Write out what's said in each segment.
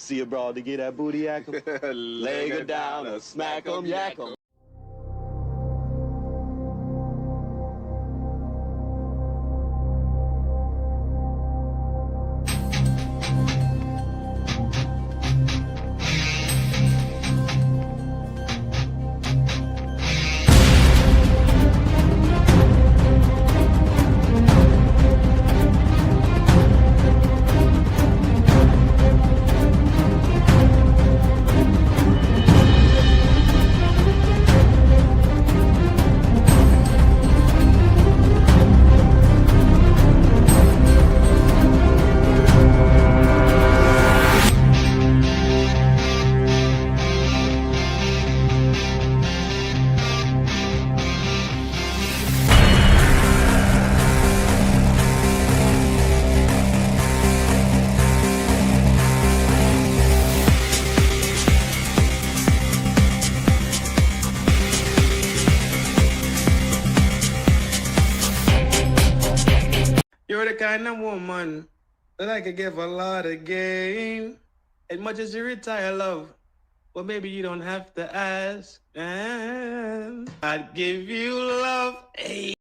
See a broad to get that booty yak 'em. Leg her down or smack 'em, yak 'em. You're the kind of woman that I could give a lot of game. As much as you retire, love, well, maybe you don't have to ask. And I'd give you love. Hey.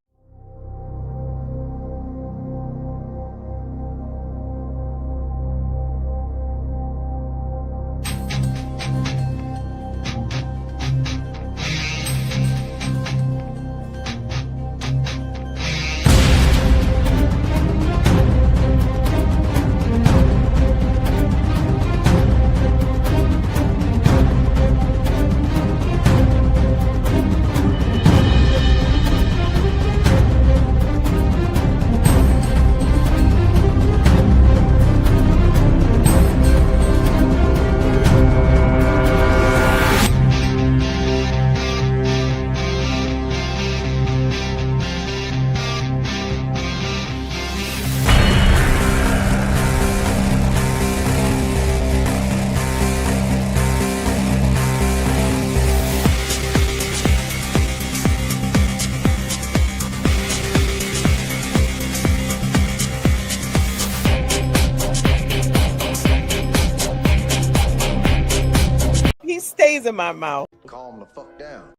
He stays in my mouth. Calm the fuck down.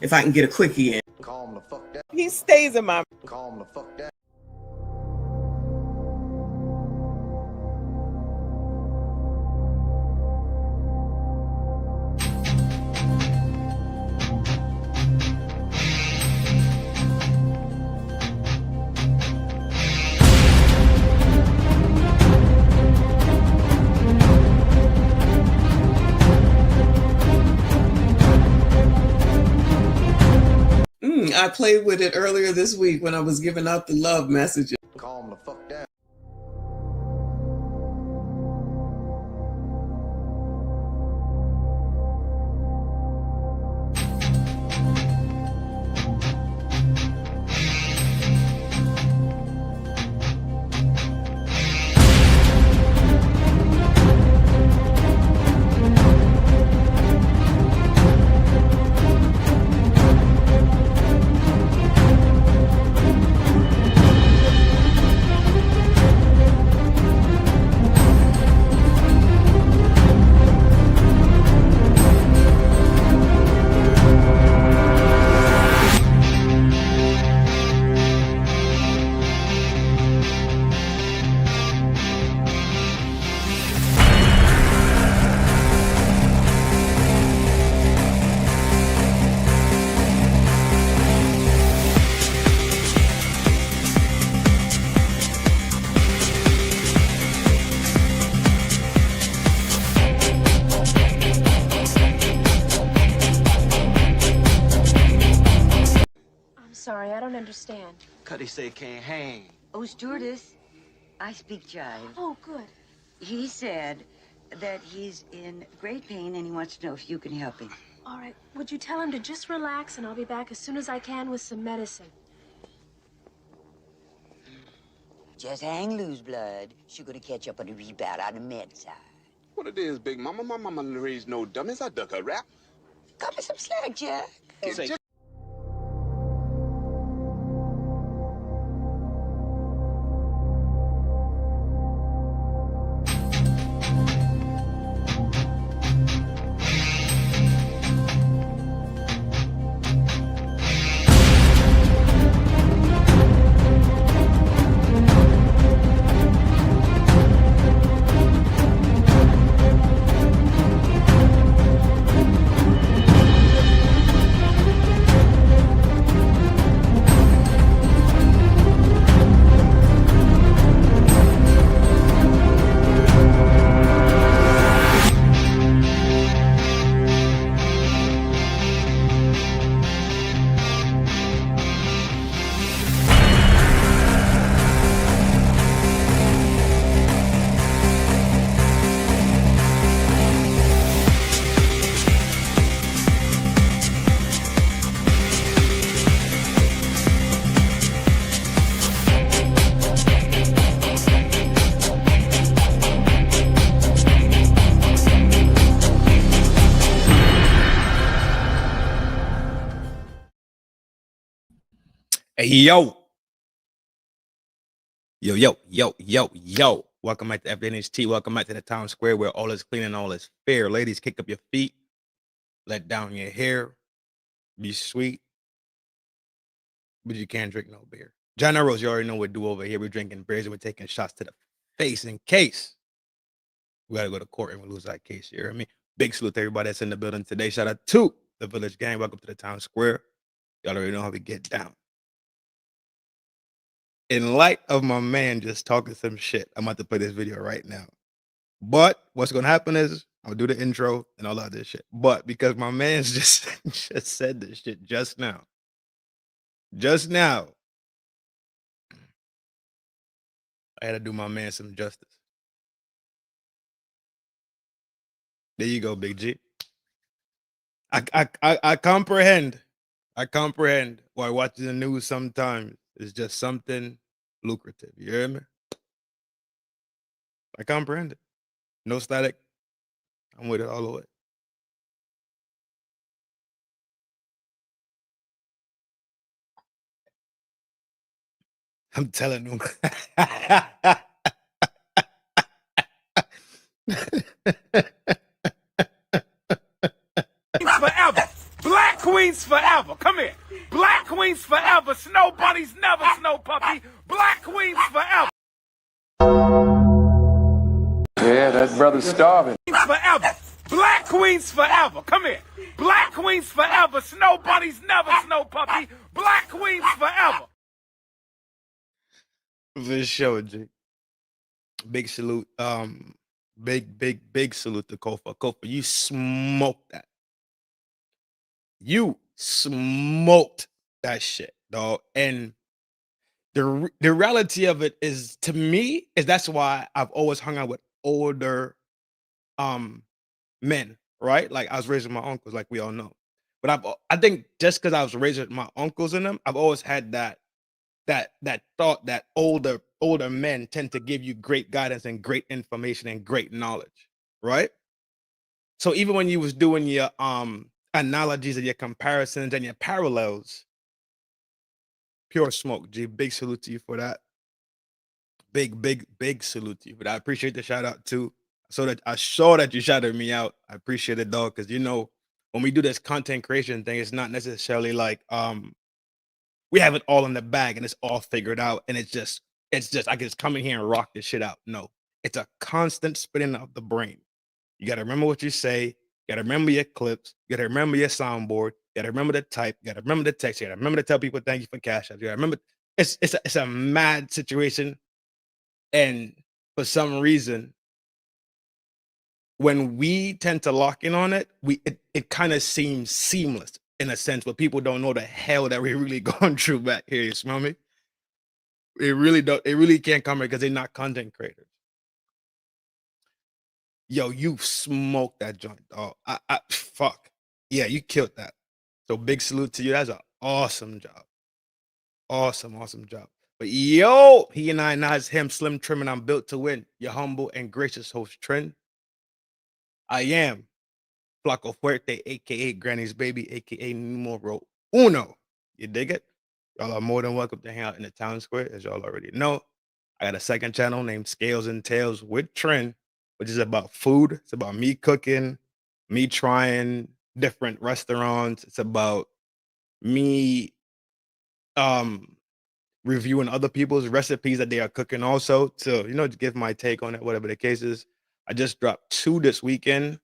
If I can get a quickie in. Calm the fuck down. He stays in my Calm the fuck down. I played with it earlier this week when I was giving out the love messages. Calm the fuck down. Sorry, I don't understand. Cuddy say can't hang. Oh, stewardess, I speak jive. Oh, good. He said that he's in great pain and he wants to know if you can help him. All right, would you tell him to just relax and I'll be back as soon as I can with some medicine. Just hang loose, blood. She's gonna catch up on the rebound on the med side. What it is, Big Mama? My mama raised no dummies. I duck her rap. Cut me some slack, Jack. Say, Hey, yo. Yo. Welcome back to FDNHT. Welcome back to the town square where all is clean and all is fair. Ladies, kick up your feet. Let down your hair. Be sweet. But you can't drink no beer. Generals, you already know what we do over here. We're drinking beers and we're taking shots to the face in case we got to go to court and we lose that case. You hear me? Big salute to everybody that's in the building today. Shout out to the Village Gang. Welcome to the town square. Y'all already know how we get down. In light of my man just talking some shit, I'm about to play this video right now. But what's going to happen is I'll do the intro and all that shit. But because my man's just said this shit just now, I had to do my man some justice. There you go, Big G. I comprehend. I comprehend why watching the news sometimes is just something lucrative. You hear me? I comprehend it. No static. I'm with it all the way. I'm telling them. Forever. Black queens forever. Come here. Black queens forever. Snow bunnies never, snow puppy. Black queens forever. Yeah, that brother's starving. Forever. Black queens forever. Come here. Black queens forever. Snow bunnies never, snow puppy. Black queens forever. For sure, G. Big salute. Big salute to Kofa. Kofa, you smoked that. You smoked that shit, dog. And the reality of it is, to me, is that's why I've always hung out with older men, right? Like I was raised with my uncles, like we all know. But I think just because I was raised with my uncles and them, I've always had that thought that older men tend to give you great guidance and great information and great knowledge, right? So even when you was doing your analogies and your comparisons and your parallels, pure smoke, G. Big salute to you for that. Big salute to you. But I appreciate the shout out too. I saw that you shouted me out. I appreciate it, dog, because when we do this content creation thing, it's not necessarily like we have it all in the bag and it's all figured out and it's just I can just come in here and rock this shit out. No, it's a constant spinning of the brain. You got to remember what you say. You got to remember your clips. You got to remember your soundboard. You got to remember the type. You got to remember the text. You got to remember to tell people thank you for cash out. You got to remember it's a mad situation. And for some reason, when we tend to lock in on it, it kind of seems seamless in a sense, but people don't know the hell that we're really going through back here. You smell me? It really can't come here because they're not content creators. Yo, you smoked that joint, dog. Fuck. Yeah, you killed that. So big salute to you. That's an awesome job. Awesome job. But yo, he and I, not as him, Slim Trim, and I'm built to win. Your humble and gracious host, Trin. I am Flaco Fuerte, aka Granny's baby, aka Numero Uno. You dig it? Y'all are more than welcome to hang out in the town square, as y'all already know. I got a second channel named Scales and Tales with Trin, which is about food. It's about me cooking, me trying different restaurants. It's about me reviewing other people's recipes that they are cooking also to, to give my take on it, whatever the case is. I just dropped 2 this weekend.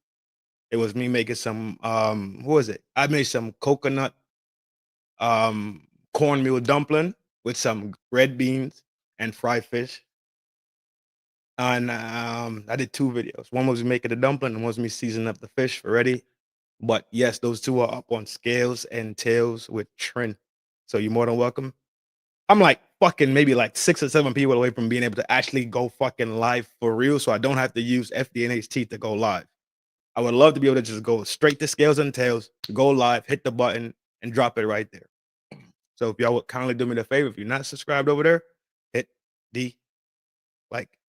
It was me making some what was it? I made some coconut cornmeal dumpling with some red beans and fried fish. And I did 2 videos. One was me making the dumpling and one was me seasoning up the fish for ready. But yes, those 2 are up on Scales and Tales with Trin. So you're more than welcome. I'm like fucking maybe like 6 or 7 people away from being able to actually go fucking live for real. So I don't have to use FDNHT to go live. I would love to be able to just go straight to Scales and Tails, go live, hit the button, and drop it right there. So if y'all would kindly do me the favor, if you're not subscribed over there, hit the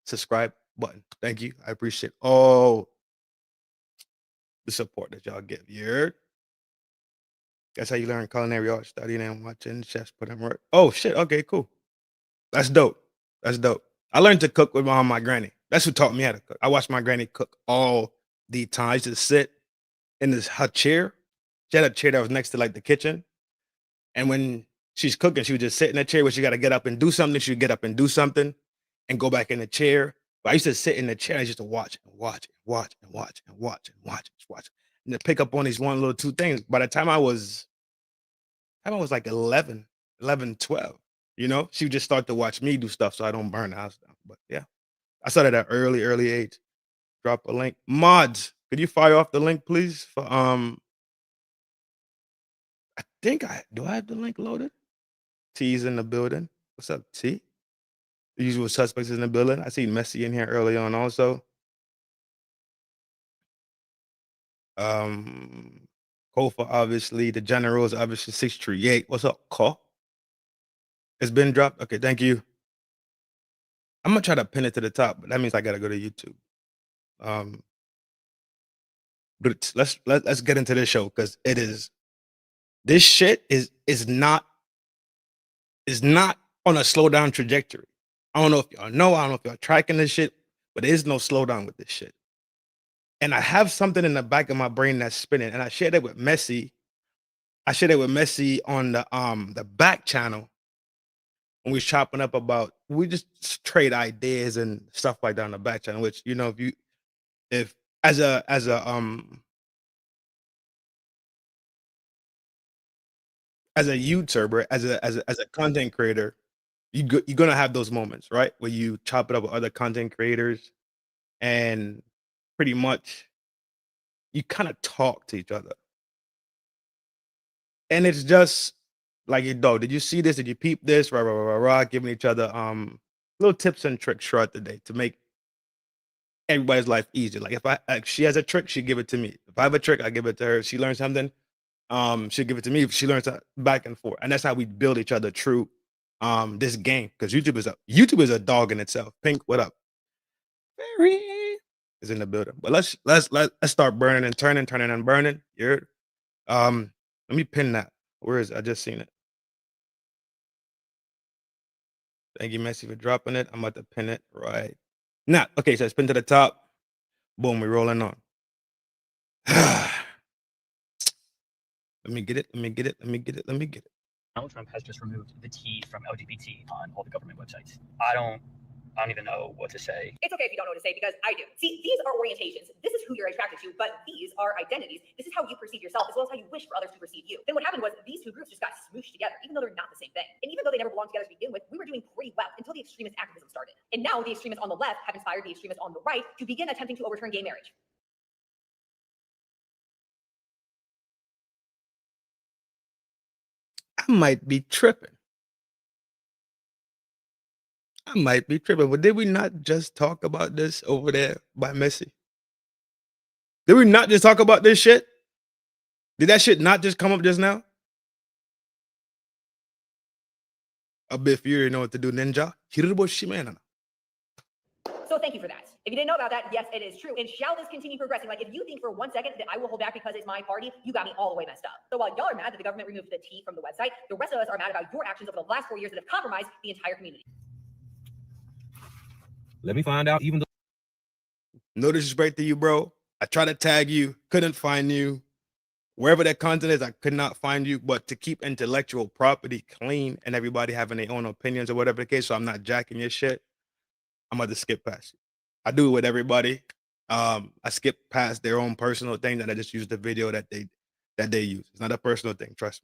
subscribe button. Thank you. I appreciate all the support that y'all give. You heard? That's how you learn culinary art, studying and watching chefs put in work. Oh shit. Okay, cool. That's dope. That's dope. I learned to cook with my granny. That's who taught me how to cook. I watched my granny cook all the time. I used to sit in her chair. She had a chair that was next to like the kitchen. And when she's cooking, she would just sit in the chair where she got to get up and do something. She would get up and do something and go back in the chair. But I used to sit in the chair and I used to watch and watch and watch and watch and watch and watch and watch. And to pick up on these one little two things. By the time I was like 11, 12, you know, she would just start to watch me do stuff so I don't burn the house down. But yeah, I started at early age. Drop a link. Mods, could you fire off the link, please? For I think do I have the link loaded? T's in the building. What's up, T? The usual suspects in the building. I see Messi in here early on also. Kofa, obviously. The generals, obviously 638. What's up, Call? It's been dropped. Okay, thank you. I'm gonna try to pin it to the top, but that means I gotta go to YouTube. But let's get into this show because this shit is not on a slowdown trajectory. I don't know if y'all know, I don't know if y'all tracking this shit, but there is no slowdown with this shit. And I have something in the back of my brain that's spinning, and I shared it with Messi. I shared it with Messi on the back channel when we was chopping up about we just trade ideas and stuff like that on the back channel. Which you know, if as a YouTuber, as a content creator, you're gonna have those moments, right? Where you chop it up with other content creators, and pretty much you kind of talk to each other. And it's just like, dog, did you see this? Did you peep this? Rah, rah, rah, rah, rah, giving each other little tips and tricks throughout the day to make everybody's life easier. Like she has a trick, she give it to me. If I have a trick, I give it to her. If she learns something, she'll give it to me. If she learns back and forth. And that's how we build each other through this game. Because YouTube is a dog in itself. Pink, what up? Barry is in the building. But let's start burning and turning and burning. You're let me pin that. Where is it? I just seen it. Thank you, Messi, for dropping it. I'm about to pin it right now. Okay, so it's pinned to the top. Boom, we're rolling on. Let me get it. Donald Trump has just removed the T from LGBT on all the government websites. I don't even know what to say. It's okay if you don't know what to say because I do. See, these are orientations. This is who you're attracted to, but these are identities. This is how you perceive yourself as well as how you wish for others to perceive you. Then what happened was these two groups just got smooshed together, even though they're not the same thing. And even though they never belonged together to begin with, we were doing pretty well until the extremist activism started. And now the extremists on the left have inspired the extremists on the right to begin attempting to overturn gay marriage. I might be tripping. But did we not just talk about this over there by Messi? Did we not just talk about this shit? Did that shit not just come up just now? A bit you already know what to do, ninja. So thank you for that. If you didn't know about that, yes, it is true. And shall this continue progressing? Like, if you think for 1 second that I will hold back because it's my party, you got me all the way messed up. So while y'all are mad that the government removed the T from the website, the rest of us are mad about your actions over the last 4 years that have compromised the entire community. Let me find out even though. No disrespect to you, bro. I tried to tag you, couldn't find you. Wherever that content is, I could not find you. But to keep intellectual property clean and everybody having their own opinions or whatever the case, so I'm not jacking your shit, I'm about to skip past you. I do it with everybody. I skip past their own personal thing and I just use the video that they use. It's not a personal thing, trust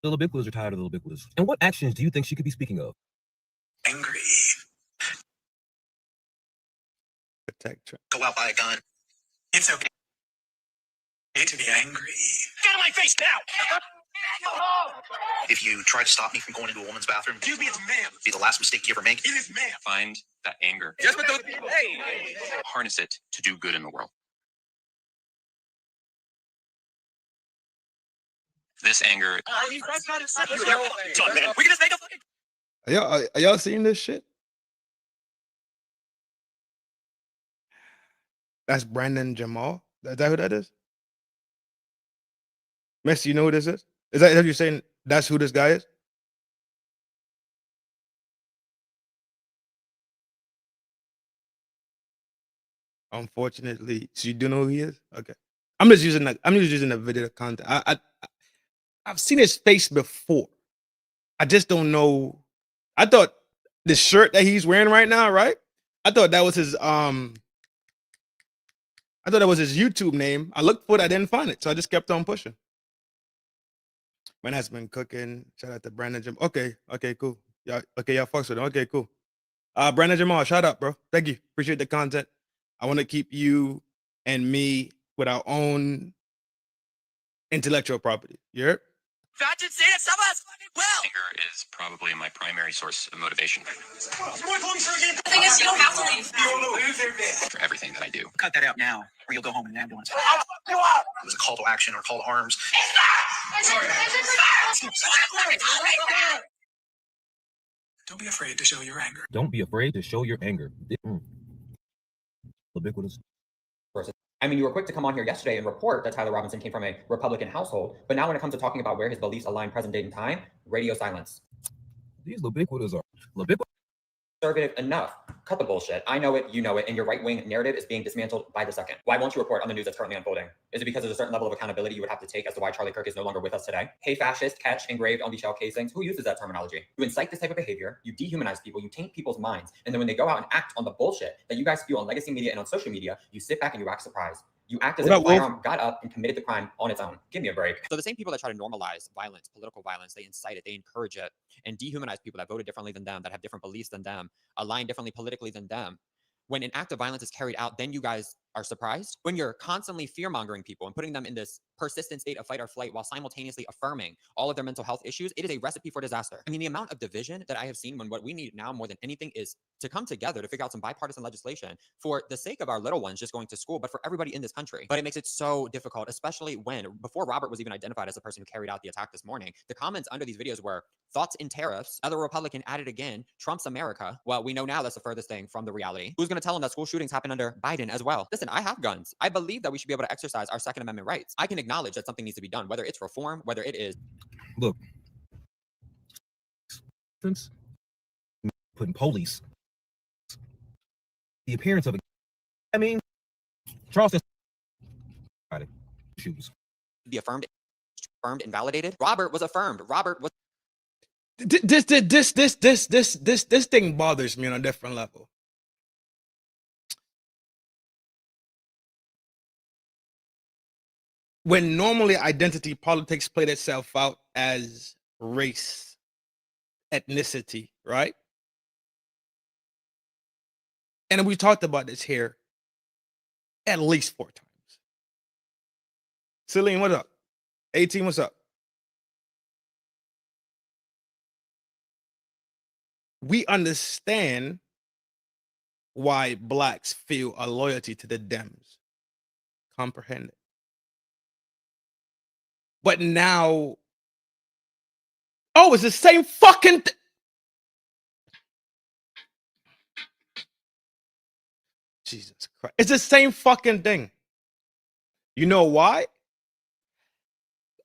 me. The ubiquitous are tired of the ubiquitous. And what actions do you think she could be speaking of? Angry. Protect Trin. Go out, buy a gun. It's okay to be angry. Get out of my face now! If you try to stop me from going into a woman's bathroom, excuse me, it's ma'am. Be the last mistake you ever make. It is ma'am. Find that anger. Yes, but those people. Hey. Harness it to do good in the world. This anger. That's not acceptable. We can just make a fucking. Are y'all seeing this shit? That's Brandon Jamal. Is that who that is? Messi, you know who this is? Is that you're saying that's who this guy is? Unfortunately, so you do know who he is? Okay. I'm just using the video content. I've seen his face before. I just don't know. I thought the shirt that he's wearing right now, right? I thought that was his YouTube name. I looked for it, I didn't find it, so I just kept on pushing. Man has been cooking. Shout out to Brandon Jim. Okay, cool. Y'all fucks with him. Okay, cool. Brandon Jamal, shout out, bro. Thank you. Appreciate the content. I want to keep you and me with our own intellectual property. You heard? Anger is probably my primary source of motivation The thing is, you don't have to leave. for everything that I do. Cut that out now, or you'll go home in an ambulance. It was a call to action or call to arms. Don't be afraid to show your anger. Don't be afraid to show your anger. Ubiquitous. I mean, you were quick to come on here yesterday and report that Tyler Robinson came from a Republican household, but now when it comes to talking about where his beliefs align present date and time, radio silence. These ubiquitous are Conservative enough. Cut the bullshit. I know it, you know it, and your right-wing narrative is being dismantled by the second. Why won't you report on the news that's currently unfolding? Is it because there's a certain level of accountability you would have to take as to why Charlie Kirk is no longer with us today? Hey, fascist, catch engraved on the shell casings. Who uses that terminology? You incite this type of behavior, you dehumanize people, you taint people's minds, and then when they go out and act on the bullshit that you guys spew on legacy media and on social media, you sit back and you act surprised. You act as if a firearm got up and committed the crime on its own. Give me a break. So the same people that try to normalize violence, political violence, they incite it, they encourage it, and dehumanize people that voted differently than them, that have different beliefs than them, align differently politically than them. When an act of violence is carried out, then you guys are surprised. When you're constantly fear-mongering people and putting them in this persistent state of fight or flight while simultaneously affirming all of their mental health issues, it is a recipe for disaster. I mean, the amount of division that I have seen when what we need now more than anything is to come together to figure out some bipartisan legislation for the sake of our little ones just going to school, but for everybody in this country. But it makes it so difficult, especially when, before Robert was even identified as the person who carried out the attack this morning, the comments under these videos were thoughts in tariffs, other Republican added again, Trump's America. Well, we know now that's the furthest thing from the reality. Who's going to tell them that school shootings happen under Biden as well? Listen, I have guns. I believe that we should be able to exercise our Second Amendment rights. I can acknowledge that something needs to be done, whether it's reform, whether it is. Look, since putting police, the appearance of a, I mean, Charleston shoes. Be affirmed and validated. Robert was affirmed. Robert was. This thing bothers me on a different level. When normally identity politics played itself out as race, ethnicity, right? And we talked about this here at least 4 times. Celine, what up? 18, what's up? We understand why blacks feel a loyalty to the Dems. Comprehend it. But now, oh, it's the same fucking thing. Jesus Christ. It's the same fucking thing. You know why?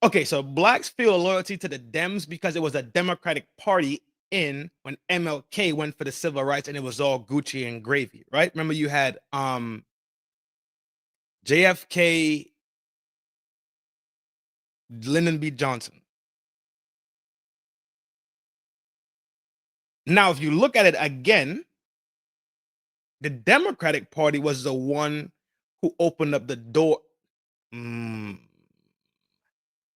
Okay, so blacks feel loyalty to the Dems because it was a Democratic Party in when MLK went for the civil rights and it was all Gucci and gravy, right? Remember you had JFK, Lyndon B. Johnson. Now, if you look at it again, the Democratic Party was the one who opened up the door.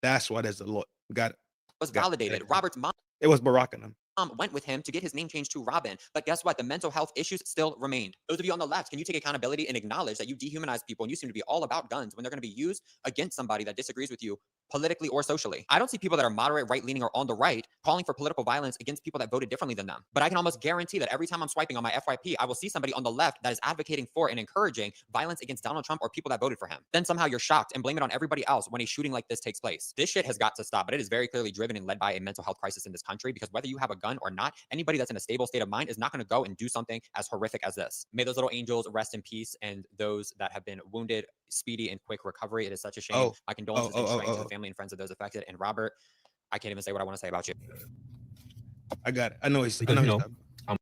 That's why there's a lot. Got it. Was validated. Robert's mom. It was Barack and them. Went with him to get his name changed to Robin. But guess what? The mental health issues still remained. Those of you on the left, can you take accountability and acknowledge that you dehumanize people and you seem to be all about guns when they're going to be used against somebody that disagrees with you politically or socially? I don't see people that are moderate, right-leaning, or on the right calling for political violence against people that voted differently than them. But I can almost guarantee that every time I'm swiping on my FYP, I will see somebody on the left that is advocating for and encouraging violence against Donald Trump or people that voted for him. Then somehow you're shocked and blame it on everybody else when a shooting like this takes place. This shit has got to stop, but it is very clearly driven and led by a mental health crisis in this country, because whether you have a gun or not, anybody that's in a stable state of mind is not going to go and do something as horrific as this. May those little angels rest in peace, and those that have been wounded, speedy and quick recovery. It is such a shame. My condolences and strength to the family and friends of those affected. And Robert, I can't even say what I want to say about you. I got it. I know he's. Because, I know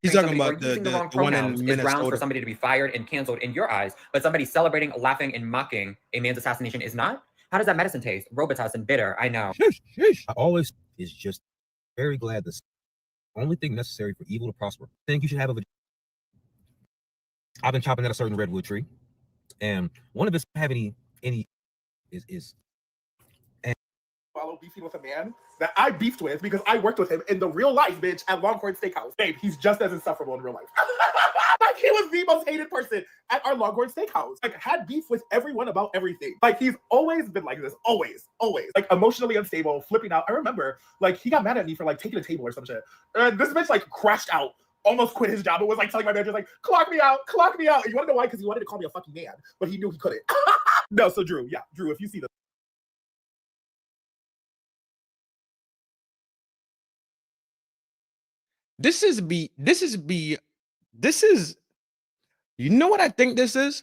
he's talking about using the wrong one pronouns in is grounds for Minnesota. somebody to be fired and canceled in your eyes, but somebody celebrating, laughing, and mocking a man's assassination is not? How does that medicine taste? Robitussin, bitter, I know. I always is just very glad the only thing necessary for evil to prosper. I think you should have a. I've been chopping at a certain redwood tree, and one of us have any is follow beefing with a man that I beefed with because I worked with him in the real life, bitch, at Longhorn Steakhouse. Babe, he's just as insufferable in real life. Like, he was the most hated person at our Longhorn Steakhouse. Like, had beef with everyone about everything. Like, he's always been like this. Always. Like, emotionally unstable, flipping out. I remember, like, he got mad at me for, like, taking a table or some shit. And this bitch, like, crashed out. Almost quit his job. It was like telling my manager, like, clock me out. And you want to know why? Because he wanted to call me a fucking man, but he knew he couldn't. No, so Drew, if you see this. This is, you know what I think this is?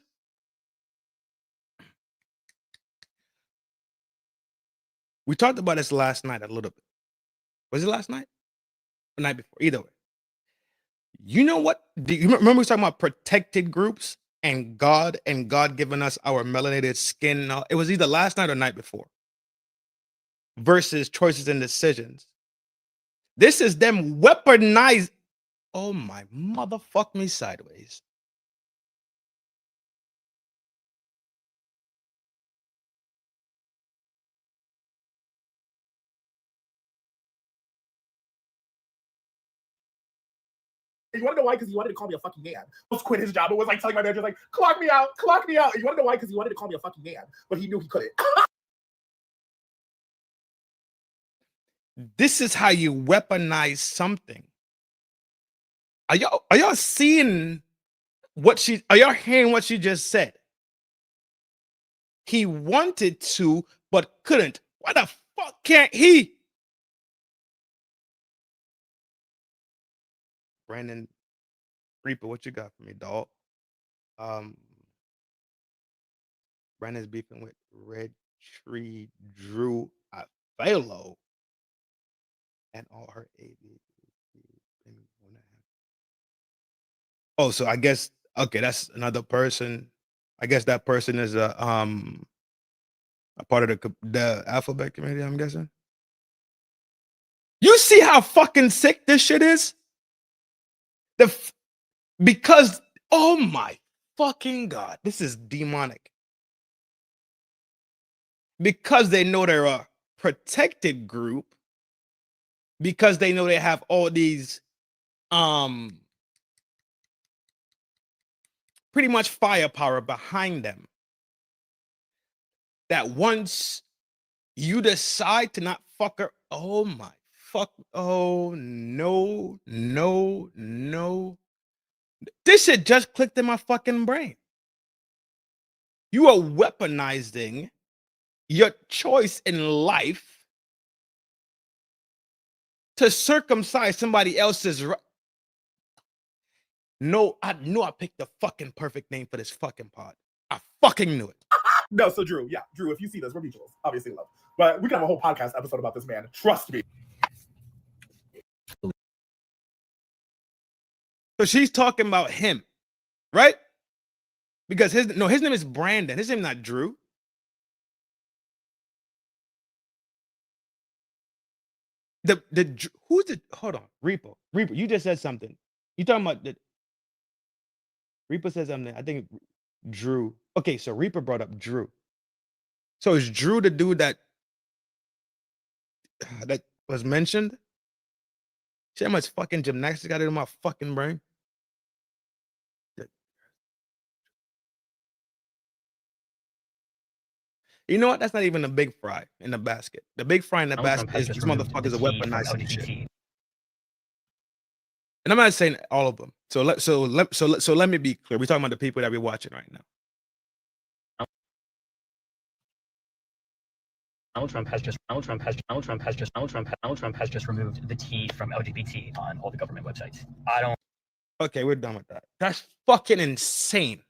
We talked about this last night a little bit. Was it last night? The night before? Either way. You know what? Do you remember we were talking about protected groups and God giving us our melanated skin? It was either last night or night before. Versus choices and decisions. This is them weaponized. Oh my motherfuck me sideways. You want to know why? Because he wanted to call me a fucking man. Almost quit his job. It was like telling my manager, like, clock me out. You want to know why? Because he wanted to call me a fucking man, but he knew he couldn't. This is how you weaponize something. Are y'all seeing are y'all hearing what she just said? He wanted to, but couldn't. Why the fuck can't he? Brandon Reaper, what you got for me, dog? Brandon's beefing with Red Tree Drew Afalo and all her AV. Oh, so I guess that's another person. I guess that person is a part of the alphabet community, I'm guessing. You see how fucking sick this shit is? Because oh my fucking God, this is demonic. Because they know they're a protected group, because they know they have all these pretty much firepower behind them, that once you decide to not fuck her, oh my fuck, oh no. This shit just clicked in my fucking brain. You are weaponizing your choice in life to circumcise somebody else's right. No, I knew I picked the fucking perfect name for this fucking pod. I fucking knew it. No, so Drew, if you see this, we're mutuals, obviously love. But we can have a whole podcast episode about this man. Trust me. So she's talking about him, right? Because his name is Brandon. His name not Drew. Hold on, Reaper, you just said something. You talking about Reaper said something. I think Drew. Okay, so Reaper brought up Drew. So is Drew the dude that was mentioned? See how much fucking gymnastics got in my fucking brain? You know what? That's not even a big fry in the basket. The big fry in the basket is these motherfuckers are weaponizing shit. And I'm not saying all of them. So let me be clear. We're talking about the people that we're watching right now. Donald Trump has just removed the T from LGBT on all the government websites. I don't. Okay, we're done with that. That's fucking insane.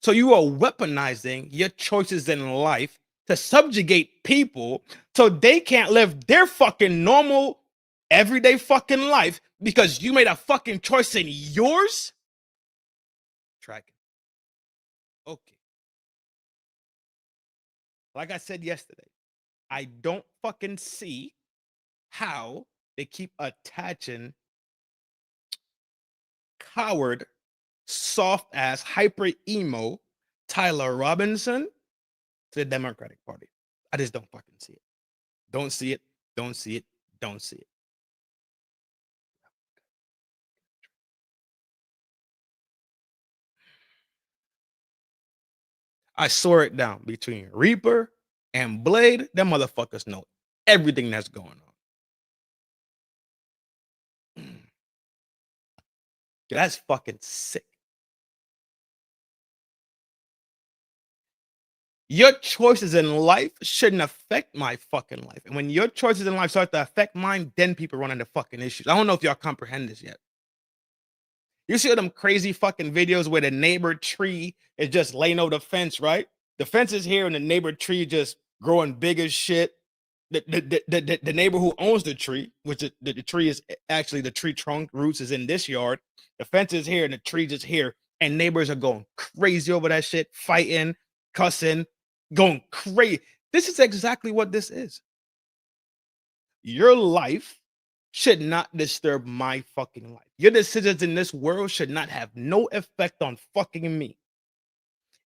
So you are weaponizing your choices in life to subjugate people so they can't live their fucking normal, everyday fucking life because you made a fucking choice in yours? Tracking. Okay. Like I said yesterday, I don't fucking see how they keep attaching coward, soft ass, hyper emo Tyler Robinson to the Democratic Party. I just don't fucking see it. Don't see it. Don't see it. Don't see it. I saw it down between Reaper and Blade. Them motherfuckers know everything that's going on. That's fucking sick. Your choices in life shouldn't affect my fucking life. And when your choices in life start to affect mine, then people run into fucking issues. I don't know if y'all comprehend this yet. You see them crazy fucking videos where the neighbor tree is just laying over the fence, right? The fence is here and the neighbor tree just growing big as shit. The neighbor who owns the tree, which the tree is actually the tree trunk roots is in this yard. The fence is here and the tree just here. And neighbors are going crazy over that shit, fighting, cussing, going crazy. This is exactly what this is. Your life should not disturb my fucking life. Your decisions in this world should not have no effect on fucking me.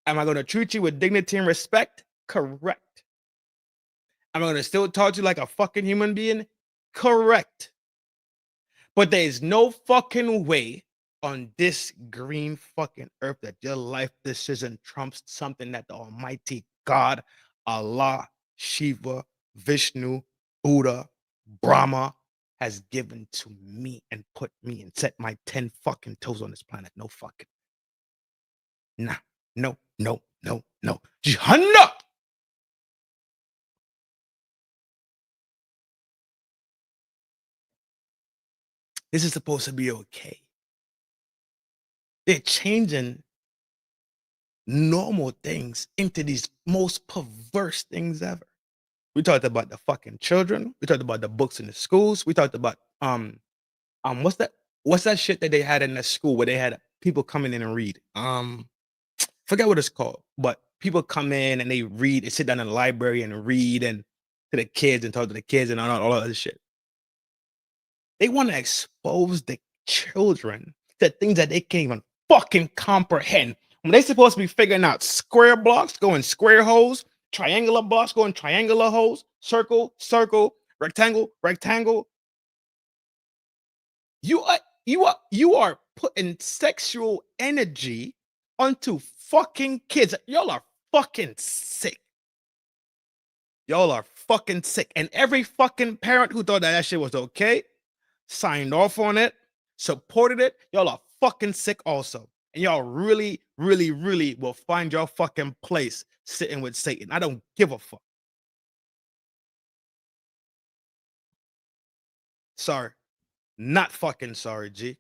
Am I going to treat you with dignity and respect? Correct. Am I going to still talk to you like a fucking human being? Correct. But there's no fucking way on this green fucking earth that your life decision trumps something that the Almighty God, Allah, Shiva, Vishnu, Buddha, Brahma has given to me and put me and set my 10 fucking toes on this planet. No fucking. Nah, no. Jihanda! This is supposed to be okay. They're changing normal things into these most perverse things ever. We talked about the fucking children. We talked about the books in the schools. We talked about what's that shit that they had in the school where they had people coming in and read? Forget what it's called, but people come in and they read, they sit down in the library and read and to the kids and talk to the kids and all that other shit. They want to expose the children to things that they can't even fucking comprehend. When they're supposed to be figuring out square blocks, going square holes, triangular blocks, going triangular holes, circle, circle, rectangle, rectangle. You are putting sexual energy onto fucking kids. Y'all are fucking sick. Y'all are fucking sick. And every fucking parent who thought that shit was okay, signed off on it, supported it, y'all are fucking sick also. And y'all really, really, really will find your fucking place sitting with Satan. I don't give a fuck. Sorry. Not fucking sorry, G.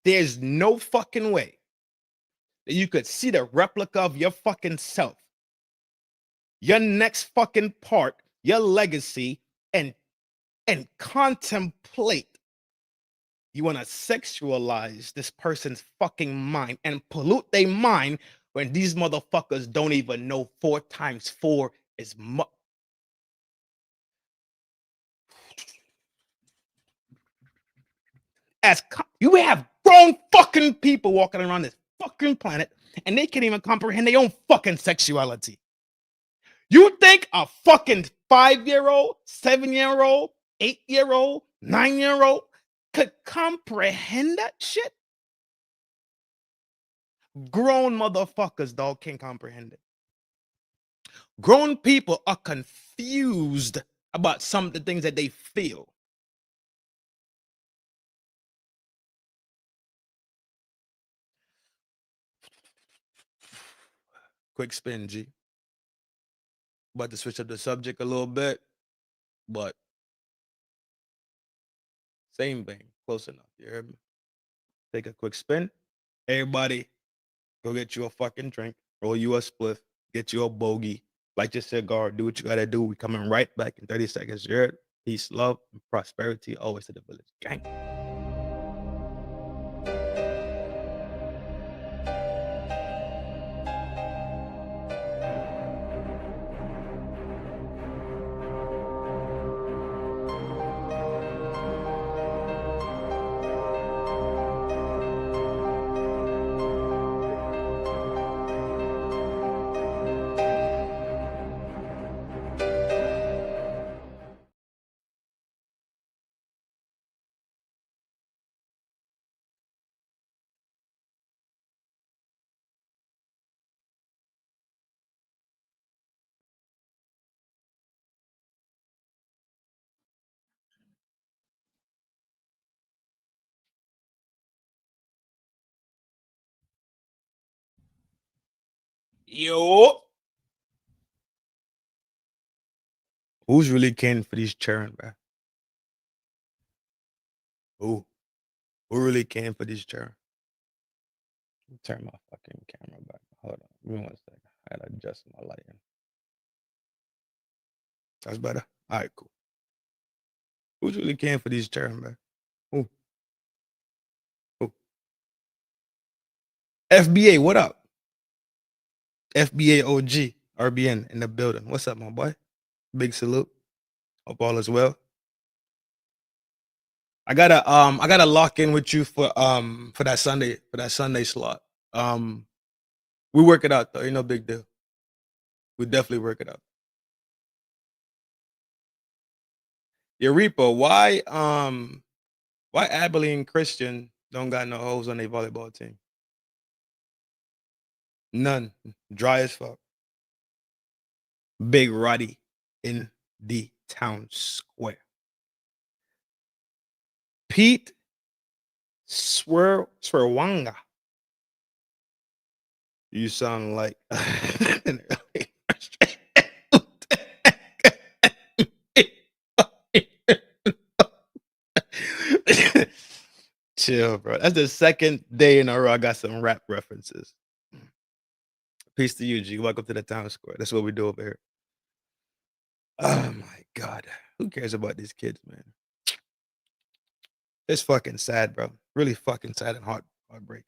There's no fucking way that you could see the replica of your fucking self, your next fucking part, your legacy, and contemplate. You want to sexualize this person's fucking mind and pollute their mind when these motherfuckers don't even know 4 times 4 is much. You have grown fucking people walking around this fucking planet and they can't even comprehend their own fucking sexuality. You think a fucking 5-year-old, 7-year-old, 8-year-old, 9-year-old could comprehend that shit? Grown motherfuckers, dog, can't comprehend it. Grown people are confused about some of the things that they feel. quick spin, G. About to switch up the subject a little bit, but same thing, close enough. You hear me? Take a quick spin. Everybody, go get you a fucking drink, roll you a spliff, get you a bogey, light your cigar, do what you gotta do. We coming right back in 30 seconds. You heard? Peace, love, and prosperity always to the village. Gang. Yo. Who's really king for these children, bro? Who really came for these children? Turn my fucking camera back. Hold on. Give me 1 second. I gotta adjust my lighting. That's better. All right, cool. Who's really came for these children, bro? Who? FBA, what up? FBA OG, RBN in the building. What's up, my boy? Big salute. Hope all is well. I gotta lock in with you for that Sunday slot. We work it out though, ain't no big deal. We definitely work it out. Your Reaper, why Abilene Christian don't got no hoes on their volleyball team? None. Dry as fuck. Big Roddy in the town square. Pete Swerwanga. You sound like chill, bro. That's the second day in a row I got some rap references. Peace to you, G. Welcome to the town square. That's what we do over here. Oh my God. Who cares about these kids, man? It's fucking sad, bro. Really fucking sad and heartbreaking.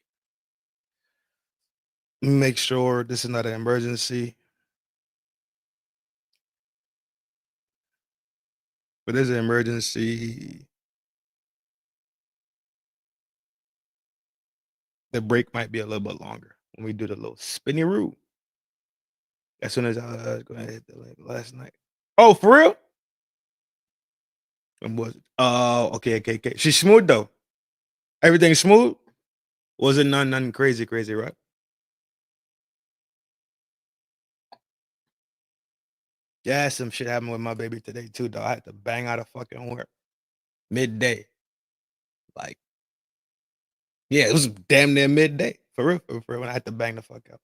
Make sure this is not an emergency. But there's an emergency. The break might be a little bit longer when we do the little spinny rule. As soon as I was going to hit the link last night. Oh, for real? Was it? Oh, okay. She's smooth though. Everything smooth. Wasn't nothing crazy, right? Yeah, some shit happened with my baby today too, though. I had to bang out of fucking work midday. Like, yeah, it was damn near midday for real, when I had to bang the fuck out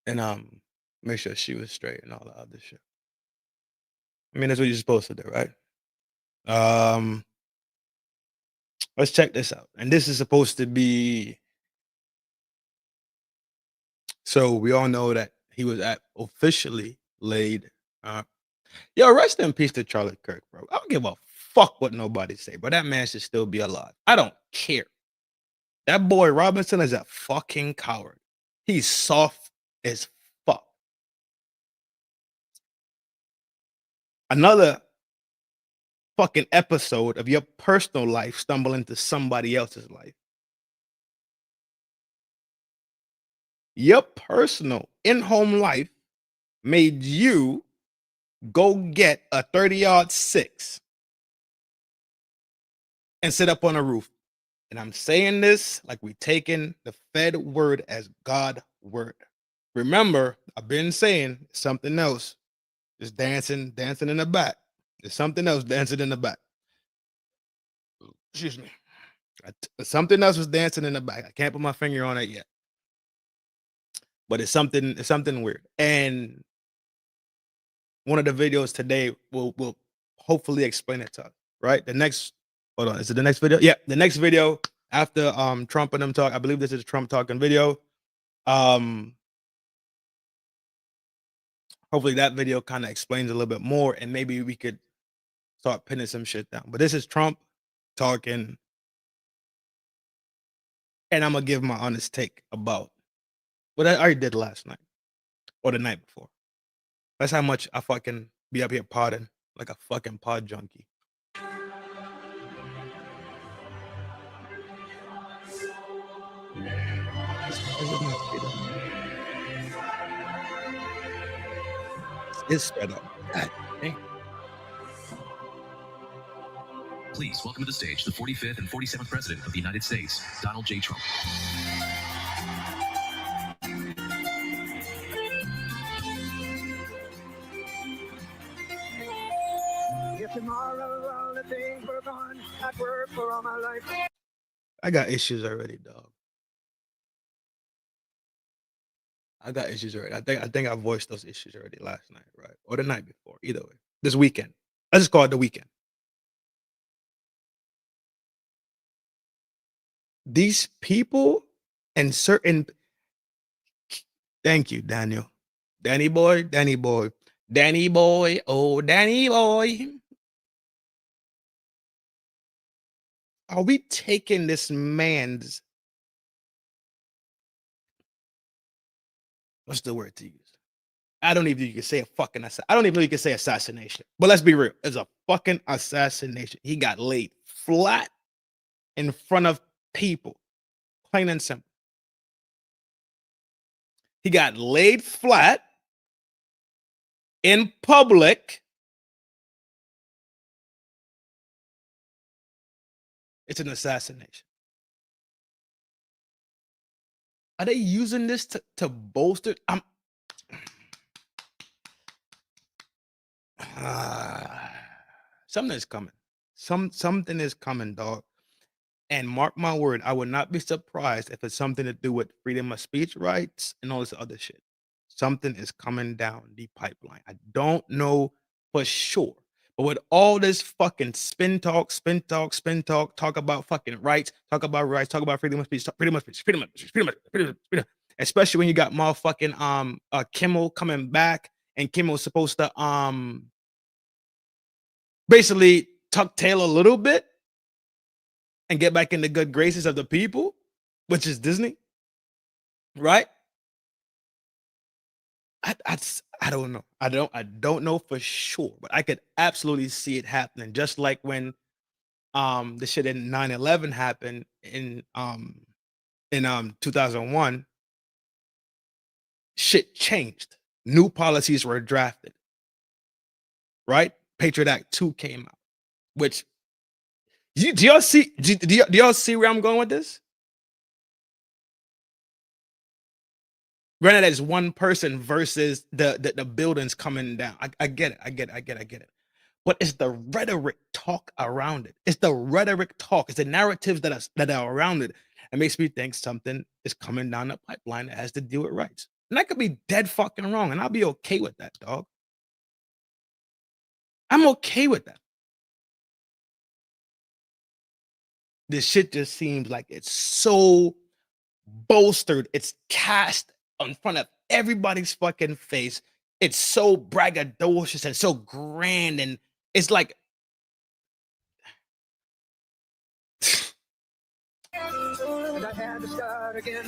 and make sure she was straight and all the other shit. I mean, that's what you're supposed to do, right? Let's check this out. And this is supposed to be. So we all know that he was officially laid. Yo, rest in peace to Charlie Kirk, bro. I don't give a fuck what nobody say, but that man should still be alive. I don't care. That boy Robinson is a fucking coward. He's soft as fuck. Another fucking episode of your personal life stumble into somebody else's life. Your personal in-home life made you go get a 30-yard 6 and sit up on a roof. And I'm saying this like we taking the Fed word as God word. Remember, I've been saying something else is dancing in the back. There's something else dancing in the back. Excuse me. Something else was dancing in the back. I can't put my finger on it yet. but it's something weird. And one of the videos today will hopefully explain it to us, right? Hold on, is it the next video? Yeah, the next video after Trump and them talk. I believe this is a Trump talking video. Hopefully that video kind of explains a little bit more, and maybe we could start pinning some shit down. But this is Trump talking, and I'm gonna give my honest take about what I already did last night or the night before. That's how much I fucking be up here podding like a fucking pod junkie. It's spread up. God damn. Please welcome to the stage the 45th and 47th President of the United States, Donald J. Trump. If tomorrow all the things were gone, I'd work for all my life. I got issues already, dog. I got issues already. I think I voiced those issues already last night, right? Or the night before. Either way. This weekend. Let's just call it the weekend. These people and certain. Thank you, Daniel. Danny boy. Oh, Danny boy. Are we taking this man's, what's the word to use? I don't even know you can say a fucking I don't even know you can say assassination. But let's be real. It's a fucking assassination. He got laid flat in front of people. Plain and simple. He got laid flat in public. It's an assassination. Are they using this to bolster? Something is coming. Something is coming, dog. And mark my word, I would not be surprised if it's something to do with freedom of speech rights and all this other shit. Something is coming down the pipeline. I don't know for sure. But with all this fucking spin talk, talk about fucking rights, talk about freedom of speech, freedom of speech, especially when you got motherfucking Kimmel coming back, and Kimmel's supposed to basically tuck tail a little bit and get back in the good graces of the people, which is Disney, right? I don't know. I don't know for sure, but I could absolutely see it happening. Just like when the shit in 9/11 happened in 2001, shit changed. New policies were drafted, right? Patriot Act 2 came out, which do y'all see where I'm going with this? Granted, that is one person versus the buildings coming down. I get it. But it's the rhetoric talk around it. It's the rhetoric talk. It's the narratives that are around it. It makes me think something is coming down the pipeline that has to do with rights. And I could be dead fucking wrong, and I'll be okay with that, dog. I'm okay with that. This shit just seems like it's so bolstered. It's cast in front of everybody's fucking face. It's so braggadocious and so grand, and it's like And I had to start again.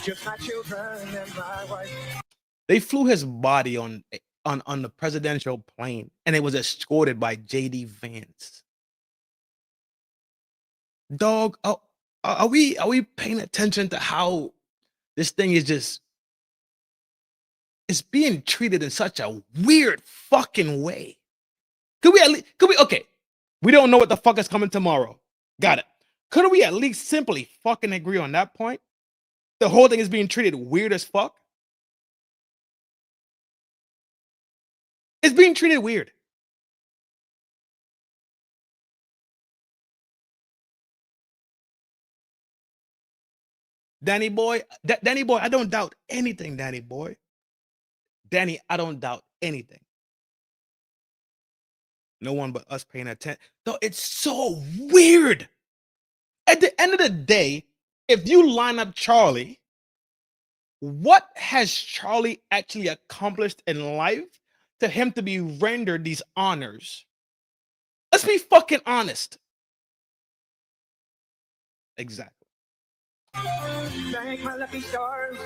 Just my children and my wife. They flew his body on the presidential plane, and it was escorted by JD Vance. Dog, are we paying attention to how this thing is just, it's being treated in such a weird fucking way? Could we okay, we don't know what the fuck is coming tomorrow. Got it. Couldn't we at least simply fucking agree on that point? The whole thing is being treated weird as fuck. It's being treated weird. Danny boy, Danny boy, I don't doubt anything, Danny boy. Danny, I don't doubt anything. No one but us paying attention. Though it's so weird. At the end of the day, if you line up Charlie, what has Charlie actually accomplished in life to him to be rendered these honors? Let's be fucking honest. Exactly. Thank my lucky stars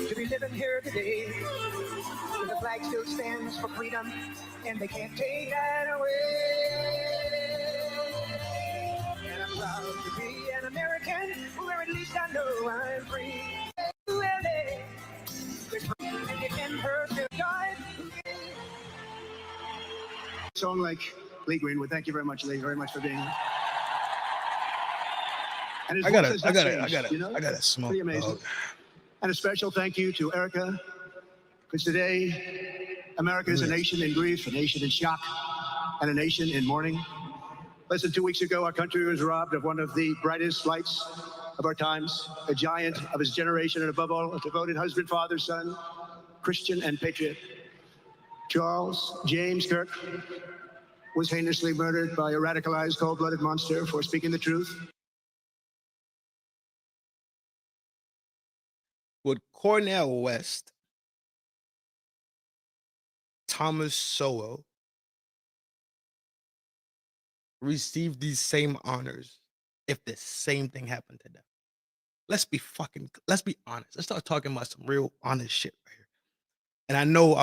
to be living here today. The flag still stands for freedom, and they can't take that away. And I'm proud to be an American, where at least I know I'm free. USA, and you can hurt your God. Song like Lee Greenwood. Thank you very much, Lee, very much for being here. And his I voice has not changed, I gotta smoke. Pretty amazing. Dog. And a special thank you to Erica, because today America is a nation in grief, a nation in shock, and a nation in mourning. Less than 2 weeks ago, our country was robbed of one of the brightest lights of our times, a giant of his generation, and above all, a devoted husband, father, son, Christian, and patriot. Charles James Kirk was heinously murdered by a radicalized, cold-blooded monster for speaking the truth. Would Cornel West, Thomas Sowell receive these same honors if the same thing happened to them? Let's be honest. Let's start talking about some real honest shit right here. And I know.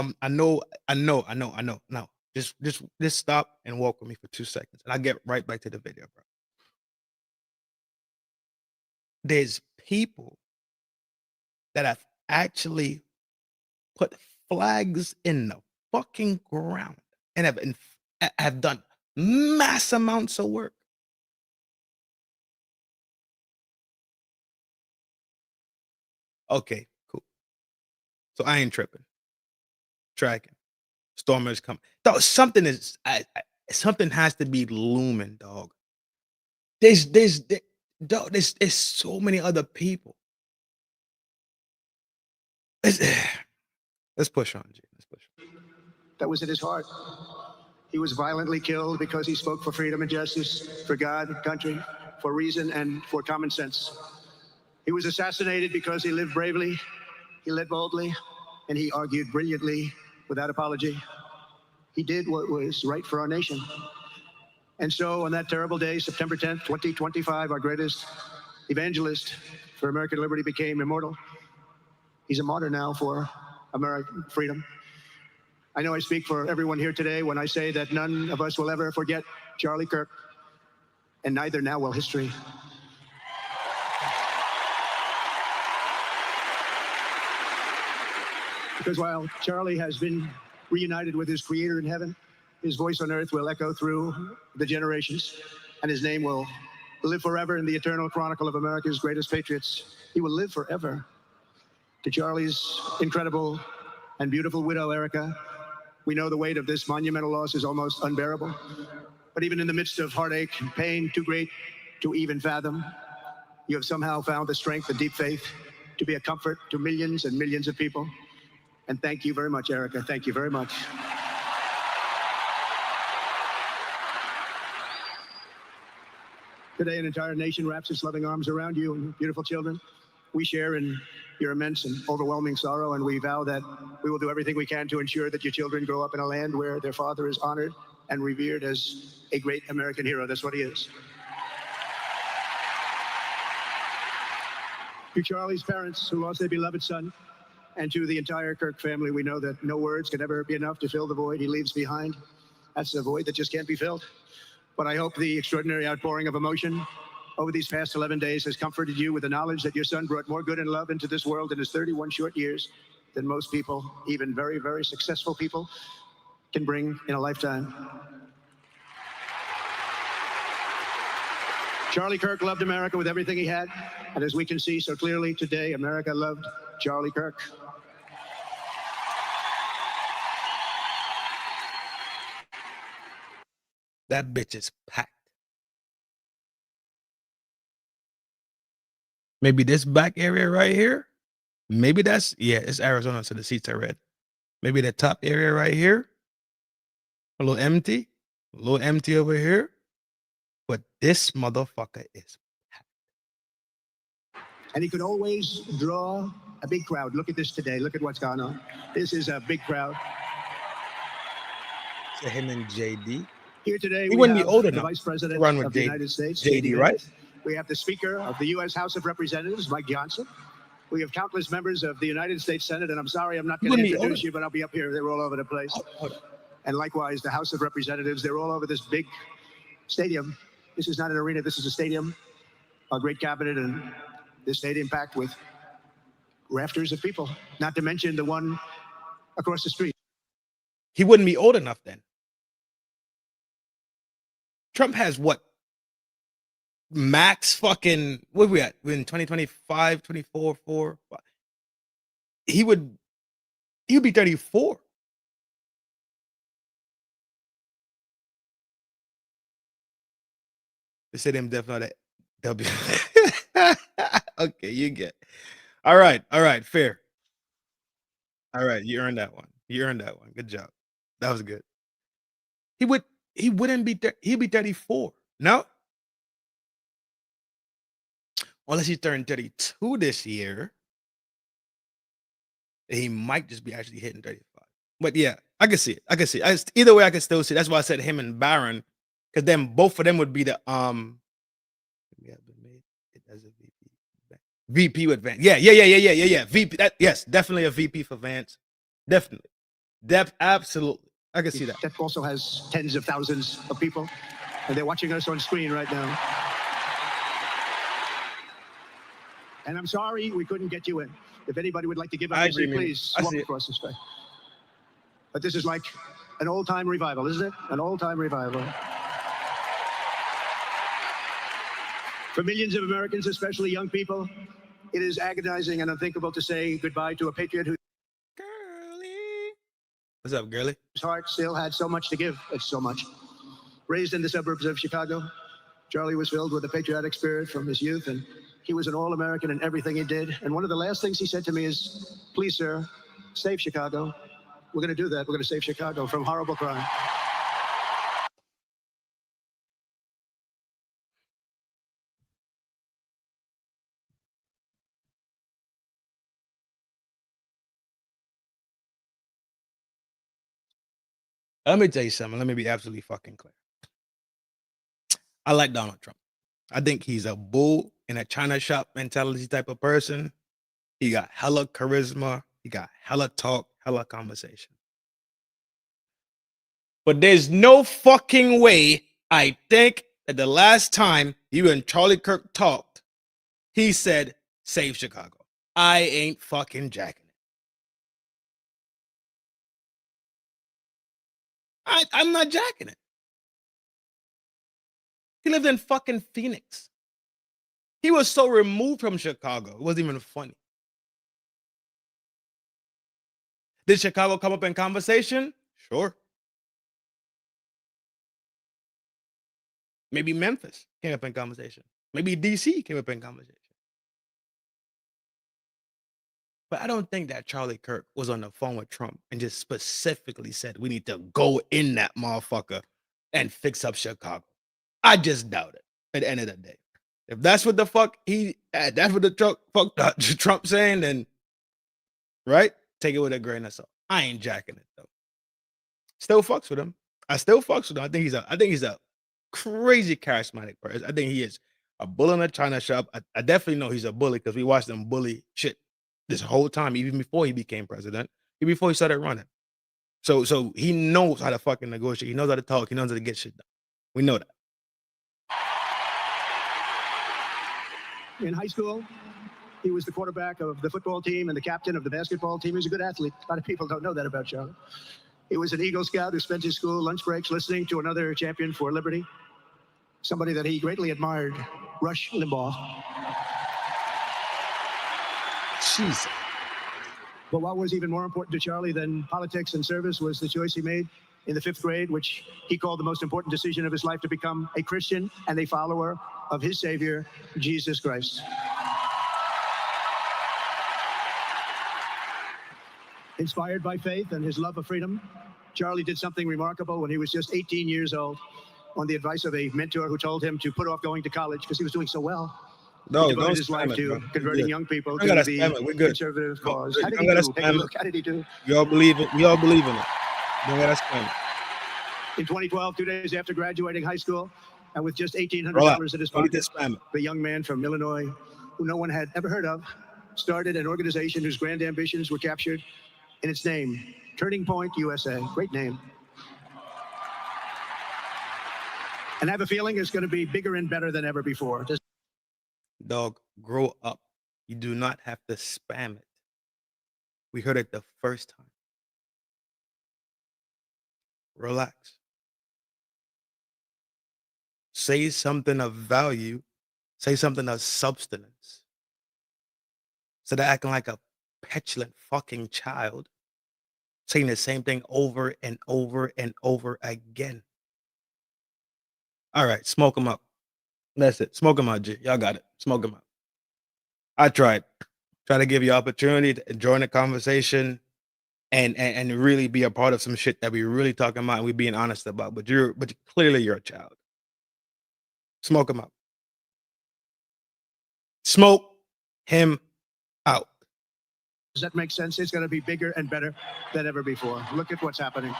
No, just stop and walk with me for 2 seconds, and I'll get right back to the video, bro. There's people that have actually put flags in the fucking ground and have done mass amounts of work. Okay, cool. So I ain't tripping. Tracking. Stormers coming. Dog, something has to be looming, dog. There's so many other people. Let's push on, G. Let's push. That was in his heart. He was violently killed because he spoke for freedom and justice, for God, country, for reason, and for common sense. He was assassinated because he lived bravely, he led boldly, and he argued brilliantly without apology. He did what was right for our nation. And so on that terrible day, September 10th, 2025, our greatest evangelist for American liberty became immortal. He's a martyr now for American freedom. I know I speak for everyone here today when I say that none of us will ever forget Charlie Kirk, and neither now will history. Because while Charlie has been reunited with his creator in heaven, his voice on earth will echo through the generations, and his name will live forever in the eternal chronicle of America's greatest patriots. He will live forever. To Charlie's incredible and beautiful widow, Erica, we know the weight of this monumental loss is almost unbearable. But even in the midst of heartache and pain too great to even fathom, you have somehow found the strength and deep faith to be a comfort to millions and millions of people. And thank you very much, Erica. Thank you very much. Today, an entire nation wraps its loving arms around you and your beautiful children. We share in your immense and overwhelming sorrow, and we vow that we will do everything we can to ensure that your children grow up in a land where their father is honored and revered as a great American hero. That's what he is. To Charlie's parents who lost their beloved son, and to the entire Kirk family, we know that no words can ever be enough to fill the void he leaves behind. That's a void that just can't be filled. But I hope the extraordinary outpouring of emotion over these past 11 days has comforted you with the knowledge that your son brought more good and love into this world in his 31 short years than most people, even very, very successful people, can bring in a lifetime. Charlie Kirk loved America with everything he had, and as we can see so clearly today, America loved Charlie Kirk. That bitch is packed. Maybe this back area right here. Maybe that's, yeah, it's Arizona, so the seats are red. Maybe the top area right here. A little empty over here. But this motherfucker is. And he could always draw a big crowd. Look at this today. Look at what's gone on. This is a big crowd. To him and JD. Here today, He we wouldn't have be old the enough Vice President to run with of the United States, JD, right? We have the Speaker of the U.S. House of Representatives, Mike Johnson. We have countless members of the United States Senate, and I'm sorry I'm not going to introduce you, but I'll be up here. They're all over the place. And likewise, the House of Representatives, they're all over this big stadium. This is not an arena, this is a stadium. A great cabinet, and this stadium packed with rafters of people, not to mention the one across the street. He wouldn't be old enough then. Trump has what? Max fucking, what are we at? We're in 2025, 24, 4, 5. He would be 34. They said him definitely W. Okay, you get. All right, fair. All right, you earned that one. Good job. That was good. He'd be 34. No? Unless he turned 32 this year. He might just be actually hitting 35. But yeah, I can see it. Either way, I can still see it. That's why I said him and Barron, because then both of them would be the VP with Vance. Yeah. VP. Yes, definitely a VP for Vance. Definitely. Absolutely. I can see that. That also has tens of thousands of people, and they're watching us on screen right now. And I'm sorry we couldn't get you in. If anybody would like to give up your seat, please walk across this way. But this is like an old-time revival, isn't it? An old-time revival. For millions of Americans, especially young people, it is agonizing and unthinkable to say goodbye to a patriot whose What's up, girlie? heart still had so much to give. It's so much. Raised in the suburbs of Chicago, Charlie was filled with a patriotic spirit from his youth, and he was an all-American in everything he did. And one of the last things he said to me is, please, sir, save Chicago. We're going to do that. We're going to save Chicago from horrible crime. Let me tell you something. Let me be absolutely fucking clear. I like Donald Trump. I think he's a bull in a China shop mentality type of person. He got hella charisma. He got hella talk, hella conversation. But there's no fucking way I think that the last time you and Charlie Kirk talked, he said, save Chicago. I ain't fucking jacking it. I'm not jacking it. He lived in fucking Phoenix. He was so removed from Chicago. It wasn't even funny. Did Chicago come up in conversation? Sure. Maybe Memphis came up in conversation. Maybe DC came up in conversation. But I don't think that Charlie Kirk was on the phone with Trump and just specifically said, we need to go in that motherfucker and fix up Chicago. I just doubt it at the end of the day. If that's what the fuck that's what the Trump saying, then, right? Take it with a grain of salt. I ain't jacking it, though. Still fucks with him. I still fucks with him. I think he's a crazy charismatic person. I think he is a bull in a China shop. I definitely know he's a bully because we watched him bully shit this whole time, even before he became president, even before he started running. So he knows how to fucking negotiate. He knows how to talk. He knows how to get shit done. We know that. In high school, he was the quarterback of the football team and the captain of the basketball team. He was a good athlete. A lot of people don't know that about Charlie. He was an Eagle Scout who spent his school lunch breaks listening to another champion for liberty, somebody that he greatly admired, Rush Limbaugh. Jesus. But what was even more important to Charlie than politics and service was the choice he made in the 5th grade, which he called the most important decision of his life, to become a Christian and a follower of his Savior, Jesus Christ. Inspired by faith and his love of freedom, Charlie did something remarkable when he was just 18 years old. On the advice of a mentor who told him to put off going to college because he was doing so well. No, he devoted don't his spam life it, to bro. converting young people You to gotta the spam it. We're good. conservative No, cause. you How did don't he gotta do? Take a spam look. it. How did he do? We all believe it. We all believe in it. You don't gotta spam it. In 2012, 2 days after graduating high school, and with just $1,800 Relax. in his Don't need pocket, to spam it. the young man from Illinois, who no one had ever heard of, started an organization whose grand ambitions were captured in its name, Turning Point USA. Great name. And I have a feeling it's going to be bigger and better than ever before. Dog, grow up. You do not have to spam it. We heard it the first time. Relax. Say something of value. Say something of substance. Instead of acting like a petulant fucking child, saying the same thing over and over and over again. All right, smoke them up. That's it. Smoke them out, G. Y'all got it. Smoke them out. I tried. Try to give you opportunity to join the conversation and really be a part of some shit that we really talking about and we being honest about. But clearly you're a child. Smoke him out. Smoke him out. Does that make sense? It's going to be bigger and better than ever before. Look at what's happening.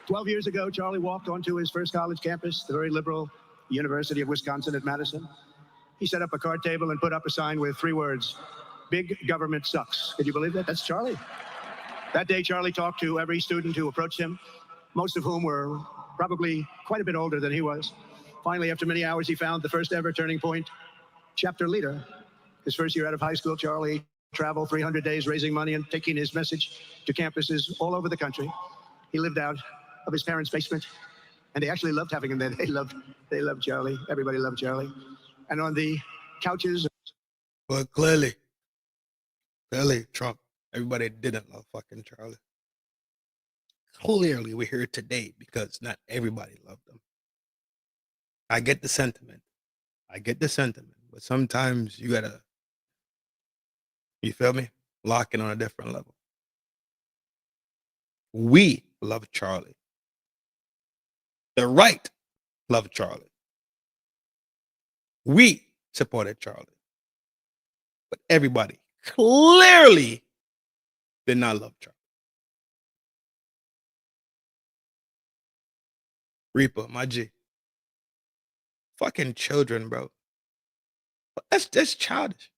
12 years ago, Charlie walked onto his first college campus, the very liberal University of Wisconsin at Madison. He set up a card table and put up a sign with 3 words, "Big government sucks." Could you believe that? That's Charlie. That day, Charlie talked to every student who approached him, most of whom were probably quite a bit older than he was. Finally, after many hours, he found the first ever Turning Point chapter leader. His first year out of high school, Charlie traveled 300 days raising money and taking his message to campuses all over the country. He lived out of his parents' basement, and they actually loved having him there. They loved Charlie. Everybody loved Charlie. And on the couches. Well, clearly, Trump, everybody didn't love fucking Charlie. Clearly, we're here today because not everybody loved him. I get the sentiment. But sometimes you gotta, you feel me? Lock in on a different level. We love Charlie. The right loved Charlie. We supported Charlie. But everybody clearly did not love Charlie. Reaper, my G. Fucking children, bro. That's childish.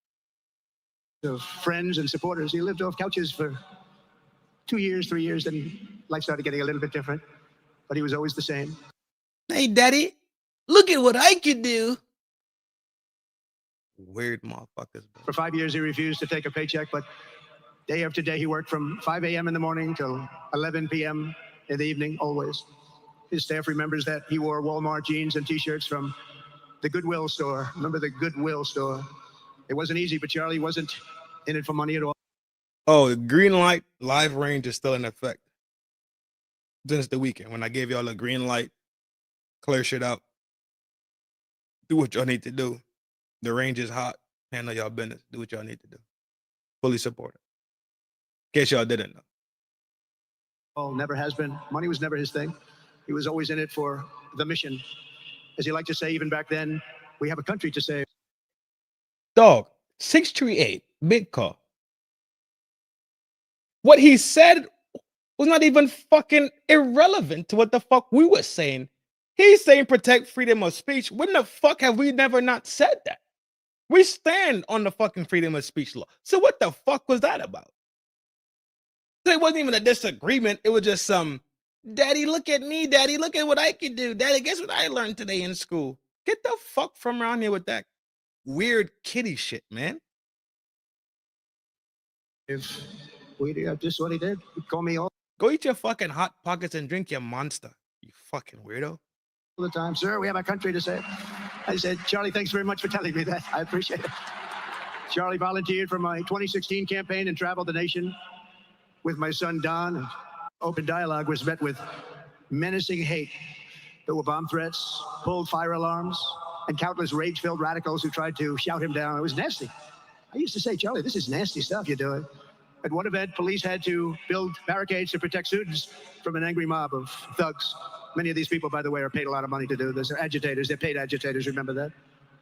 Of friends and supporters. He lived off couches for 2 years, 3 years, then life started getting a little bit different. But he was always the same. Hey, Daddy, look at what I could do. Weird motherfuckers, bro. For 5 years, he refused to take a paycheck, but day after day, he worked from 5 a.m. in the morning till 11 p.m. in the evening, always. His staff remembers that he wore Walmart jeans and T-shirts from the Goodwill store. Remember the Goodwill store? It wasn't easy, but Charlie wasn't in it for money at all. Oh, the green light live range is still in effect. Since the weekend, when I gave y'all a green light, clear shit out. Do what y'all need to do. The range is hot. Handle y'all business. Do what y'all need to do. Fully support it. In case y'all didn't know. Oh, never has been. Money was never his thing. He was always in it for the mission. As he liked to say, even back then, we have a country to save. Dog, 638, big call. What he said was not even fucking irrelevant to what the fuck we were saying. He's saying protect freedom of speech. When the fuck have we never not said that? We stand on the fucking freedom of speech law. So what the fuck was that about? So it wasn't even a disagreement. It was just some, Daddy, look at me. Daddy, look at what I can do. Daddy, guess what I learned today in school? Get the fuck from around here with that weird kitty shit, man. If we did just what he did, he'd call me all Go eat your fucking Hot Pockets and drink your Monster, you fucking weirdo. the time. Sir, we have a country to save. I said, Charlie, thanks very much for telling me that. I appreciate it. Charlie volunteered for my 2016 campaign and traveled the nation with my son, Don. Open dialogue was met with menacing hate. There were bomb threats, pulled fire alarms, and countless rage-filled radicals who tried to shout him down. It was nasty. I used to say, Charlie, this is nasty stuff you're doing. At one event, police had to build barricades to protect students from an angry mob of thugs. Many of these people, by the way, are paid a lot of money to do this. They're agitators. They're paid agitators. Remember that?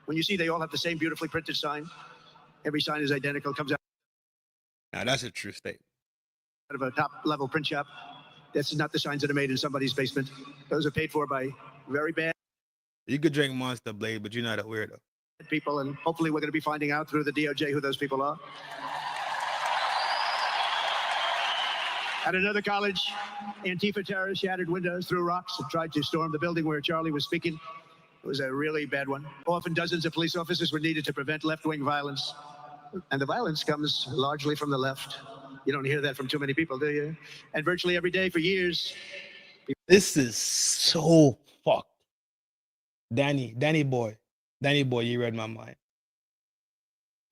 When you see they all have the same beautifully printed sign, every sign is identical, comes out Now that's a true statement. of a top-level print shop. That's not the signs that are made in somebody's basement. Those are paid for by very bad You could drink Monster Blade, but you're not a weirdo. people, and hopefully we're going to be finding out through the DOJ who those people are. At another college, Antifa terrorists shattered windows, threw rocks, and tried to storm the building where Charlie was speaking. It was a really bad one. Often dozens of police officers were needed to prevent left-wing violence. And the violence comes largely from the left. You don't hear that from too many people, do you? And virtually every day for years. This is so fucked. Danny boy, you read my mind.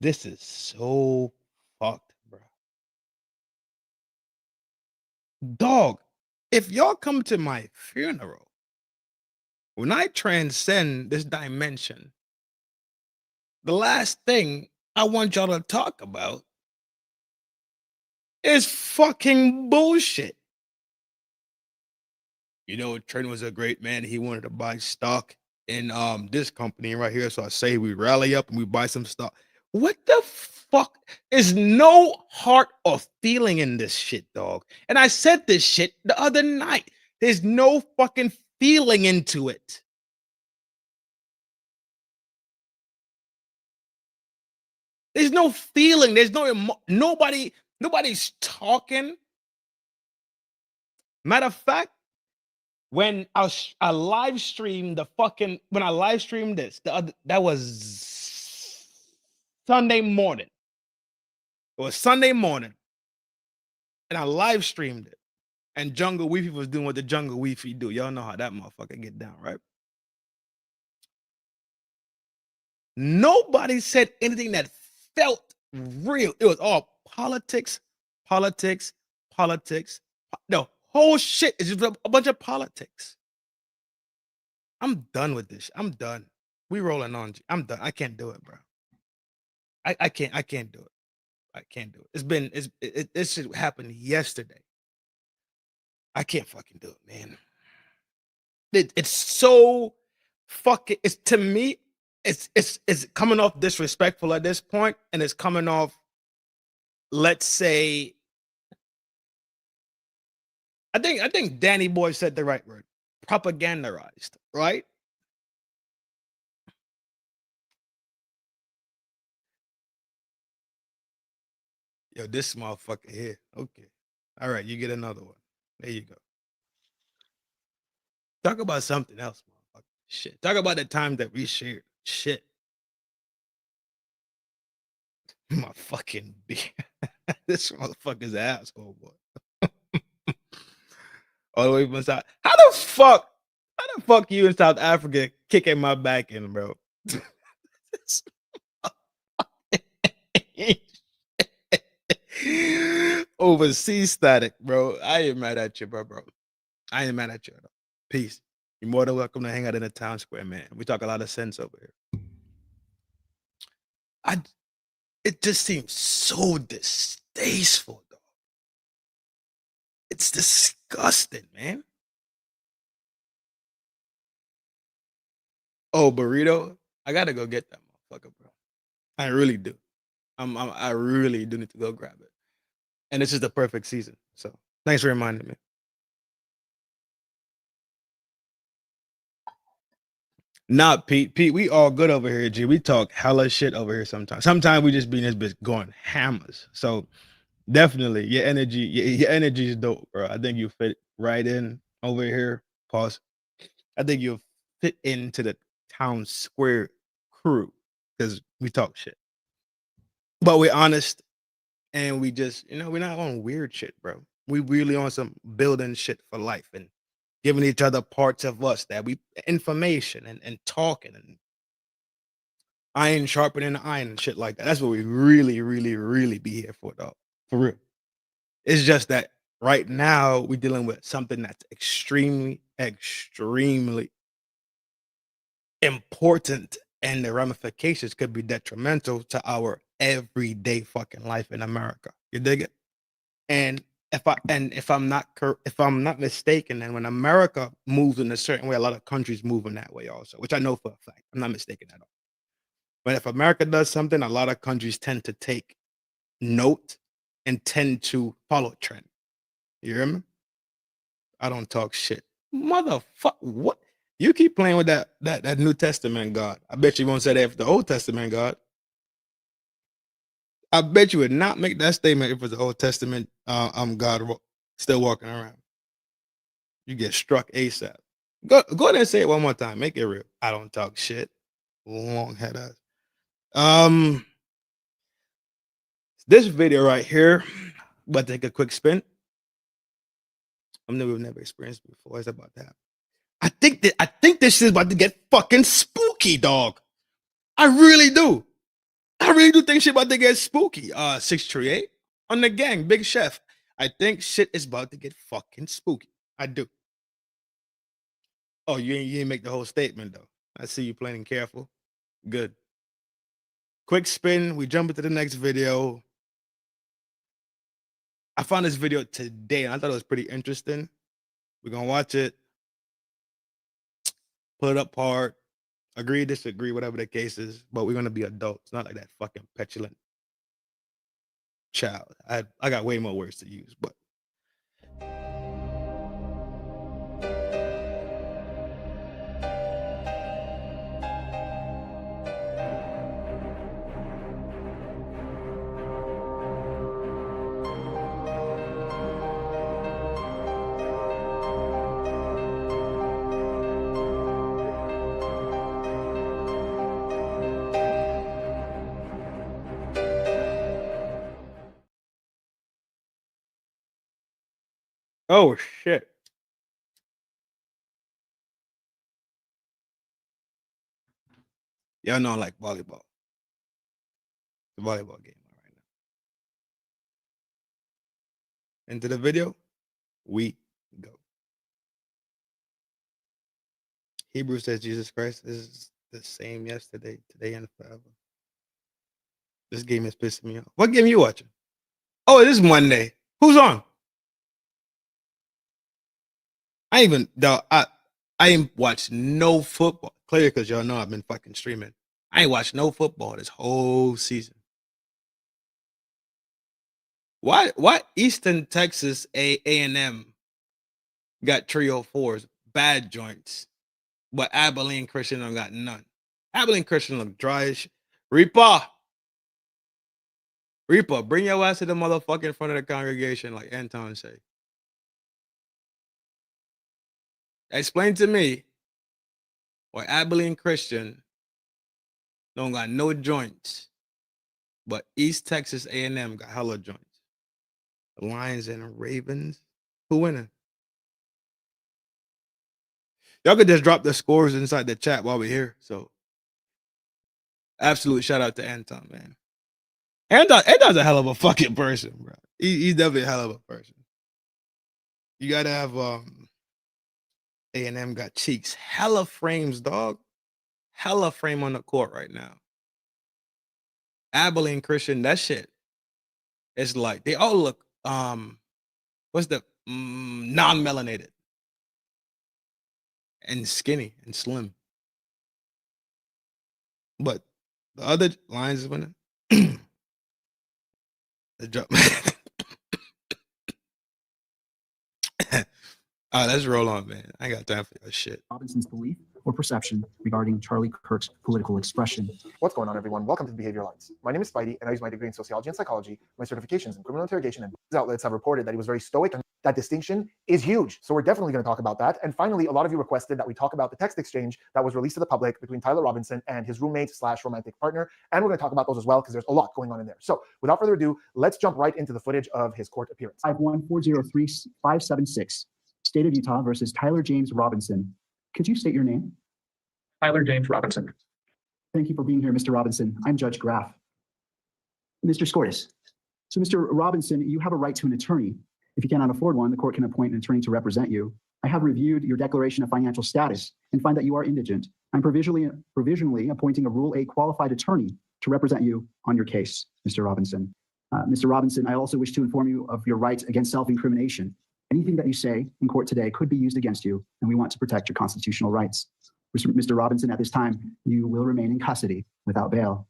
This is so fucked, bro. Dog, if y'all come to my funeral, when I transcend this dimension, the last thing I want y'all to talk about is fucking bullshit. You know, Trin was a great man. He wanted to buy stock in this company right here. So I say we rally up and we buy some stock. What the fuck? There's no heart or feeling in this shit, dog. And I said this shit the other night. There's no fucking feeling into it. There's no feeling. There's no nobody's talking. Matter of fact, when I live streamed when I live streamed this, that was Sunday morning. It was Sunday morning, and I live streamed it. And Jungle Weefy was doing what the Jungle Weefy do. Y'all know how that motherfucker get down, right? Nobody said anything that felt real. It was all politics. The whole shit is just a bunch of politics. I'm done with this. I'm done. We rolling on. I'm done. I can't do it, bro. I can't do it. I can't do it. This shit happened yesterday. I can't fucking do it, man. It's so fucking. It's to me. It's coming off disrespectful at this point, and it's coming off. Let's say. I think Danny Boy said the right word. Propagandized, right? Yo, this motherfucker here. Okay. All right, you get another one. There you go. Talk about something else, motherfucker. Shit. Talk about the time that we shared. Shit. My fucking beer. This motherfucker's an asshole, boy. All the way from South. How the fuck you in South Africa kicking my back in, bro? Overseas static, bro. I ain't mad at you, bro. I ain't mad at you. Peace. You're more than welcome to hang out in the town square, man. We talk a lot of sense over here. It just seems so distasteful, dog. It's disgusting, man. Oh, burrito. I gotta go get that motherfucker, bro. I really do. I really do need to go grab it. And this is the perfect season. So thanks for reminding me. Nah, Pete, we all good over here, G. We talk hella shit over here sometimes. Sometimes we just be in this bitch going hammers. So definitely your energy is dope, bro. I think you fit right in over here. Pause. I think you'll fit into the town square crew because we talk shit. But we're honest and we just, we're not on weird shit, bro. We really on some building shit for life and giving each other parts of us that we information and talking and iron sharpening iron and shit like that. That's what we really, really, really be here for, dog. For real. It's just that right now we're dealing with something that's extremely, extremely important and the ramifications could be detrimental to our everyday fucking life in America. You dig it? And if I'm not mistaken, then when America moves in a certain way, a lot of countries move in that way also, which I know for a fact. I'm not mistaken at all. But if America does something, a lot of countries tend to take note and tend to follow trend. You hear me? I don't talk shit. Motherfucker, what? You keep playing with that New Testament God. I bet you won't say that if the Old Testament God. I bet you would not make that statement if it was the Old Testament God still walking around. You get struck ASAP. Go ahead and say it one more time. Make it real. I don't talk shit. Long head ass. This video right here, but take a quick spin. We've never experienced before. It's about that. I think this is about to get fucking spooky, dog. I really do. I really do think shit about to get spooky. 638 on the gang, Big Chef. I think shit is about to get fucking spooky. I do. Oh, you ain't make the whole statement though. I see you playing careful. Good. Quick spin. We jump into the next video. I found this video today and I thought it was pretty interesting. We're gonna watch it. Pull it apart. Agree, disagree, whatever the case is, but we're gonna be adults, not like that fucking petulant child. I got way more words to use, but oh shit. Y'all know I like volleyball. The volleyball game right now. Into the video, we go. Hebrew says Jesus Christ is the same yesterday, today, and forever. This game is pissing me off. What game you watching? Oh, it is Monday. Who's on? I ain't watched no football. Clearly, because y'all know I've been fucking streaming. I ain't watched no football this whole season. Why Eastern Texas A&M got 304s, bad joints, but Abilene Christian don't got none. Abilene Christian look dry as shit. Reaper, bring your ass to the motherfucking front of the congregation, like Anton say. Explain to me why Abilene Christian don't got no joints, but East Texas A&M got hella joints. The Lions and Ravens, who winning? Y'all could just drop the scores inside the chat while we're here. So, absolute shout out to Anton, man. Anton's a hell of a fucking person, bro. He's definitely a hell of a person. You gotta have A&M got cheeks, hella frames, dog. Hella frame on the court right now. Abilene Christian, that shit. It's like they all look what's the non-melanated and skinny and slim. But the other Lions is winning. The drop. All right, let's roll on, man. I ain't got time for your shit. Robinson's belief or perception regarding Charlie Kirk's political expression. What's going on, everyone? Welcome to Behavior Lines. My name is Spidey, and I use my degree in sociology and psychology. My certifications in criminal interrogation and news outlets have reported that he was very stoic, and that distinction is huge. So we're definitely going to talk about that. And finally, a lot of you requested that we talk about the text exchange that was released to the public between Tyler Robinson and his roommate/romantic partner. And we're going to talk about those as well, because there's a lot going on in there. So without further ado, let's jump right into the footage of his court appearance. 51403-576, State of Utah versus Tyler James Robinson. Could you state your name? Tyler James Robinson. Thank you for being here, Mr. Robinson. I'm Judge Graff. Mr. Scortis. So, Mr. Robinson, you have a right to an attorney. If you cannot afford one, the court can appoint an attorney to represent you. I have reviewed your declaration of financial status and find that you are indigent. I'm provisionally appointing a Rule 8 qualified attorney to represent you on your case, Mr. Robinson. Mr. Robinson, I also wish to inform you of your right against self-incrimination. Anything that you say in court today could be used against you, and we want to protect your constitutional rights. Mr. Robinson, at this time, you will remain in custody without bail.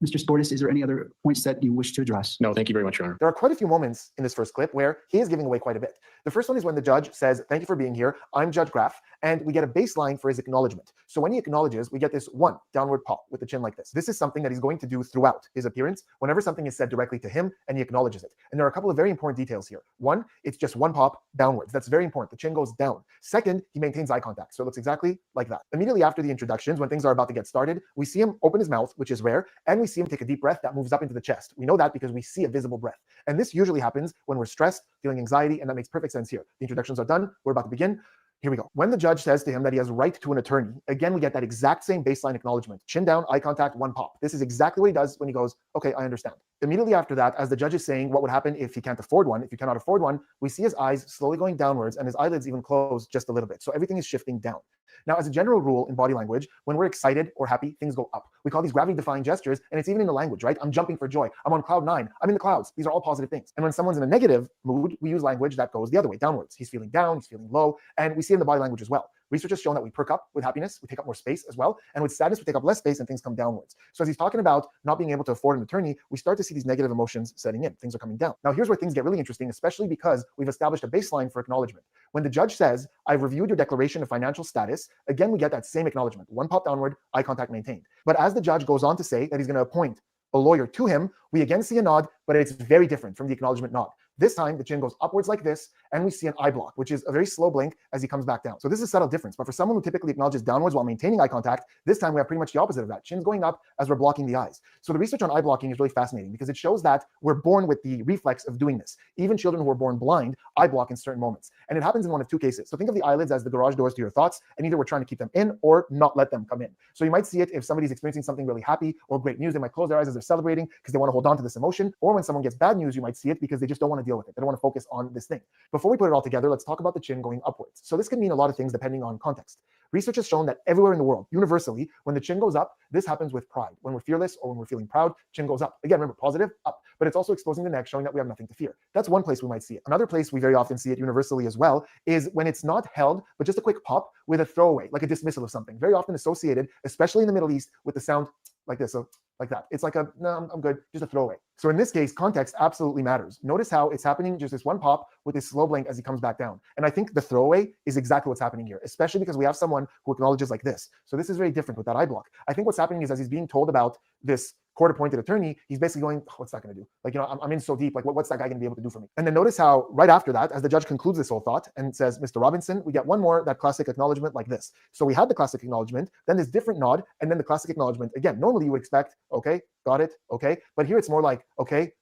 Mr. Sportis, is there any other points that you wish to address? No, thank you very much, Your Honor. There are quite a few moments in this first clip where he is giving away quite a bit. The first one is when the judge says, "Thank you for being here. I'm Judge Graff," and we get a baseline for his acknowledgement. So when he acknowledges, we get this one downward pop with the chin like this. This is something that he's going to do throughout his appearance whenever something is said directly to him and he acknowledges it. And there are a couple of very important details here. One, it's just one pop downwards. That's very important. The chin goes down. Second, he maintains eye contact. So it looks exactly like that. Immediately after the introductions, when things are about to get started, we see him open his mouth, which is rare, and we see him take a deep breath that moves up into the chest. We know that because we see a visible breath. And this usually happens when we're stressed, feeling anxiety, and that makes perfect sense here. The introductions are done. We're about to begin. Here we go. When the judge says to him that he has right to an attorney, again, we get that exact same baseline acknowledgement. Chin down, eye contact, one pop. This is exactly what he does when he goes, "Okay, I understand." Immediately after that, as the judge is saying what would happen if he can't afford one, if you cannot afford one, we see his eyes slowly going downwards and his eyelids even close just a little bit. So everything is shifting down. Now, as a general rule in body language, when we're excited or happy, things go up. We call these gravity-defying gestures, and it's even in the language, right? I'm jumping for joy. I'm on cloud 9. I'm in the clouds. These are all positive things. And when someone's in a negative mood, we use language that goes the other way, downwards. He's feeling down, he's feeling low, and we see it in the body language as well. Research has shown that we perk up with happiness, we take up more space as well, and with sadness, we take up less space and things come downwards. So as he's talking about not being able to afford an attorney, we start to see these negative emotions setting in. Things are coming down. Now, here's where things get really interesting, especially because we've established a baseline for acknowledgement. When the judge says, "I've reviewed your declaration of financial status," again, we get that same acknowledgement. One pop downward, eye contact maintained. But as the judge goes on to say that he's going to appoint a lawyer to him, we again see a nod, but it's very different from the acknowledgement nod. This time, the chin goes upwards like this, and we see an eye block, which is a very slow blink as he comes back down. So this is a subtle difference. But for someone who typically acknowledges downwards while maintaining eye contact, this time we have pretty much the opposite of that. Chin's going up as we're blocking the eyes. So the research on eye blocking is really fascinating because it shows that we're born with the reflex of doing this. Even children who are born blind eye block in certain moments. And it happens in one of two cases. So think of the eyelids as the garage doors to your thoughts, and either we're trying to keep them in or not let them come in. So you might see it if somebody's experiencing something really happy or great news. They might close their eyes as they're celebrating because they want to hold on to this emotion. Or when someone gets bad news, you might see it because they just don't want to deal with it. They don't want to focus on this thing. Before we put it all together, let's talk about the chin going upwards. So this can mean a lot of things depending on context. Research has shown that everywhere in the world, universally, when the chin goes up, this happens with pride. When we're fearless or when we're feeling proud, chin goes up. Again, remember, positive, up. But it's also exposing the neck, showing that we have nothing to fear. That's one place we might see it. Another place we very often see it universally as well is when it's not held, but just a quick pop with a throwaway, like a dismissal of something. Very often associated, especially in the Middle East, with the sound like this. So like that. It's like a, no, I'm good, just a throwaway. So in this case, context absolutely matters. Notice how it's happening, just this one pop with this slow blink as he comes back down. And I think the throwaway is exactly what's happening here, especially because we have someone who acknowledges like this. So this is very different with that eye block. I think what's happening is as he's being told about this court-appointed attorney, he's basically going, oh, what's that going to do? Like, I'm in so deep, like what's that guy going to be able to do for me? And then notice how right after that, as the judge concludes this whole thought and says, Mr. Robinson, we get one more, that classic acknowledgement like this. So we had the classic acknowledgement, then this different nod, and then the classic acknowledgement. Again, normally you would expect, okay, got it, okay. But here it's more like, okay,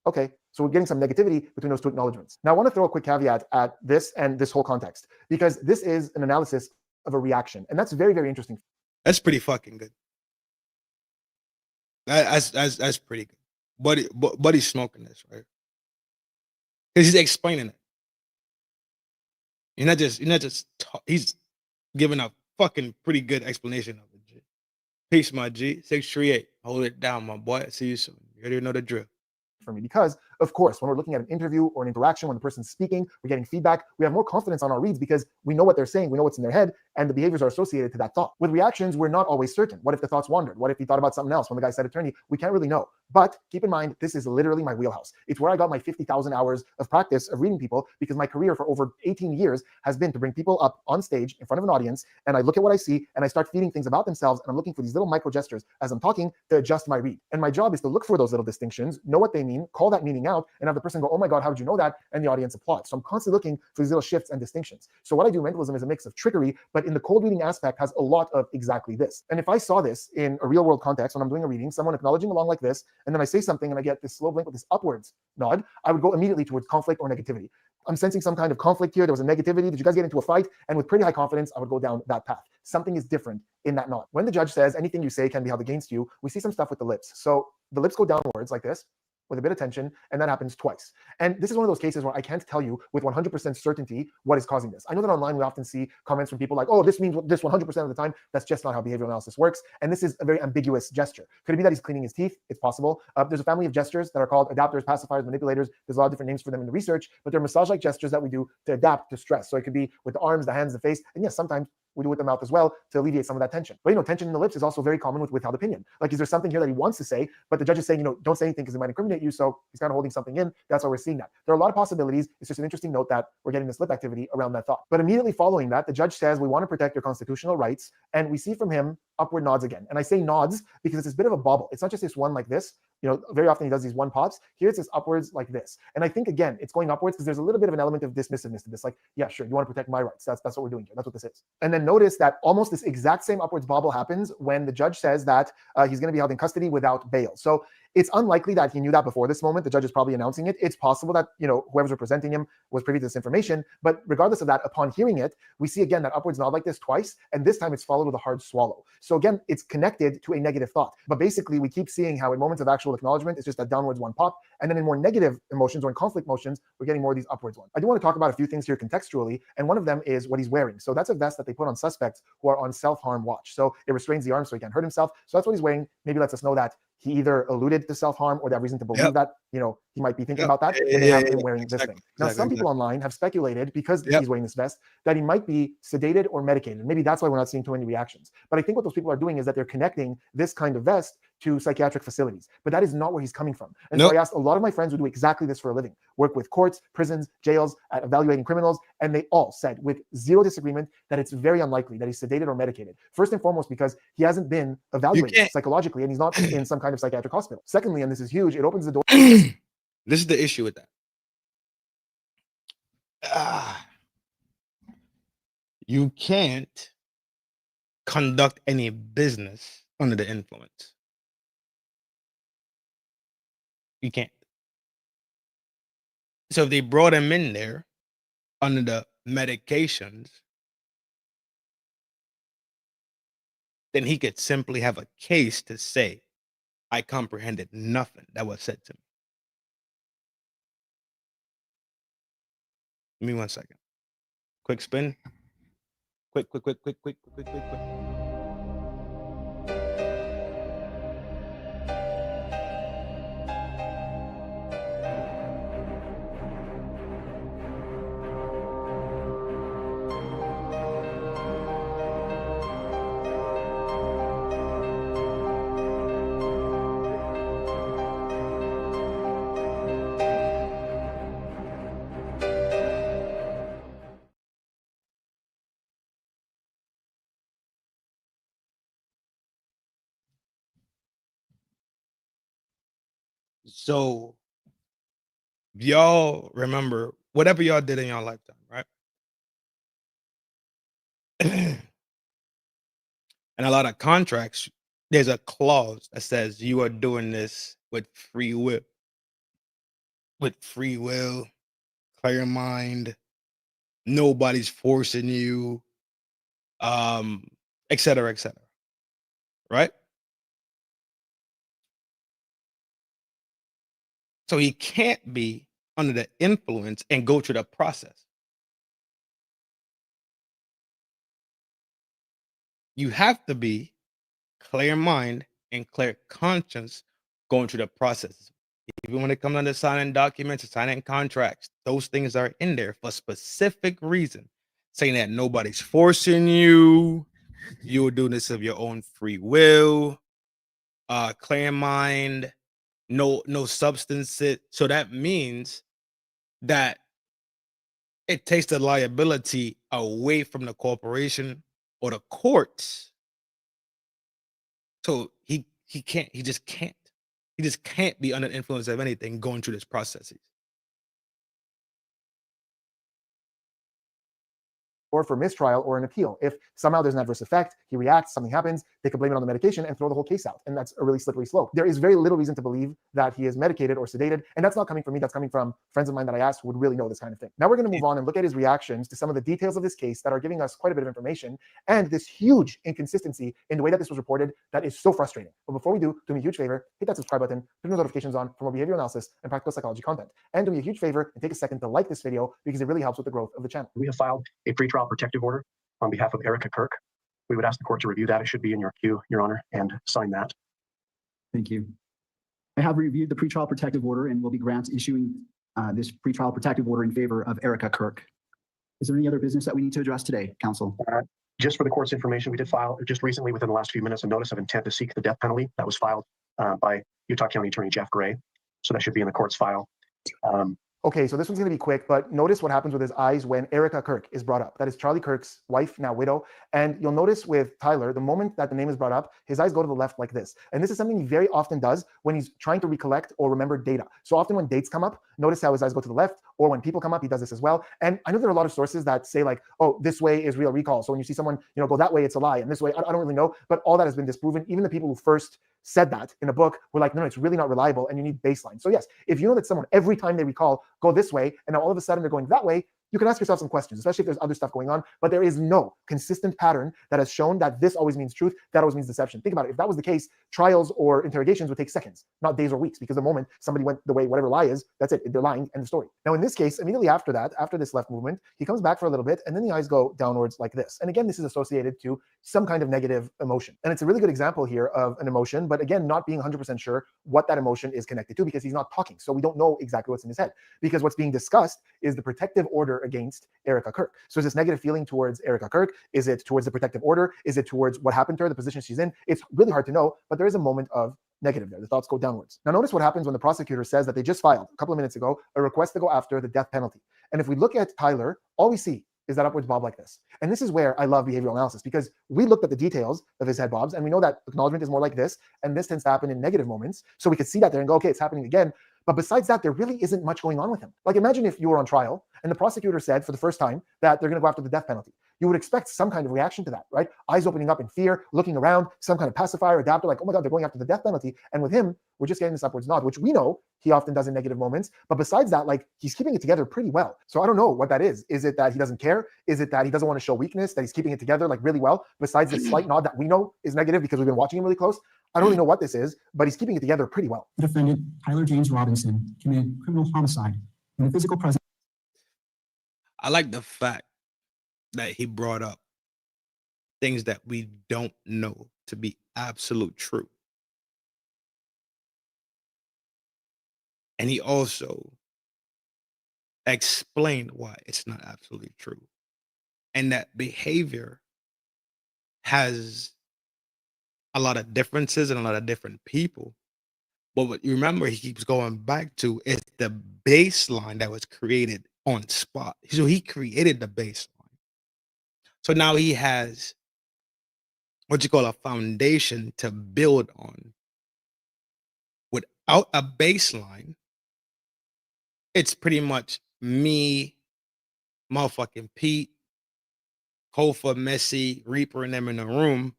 okay. So we're getting some negativity between those two acknowledgements. Now I want to throw a quick caveat at this and this whole context, because this is an analysis of a reaction. And that's very, very interesting. That's pretty fucking good. That's pretty good. But he's smoking this, right? Because he's explaining it. You're not just he's giving a fucking pretty good explanation of it. G. Peace, my G. 638. Hold it down, my boy. See you soon. You already know the drill. For me, because of course, when we're looking at an interview or an interaction, when the person's speaking, we're getting feedback, we have more confidence on our reads because we know what they're saying, we know what's in their head, and the behaviors are associated to that thought. With reactions, we're not always certain. What if the thoughts wandered? What if he thought about something else? When the guy said attorney, we can't really know. But keep in mind, this is literally my wheelhouse. It's where I got my 50,000 hours of practice of reading people, because my career for over 18 years has been to bring people up on stage in front of an audience, and I look at what I see, and I start feeding things about themselves, and I'm looking for these little micro gestures as I'm talking to adjust my read. And my job is to look for those little distinctions, know what they mean, call that meaning out, and have the person go, oh my God, how did you know that? And the audience applauds. So I'm constantly looking for these little shifts and distinctions. So what I do in mentalism is a mix of trickery, but in the cold reading aspect has a lot of exactly this. And if I saw this in a real world context, when I'm doing a reading, someone acknowledging along like this, and then I say something and I get this slow blink with this upwards nod, I would go immediately towards conflict or negativity. I'm sensing some kind of conflict here. There was a negativity. Did you guys get into a fight? And with pretty high confidence, I would go down that path. Something is different in that nod. When the judge says anything you say can be held against you, we see some stuff with the lips. So the lips go downwards like this. with a bit of tension, and that happens twice. And this is one of those cases where I can't tell you with 100% certainty what is causing this. I know that online we often see comments from people like, oh, this means this 100% of the time. That's just not how behavioral analysis works. And this is a very ambiguous gesture. Could it be that he's cleaning his teeth? It's possible. There's a family of gestures that are called adapters, pacifiers, manipulators. There's a lot of different names for them in the research, but they're massage-like gestures that we do to adapt to stress. So it could be with the arms, the hands, the face, and yes, sometimes we do with the mouth as well to alleviate some of that tension. But tension in the lips is also very common with withheld opinion. Like, is there something here that he wants to say, but the judge is saying, don't say anything because it might incriminate you. So he's kind of holding something in. That's why we're seeing that. There are a lot of possibilities. It's just an interesting note that we're getting this lip activity around that thought. But immediately following that, the judge says, we want to protect your constitutional rights. And we see from him upward nods again. And I say nods because it's a bit of a bobble. It's not just this one like this. Very often he does these one pops. Here it's this upwards like this. And I think, again, it's going upwards because there's a little bit of an element of dismissiveness to this. Like, yeah, sure, you want to protect my rights. That's what we're doing here. That's what this is. And then notice that almost this exact same upwards bobble happens when the judge says that he's going to be held in custody without bail. So it's unlikely that he knew that before this moment. The judge is probably announcing it. It's possible that, whoever's representing him was privy to this information. But regardless of that, upon hearing it, we see again that upwards nod like this twice. And this time it's followed with a hard swallow. So again, it's connected to a negative thought. But basically, we keep seeing how in moments of actual acknowledgement, it's just that downwards one pop. And then in more negative emotions or in conflict motions, we're getting more of these upwards ones. I do want to talk about a few things here contextually. And one of them is what he's wearing. So that's a vest that they put on suspects who are on self-harm watch. So it restrains the arm so he can't hurt himself. So that's what he's wearing. Maybe lets us know that he either alluded to self-harm or they have reason to believe that, he might be thinking about that when they have him wearing this thing. Now, some people online have speculated, because he's wearing this vest, that he might be sedated or medicated. Maybe that's why we're not seeing too many reactions. But I think what those people are doing is that they're connecting this kind of vest to psychiatric facilities. But that is not where he's coming from. And so I asked a lot of my friends who do exactly this for a living, work with courts, prisons, jails, at evaluating criminals, and they all said with zero disagreement that it's very unlikely that he's sedated or medicated. First and foremost, because he hasn't been evaluated psychologically and he's not in some kind of psychiatric hospital. Secondly, and this is huge, it opens the door. This is the issue with that. You can't conduct any business under the influence. You can't. So if they brought him in there under the medications, then he could simply have a case to say, I comprehended nothing that was said to me. Give me 1 second. Quick spin. Quick. So y'all remember whatever y'all did in your lifetime, right? And a lot of contracts, there's a clause that says you are doing this with free will. With free will, clear mind, nobody's forcing you, et cetera, right? So he can't be under the influence and go through the process. You have to be clear mind and clear conscience going through the process. Even when it comes to signing documents, signing contracts, those things are in there for a specific reason, saying that nobody's forcing you, you're doing this of your own free will, clear mind, no substance. So that means that it takes the liability away from the corporation or the courts. So he just can't be under the influence of anything going through this process. or for mistrial or an appeal. If somehow there's an adverse effect, he reacts, something happens, they could blame it on the medication and throw the whole case out. And that's a really slippery slope. There is very little reason to believe that he is medicated or sedated. And that's not coming from me. That's coming from friends of mine that I asked who would really know this kind of thing. Now we're going to move on and look at his reactions to some of the details of this case that are giving us quite a bit of information and this huge inconsistency in the way that this was reported that is so frustrating. But before we do me a huge favor, hit that subscribe button, turn the notifications on for more behavioral analysis and practical psychology content. And do me a huge favor and take a second to like this video because it really helps with the growth of the channel. We have filed a pretrial protective order on behalf of Erica Kirk. We would ask the court to review that. It should be in your queue, Your Honor, and sign that. Thank you. I have reviewed the pretrial protective order and will be issuing this pretrial protective order in favor of Erica Kirk. Is there any other business that we need to address today, counsel? Just for the court's information, we did file just recently within the last few minutes a notice of intent to seek the death penalty that was filed by Utah County Attorney Jeff Gray. So that should be in the court's file. Okay, so this one's going to be quick, but notice what happens with his eyes when Erica Kirk is brought up. That is Charlie Kirk's wife, now widow. And you'll notice with Tyler, the moment that the name is brought up, his eyes go to the left like this. And this is something he very often does when he's trying to recollect or remember data. So often when dates come up, notice how his eyes go to the left, or when people come up, he does this as well. And I know there are a lot of sources that say like, oh, this way is real recall. So when you see someone, go that way, it's a lie. And this way, I don't really know. But all that has been disproven. Even the people who first said that in a book were like, no, it's really not reliable and you need baseline. So yes, if you know that someone every time they recall go this way and now all of a sudden they're going that way, you can ask yourself some questions, especially if there's other stuff going on, but there is no consistent pattern that has shown that this always means truth, that always means deception. Think about it. If that was the case, trials or interrogations would take seconds, not days or weeks, because the moment somebody went the way whatever lie is, that's it. They're lying, end of story. Now, in this case, immediately after that, after this left movement, he comes back for a little bit and then the eyes go downwards like this. And again, this is associated to some kind of negative emotion. And it's a really good example here of an emotion, but again, not being 100% sure what that emotion is connected to because he's not talking. So we don't know exactly what's in his head because what's being discussed is the protective order against Erica Kirk. So is this negative feeling towards Erica Kirk? Is it towards the protective order? Is it towards what happened to her, the position she's in? It's really hard to know, but there is a moment of negative there. The thoughts go downwards. Now notice what happens when the prosecutor says that they just filed a couple of minutes ago a request to go after the death penalty. And if we look at Tyler, all we see is that upwards bob like this. And this is where I love behavioral analysis because we looked at the details of his head bobs and we know that acknowledgement is more like this. And this tends to happen in negative moments. So we could see that there and go, okay, it's happening again. But besides that, there really isn't much going on with him. Like imagine if you were on trial and the prosecutor said for the first time that they're going to go after the death penalty. You would expect some kind of reaction to that, right? Eyes opening up in fear, looking around, some kind of pacifier, adapter, like, oh my God, they're going after the death penalty. And with him, we're just getting this upwards nod, which we know he often does in negative moments. But besides that, like he's keeping it together pretty well. So I don't know what that is. Is it that he doesn't care? Is it that he doesn't want to show weakness, that he's keeping it together like really well? Besides the slight nod that we know is negative because we've been watching him really close. I don't really know what this is, but he's keeping it together pretty well. The defendant, Tyler James Robinson, committed criminal homicide in the physical presence. I like the fact that he brought up things that we don't know to be absolute true. And he also explained why it's not absolutely true. And that behavior has a lot of differences and a lot of different people. But what you remember he keeps going back to is the baseline that was created on spot. So he created the baseline. So now he has what you call a foundation to build on. Without a baseline, it's pretty much me, motherfucking Pete, Kofa, Messi, Reaper, and them in the room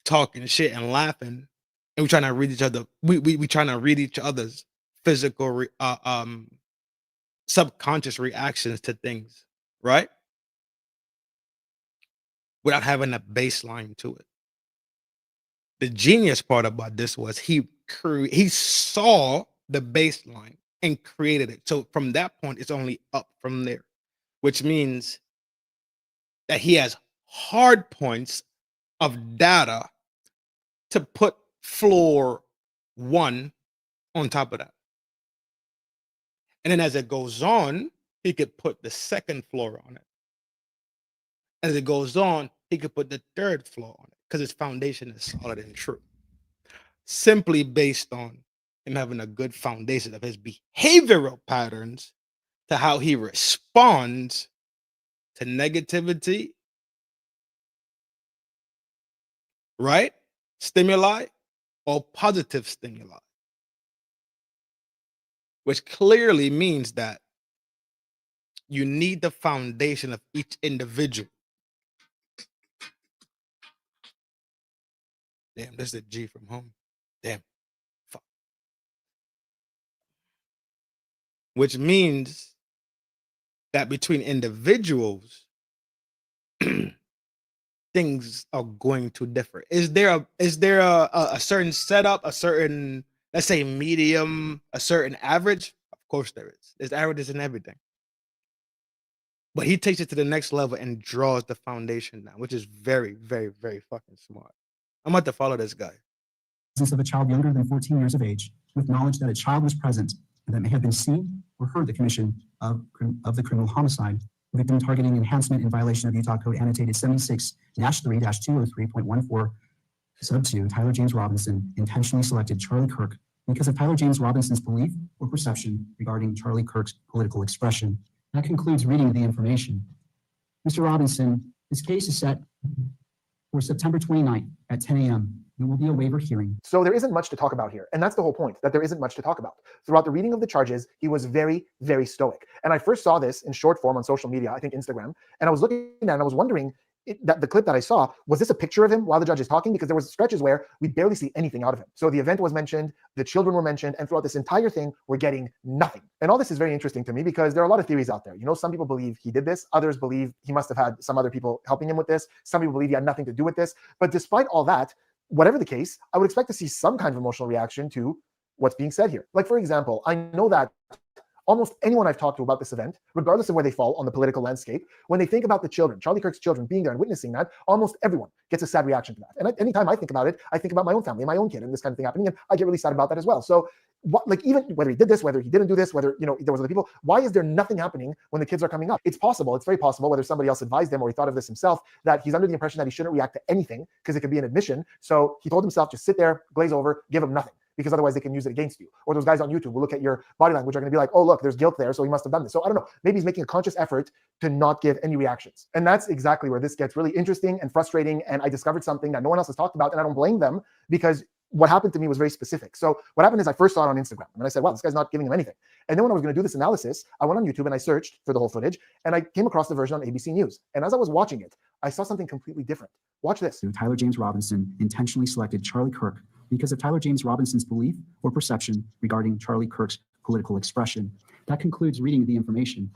talking shit and laughing, and we trying to read each other. We trying to read each other's physical, subconscious reactions to things, right? Without having a baseline to it. The genius part about this was he saw the baseline and created it. So from that point, it's only up from there, which means that he has hard points of data to put floor one on top of that. And then as it goes on, he could put the second floor on it. As it goes on, he could put the third floor on it because his foundation is solid and true. Simply based on him having a good foundation of his behavioral patterns to how he responds to negativity, right? Stimuli or positive stimuli, which clearly means that you need the foundation of each individual. Damn, this is a G from home. Damn. Fuck. Which means that between individuals, things are going to differ. Is there a certain setup, a certain, let's say, medium, a certain average? Of course there is. There's averages in everything. But he takes it to the next level and draws the foundation down, which is very, very, very fucking smart. I'm about to follow this guy. Of a child younger than 14 years of age, with knowledge that a child was present and that may have been seen or heard the commission of the criminal homicide, victim targeting enhancement in violation of Utah Code annotated 76-3-203.14, sub 2, Tyler James Robinson intentionally selected Charlie Kirk because of Tyler James Robinson's belief or perception regarding Charlie Kirk's political expression. That concludes reading the information. Mr. Robinson, this case is set for September 29th at 10 a.m. There will be a waiver hearing. So there isn't much to talk about here. And that's the whole point, that there isn't much to talk about. Throughout the reading of the charges, he was very, very stoic. And I first saw this in short form on social media, I think Instagram. And I was looking at it and I was wondering, that the clip that I saw, was this a picture of him while the judge is talking? Because there was stretches where we barely see anything out of him. So the event was mentioned, the children were mentioned, and throughout this entire thing, we're getting nothing. And all this is very interesting to me because there are a lot of theories out there. You know, some people believe he did this. Others believe he must have had some other people helping him with this. Some people believe he had nothing to do with this. But despite all that, whatever the case, I would expect to see some kind of emotional reaction to what's being said here. Like, for example, I know that almost anyone I've talked to about this event, regardless of where they fall on the political landscape, when they think about the children, Charlie Kirk's children being there and witnessing that, almost everyone gets a sad reaction to that. And anytime I think about it, I think about my own family, my own kid, and this kind of thing happening, and I get really sad about that as well. So, like, even whether he did this, whether he didn't do this, whether, you know, there was other people, why is there nothing happening when the kids are coming up? It's possible, it's very possible, whether somebody else advised him or he thought of this himself, that he's under the impression that he shouldn't react to anything because it could be an admission. So he told himself, just sit there, glaze over, give him nothing, because otherwise they can use it against you. Or those guys on YouTube will look at your body language, are going to be like, oh, look, there's guilt there, so he must have done this. So I don't know, maybe he's making a conscious effort to not give any reactions. And that's exactly where this gets really interesting and frustrating. And I discovered something that no one else has talked about, and I don't blame them, because what happened to me was very specific. So what happened is I first saw it on Instagram, and I said, wow, this guy's not giving him anything. And then when I was going to do this analysis, I went on YouTube and I searched for the whole footage, and I came across the version on ABC News. And as I was watching it, I saw something completely different. Watch this. Tyler James Robinson intentionally selected Charlie Kirk because of Tyler James Robinson's belief or perception regarding Charlie Kirk's political expression. That concludes reading the information.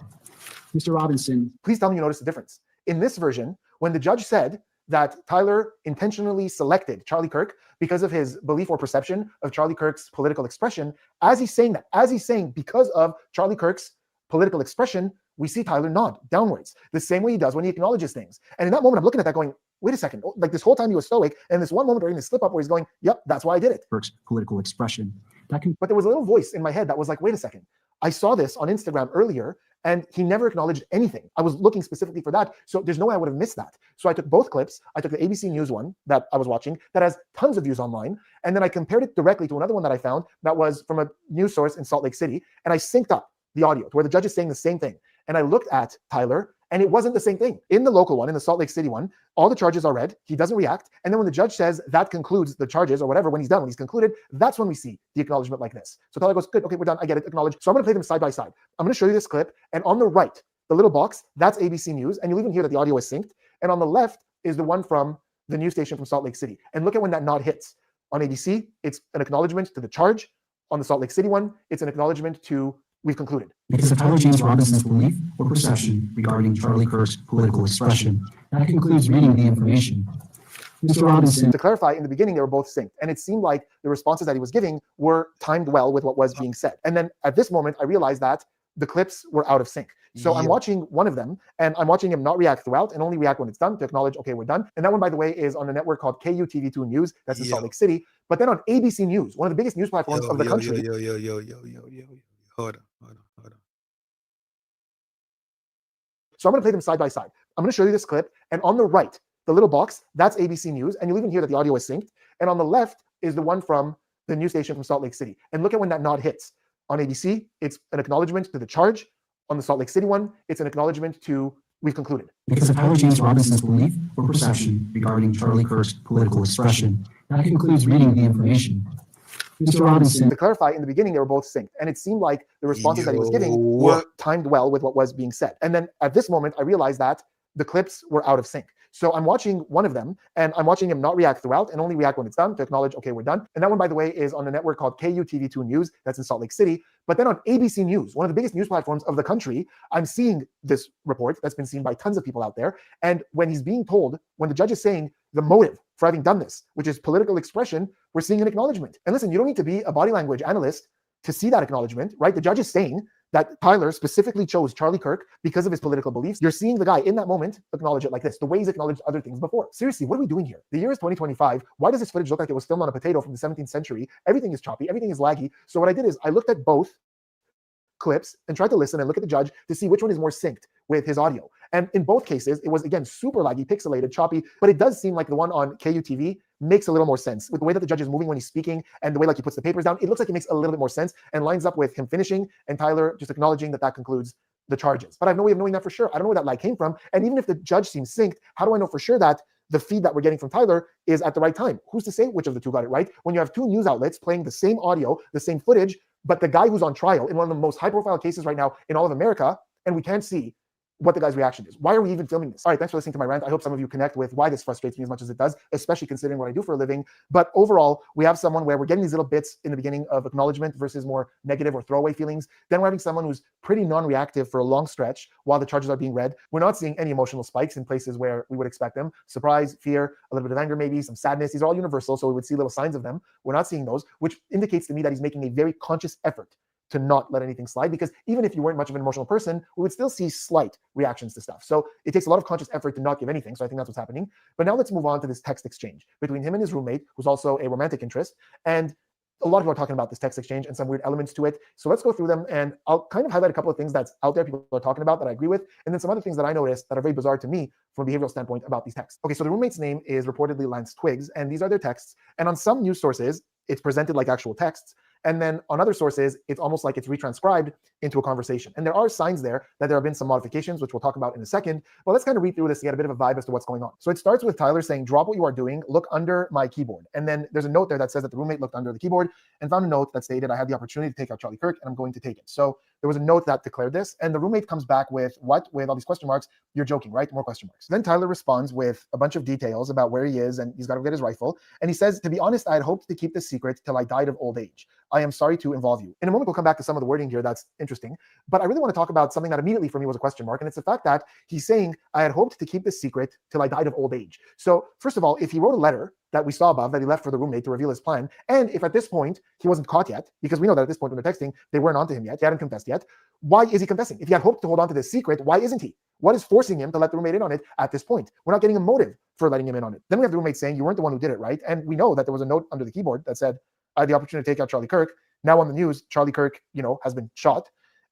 Mr. Robinson. Please tell me you noticed the difference. In this version, when the judge said that Tyler intentionally selected Charlie Kirk because of his belief or perception of Charlie Kirk's political expression, as he's saying that, as he's saying because of Charlie Kirk's political expression, we see Tyler nod downwards, the same way he does when he acknowledges things. And in that moment, I'm looking at that going, wait a second, like this whole time he was stoic, and this one moment during the slip up where he's going, yep, that's why I did it. Kirk's political expression. But there was a little voice in my head that was like, wait a second, I saw this on Instagram earlier, and he never acknowledged anything. I was looking specifically for that, so there's no way I would have missed that. So I took both clips. I took the ABC News one that I was watching that has tons of views online, and then I compared it directly to another one that I found that was from a news source in Salt Lake City, and I synced up the audio to where the judge is saying the same thing. And I looked at Tyler, and it wasn't the same thing. In the local one, in the Salt Lake City one, all the charges are read. He doesn't react. And then when the judge says that concludes the charges or whatever, when he's done, when he's concluded, that's when we see the acknowledgement like this. So Tyler goes, good, okay, we're done. I get it, acknowledge. So I'm going to play them side by side. I'm going to show you this clip. And on the right, the little box, that's ABC News. And you'll even hear that the audio is synced. And on the left is the one from the news station from Salt Lake City. And look at when that nod hits. On ABC, it's an acknowledgement to the charge. On the Salt Lake City one, it's an acknowledgement to we've concluded. Because of Tyler James Robinson's belief or perception regarding Charlie Kirk's political expression. That concludes reading the information. Mr. Robinson. To clarify, in the beginning, they were both synced, and it seemed like the responses that he was giving were timed well with what was being said. And then at this moment, I realized that the clips were out of sync. So I'm watching one of them, and I'm watching him not react throughout and only react when it's done to acknowledge, okay, we're done. And that one, by the way, is on a network called KUTV2 News. That's in Salt Lake City. But then on ABC News, one of the biggest news platforms of the country. Hold on. So I'm going to play them side by side. I'm going to show you this clip. And on the right, the little box, that's ABC News. And you'll even hear that the audio is synced. And on the left is the one from the news station from Salt Lake City. And look at when that nod hits. On ABC, it's an acknowledgement to the charge. On the Salt Lake City one, it's an acknowledgement to we've concluded. Because of Tyler James Robinson's belief or perception regarding Charlie Kirk's political expression. That concludes reading the information. Mr. Robinson. To clarify, in the beginning, they were both synced, and it seemed like the responses that he was giving were timed well with what was being said. And then at this moment, I realized that the clips were out of sync. So I'm watching one of them, and I'm watching him not react throughout and only react when it's done to acknowledge, okay, we're done. And that one, by the way, is on a network called KUTV2 News. That's in Salt Lake City. But then on ABC News, one of the biggest news platforms of the country, I'm seeing this report that's been seen by tons of people out there. And when he's being told, when the judge is saying the motive for having done this, which is political expression, we're seeing an acknowledgement. And listen, you don't need to be a body language analyst to see that acknowledgement, right? The judge is saying that Tyler specifically chose Charlie Kirk because of his political beliefs. You're seeing the guy in that moment acknowledge it like this, the way he's acknowledged other things before. Seriously, what are we doing here? The year is 2025. Why does this footage look like it was filmed on a potato from the 17th century? Everything is choppy, everything is laggy. So what I did is I looked at both clips and tried to listen and look at the judge to see which one is more synced with his audio. And in both cases, it was, again, super laggy, pixelated, choppy, but it does seem like the one on KUTV makes a little more sense with the way that the judge is moving when he's speaking and the way like he puts the papers down. It looks like it makes a little bit more sense and lines up with him finishing and Tyler just acknowledging that that concludes the charges. But I have no way of knowing that for sure. I don't know where that lag came from. And even if the judge seems synced, how do I know for sure that the feed that we're getting from Tyler is at the right time? Who's to say which of the two got it right? When you have two news outlets playing the same audio, the same footage, but the guy who's on trial in one of the most high-profile cases right now in all of America, and we can't see what the guy's reaction is. Why are we even filming this? All right, thanks for listening to my rant. I hope some of you connect with why this frustrates me as much as it does, especially considering what I do for a living. But overall, we have someone where we're getting these little bits in the beginning of acknowledgement versus more negative or throwaway feelings. Then we're having someone who's pretty non-reactive for a long stretch while the charges are being read. We're not seeing any emotional spikes in places where we would expect them. Surprise, fear, a little bit of anger maybe, some sadness. These are all universal, so we would see little signs of them. We're not seeing those, which indicates to me that he's making a very conscious effort to not let anything slide, because even if you weren't much of an emotional person, we would still see slight reactions to stuff. So it takes a lot of conscious effort to not give anything. So I think that's what's happening. But now let's move on to this text exchange between him and his roommate, who's also a romantic interest. And a lot of people are talking about this text exchange and some weird elements to it. So let's go through them, and I'll kind of highlight a couple of things that's out there people are talking about that I agree with, and then some other things that I noticed that are very bizarre to me from a behavioral standpoint about these texts. Okay, so the roommate's name is reportedly Lance Twiggs, and these are their texts. And on some news sources, it's presented like actual texts. And then on other sources, it's almost like it's retranscribed into a conversation. And there are signs there that there have been some modifications, which we'll talk about in a second. But let's kind of read through this to get a bit of a vibe as to what's going on. So it starts with Tyler saying, drop what you are doing, look under my keyboard. And then there's a note there that says that the roommate looked under the keyboard and found a note that stated, I had the opportunity to take out Charlie Kirk and I'm going to take it. So there was a note that declared this. And the roommate comes back with, what? With all these question marks. You're joking, right? More question marks. Then Tyler responds with a bunch of details about where he is and he's got to get his rifle. And he says, to be honest, I had hoped to keep this secret till I died of old age. I am sorry to involve you. In a moment, we'll come back to some of the wording here that's interesting, but I really want to talk about something that immediately for me was a question mark, and it's the fact that he's saying, I had hoped to keep this secret till I died of old age. So first of all, if he wrote a letter that we saw above that he left for the roommate to reveal his plan, and if at this point he wasn't caught yet, because we know that at this point when they're texting, they weren't onto him yet, he hadn't confessed yet, why is he confessing? If he had hoped to hold on to this secret, why isn't he? What is forcing him to let the roommate in on it at this point? We're not getting a motive for letting him in on it. Then we have the roommate saying, you weren't the one who did it, right? And we know that there was a note under the keyboard that said, I had the opportunity to take out Charlie Kirk. Now on the news, Charlie Kirk, has been shot.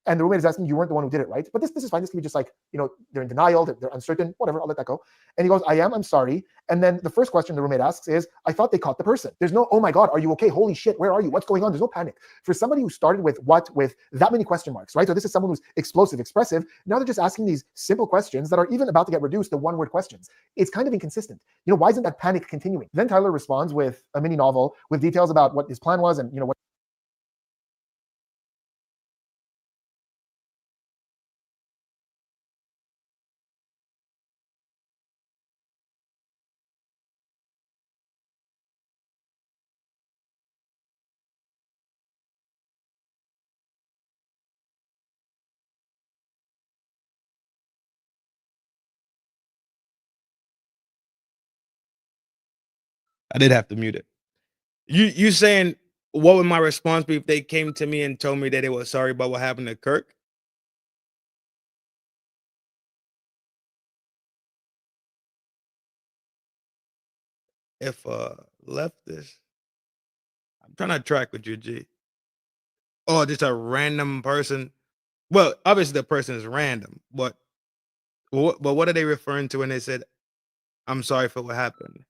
And the roommate is asking, you weren't the one who did it, right? But this is fine. This can be just like, they're in denial, they're uncertain, whatever, I'll let that go. And he goes, I'm sorry. And then the first question the roommate asks is, I thought they caught the person. There's no, oh my God, are you okay? Holy shit, where are you? What's going on? There's no panic. For somebody who started with that many question marks, right? So this is someone who's explosive, expressive. Now they're just asking these simple questions that are even about to get reduced to one-word questions. It's kind of inconsistent. Why isn't that panic continuing? Then Tyler responds with a mini novel with details about what his plan was and, what I did have to mute it. You saying what would my response be if they came to me and told me that they were sorry about what happened to Kirk? If leftist, I'm trying to track with you, G. Oh, just a random person. Well, obviously the person is random, but what are they referring to when they said, I'm sorry for what happened?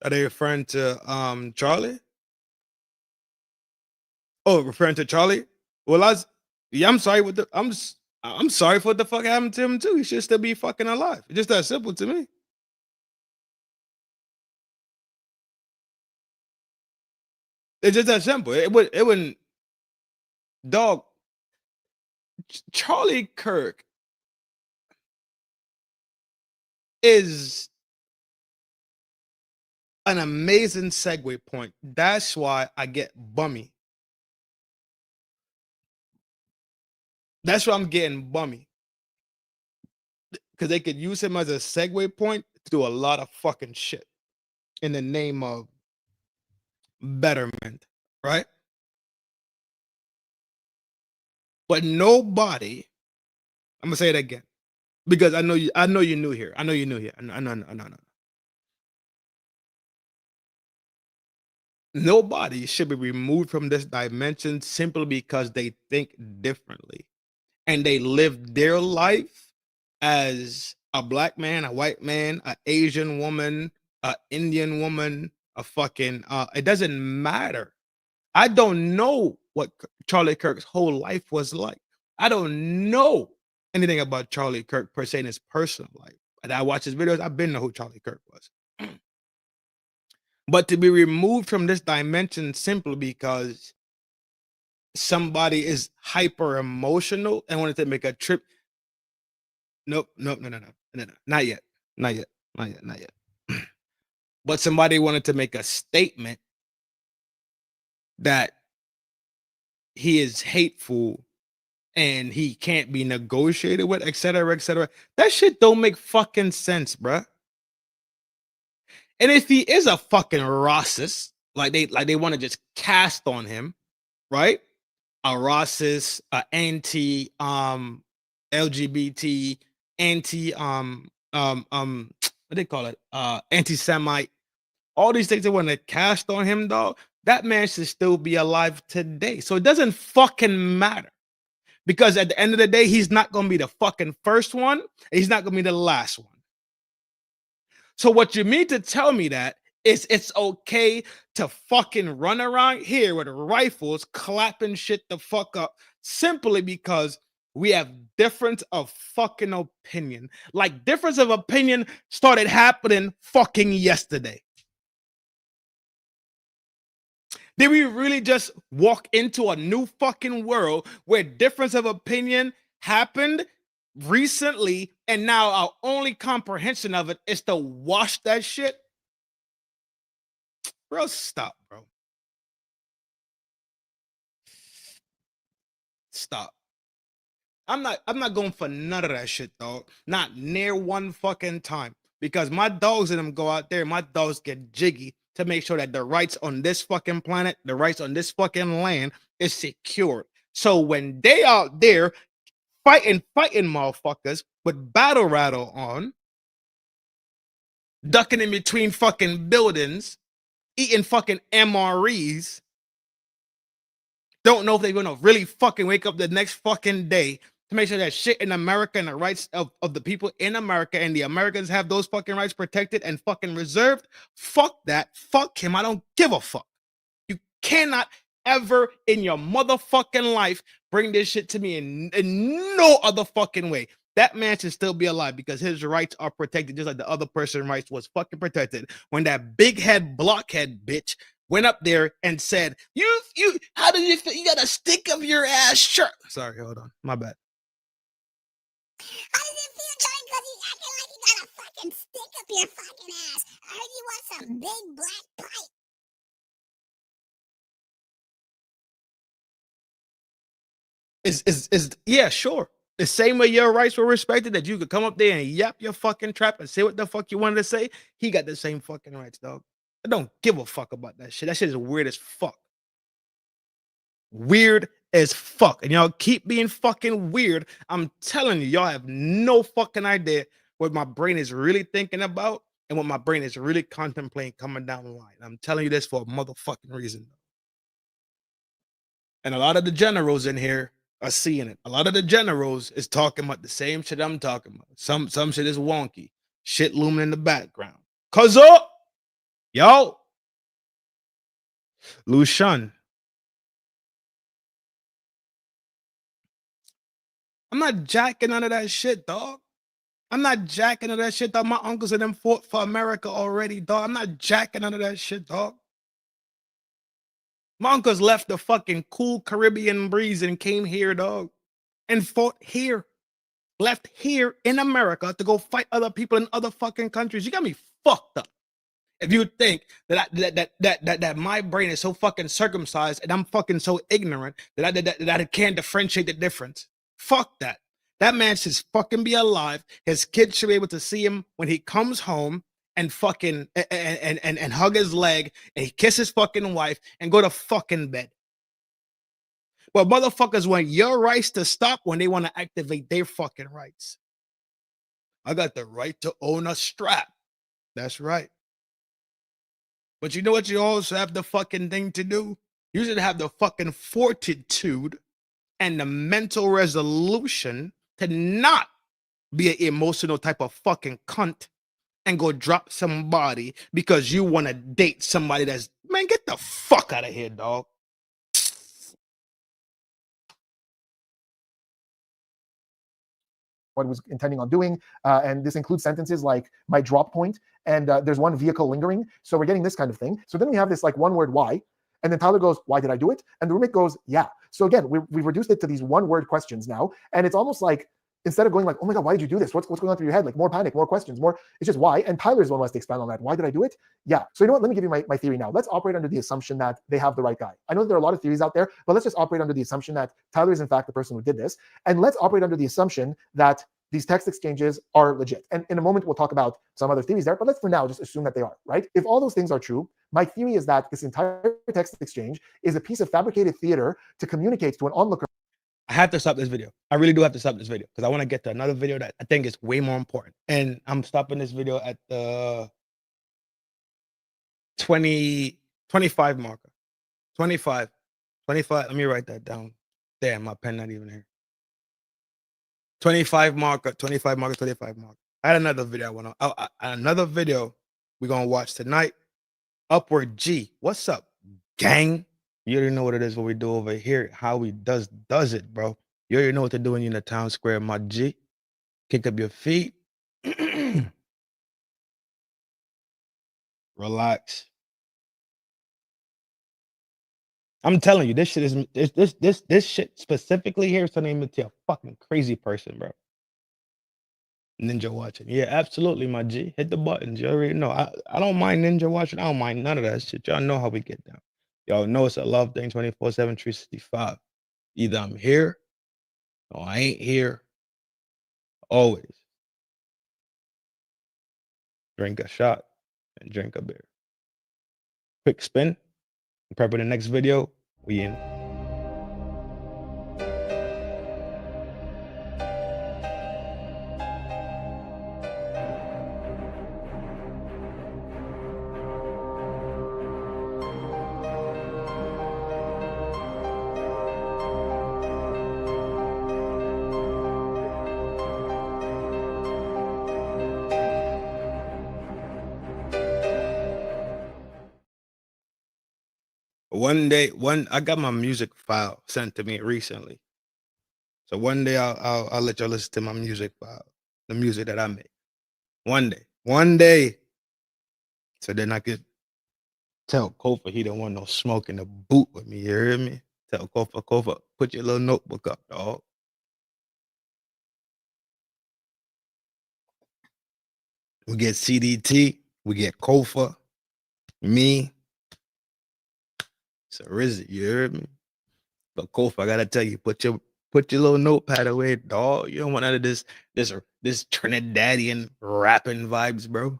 Are they referring to Charlie? Oh, referring to Charlie? Well, I'm sorry I'm sorry for what the fuck happened to him too. He should still be fucking alive. It's just that simple to me. It's just that simple. It wouldn't, dog. Charlie Kirk is an amazing segue point. That's why I get bummy. That's why I'm getting bummy. Because they could use him as a segue point to do a lot of fucking shit in the name of betterment, right? But nobody, I'm gonna say it again, because I know you're new here. I know you're new here. I know. Nobody should be removed from this dimension simply because they think differently and they live their life as a black man, a white man, an Asian woman, an Indian woman, a fucking it doesn't matter. I don't know what Charlie Kirk's whole life was like. I don't know anything about Charlie Kirk per se in his personal life. And I watch his videos, I've been to who Charlie Kirk was. But to be removed from this dimension simply because somebody is hyper emotional and wanted to make a trip. Nope, no, not yet. But somebody wanted to make a statement that he is hateful and he can't be negotiated with, etc., etc. That shit don't make fucking sense, bruh. And if he is a fucking racist, like they want to just cast on him, right? A racist, a anti LGBT, anti what they call it? Anti-Semite. All these things they want to cast on him, dog. That man should still be alive today. So it doesn't fucking matter. Because at the end of the day, he's not gonna be the fucking first one, he's not gonna be the last one. So what you mean to tell me that is it's okay to fucking run around here with rifles clapping shit the fuck up simply because we have difference of fucking opinion. Like difference of opinion started happening fucking yesterday. Did we really just walk into a new fucking world where difference of opinion happened recently and now our only comprehension of it is to wash that shit? Bro, stop, bro. Stop. I'm not going for none of that shit, dog. Not near one fucking time. Because my dogs and them go out there, my dogs get jiggy to make sure that the rights on this fucking planet, the rights on this fucking land is secured. So when they out there fighting motherfuckers with battle rattle on, ducking in between fucking buildings, eating fucking MREs, don't know if they're gonna really fucking wake up the next fucking day to make sure that shit in America and the rights of the people in America and the Americans have those fucking rights protected and fucking reserved. Fuck that. Fuck him. I don't give a fuck. You cannot ever in your motherfucking life bring this shit to me in no other fucking way. That man should still be alive because his rights are protected just like the other person's rights was fucking protected when that big head blockhead bitch went up there and said, you, how did you feel? You got a stick up your ass shirt. Sorry, hold on. My bad. How does it feel, Johnny? Because he's acting like he got a fucking stick up your fucking ass. I heard you want some big black pipe. Is yeah, sure. The same way your rights were respected, that you could come up there and yap your fucking trap and say what the fuck you wanted to say. He got the same fucking rights, dog. I don't give a fuck about that shit. That shit is weird as fuck. Weird as fuck. And y'all keep being fucking weird. I'm telling you, y'all have no fucking idea what my brain is really thinking about and what my brain is really contemplating coming down the line. I'm telling you this for a motherfucking reason. And a lot of the generals in here are seeing it. A lot of the generals is talking about the same shit I'm talking about. Some shit is wonky. Shit looming in the background. Cause up, yo, Lushan. I'm not jacking none of that shit, dog. I'm not jacking none of that shit, dog. My uncles and them fought for America already, dog. I'm not jacking none of that shit, dog. My uncles left the fucking cool Caribbean breeze and came here, dog, and fought here. Left here in America to go fight other people in other fucking countries. You got me fucked up. If you think that my brain is so fucking circumcised and I'm fucking so ignorant that I can't differentiate the difference. Fuck that. That man should fucking be alive. His kids should be able to see him when he comes home and fucking and hug his leg and kiss his fucking wife and go to fucking bed. But motherfuckers want your rights to stop when they want to activate their fucking rights. I got the right to own a strap. That's right. But you know what you also have the fucking thing to do? You should have the fucking fortitude and the mental resolution to not be an emotional type of fucking cunt and go drop somebody because you want to date somebody that's, man, get the fuck out of here, dog. What it was intending on doing, and this includes sentences like my drop point, and there's one vehicle lingering, so we're getting this kind of thing. So then we have this like one word why, and then Tyler goes, why did I do it? And the roommate goes, yeah. So again, we've reduced it to these one word questions now, and it's almost like instead of going like, oh my god, why did you do this? What's going on through your head? Like more panic, more questions, more. It's just why. And Tyler's the one who has to expand on that. Why did I do it? Yeah. So you know what? Let me give you my theory now. Let's operate under the assumption that they have the right guy. I know that there are a lot of theories out there, but let's just operate under the assumption that Tyler is in fact the person who did this, and let's operate under the assumption that these text exchanges are legit. And in a moment, we'll talk about some other theories there, but let's for now just assume that they are, right? If all those things are true, my theory is that this entire text exchange is a piece of fabricated theater to communicate to an onlooker. I have to stop this video. I really do have to stop this video because I want to get to another video that I think is way more important. And I'm stopping this video at the 25 marker. 25. Let me write that down. Damn, my pen not even here. 25 marker. I had another video I want to, another video we're going to watch tonight. Upward G. What's up, gang? You already know what it is, what we do over here, how we does it, bro. You already know what to do when you're in the town square, my G. Kick up your feet. Relax. I'm telling you, this shit is this shit specifically here is turning me to a fucking crazy person, bro. Ninja watching. Yeah, absolutely, my G. Hit the buttons. You already know. I don't mind ninja watching. I don't mind none of that shit. Y'all know how we get down. Y'all know it's a love thing 24/7, 365. Either I'm here or I ain't here. Always. Drink a shot and drink a beer. Quick spin. Prep for the next video. We in. One day, I got my music file sent to me recently. So one day I'll let y'all listen to my music file, the music that I make. One day. So then I could tell Kofa he don't want no smoke in the boot with me. You hear me? Tell Kofa, put your little notebook up, dog. We get CDT, we get Kofa, me. So Rizzy, you heard me? But Kofa, I gotta tell you, put your little notepad away, dog. You don't want none of this Trinidadian rapping vibes, bro.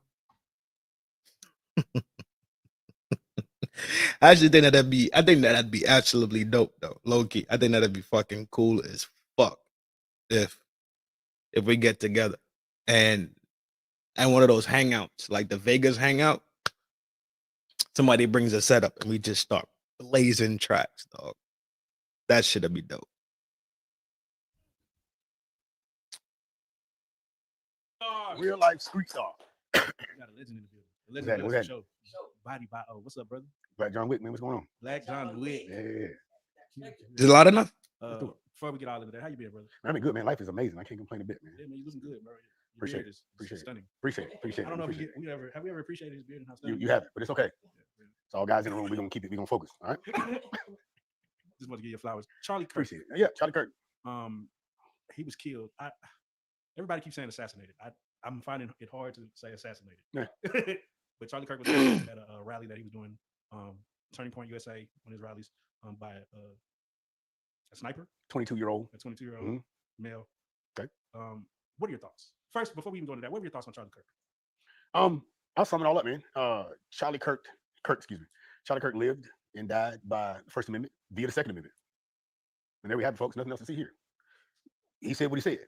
I actually think that'd be absolutely dope, though. Low key, I think that'd be fucking cool as fuck if we get together and one of those hangouts, like the Vegas hangout, somebody brings a setup and we just start blazing tracks, dog. That shit'd be dope. Real life street star. We got a legend in the building. A legend What's for that? the show. Body by what's up, brother? Black John Wick, man, what's going on? Black John Wick. Yeah. Is it loud enough? Before we get all into that, how you been, brother? Man, I've been good, man. Life is amazing. I can't complain a bit, man. Yeah, man, you looking good, bro. Appreciate it. Stunning. Appreciate it. I don't know if we ever appreciated his beard and how stunning. You haven't, but it's okay. So all guys in the room, we're gonna focus. All right. Just want to give you flowers. Charlie Kirk. Appreciate it. Yeah, Charlie Kirk. He was killed. Everybody keeps saying assassinated. I'm finding it hard to say assassinated. Yeah. But Charlie Kirk was killed at a rally that he was doing, Turning Point USA, one of his rallies, by a sniper. 22-year-old. A 22-year-old male. Okay. What are your thoughts? First, before we even go into that, what are your thoughts on Charlie Kirk? I'll sum it all up, man. Charlie Kirk lived and died by the First Amendment via the Second Amendment. And there we have it, folks. Nothing else to see here. He said what he said.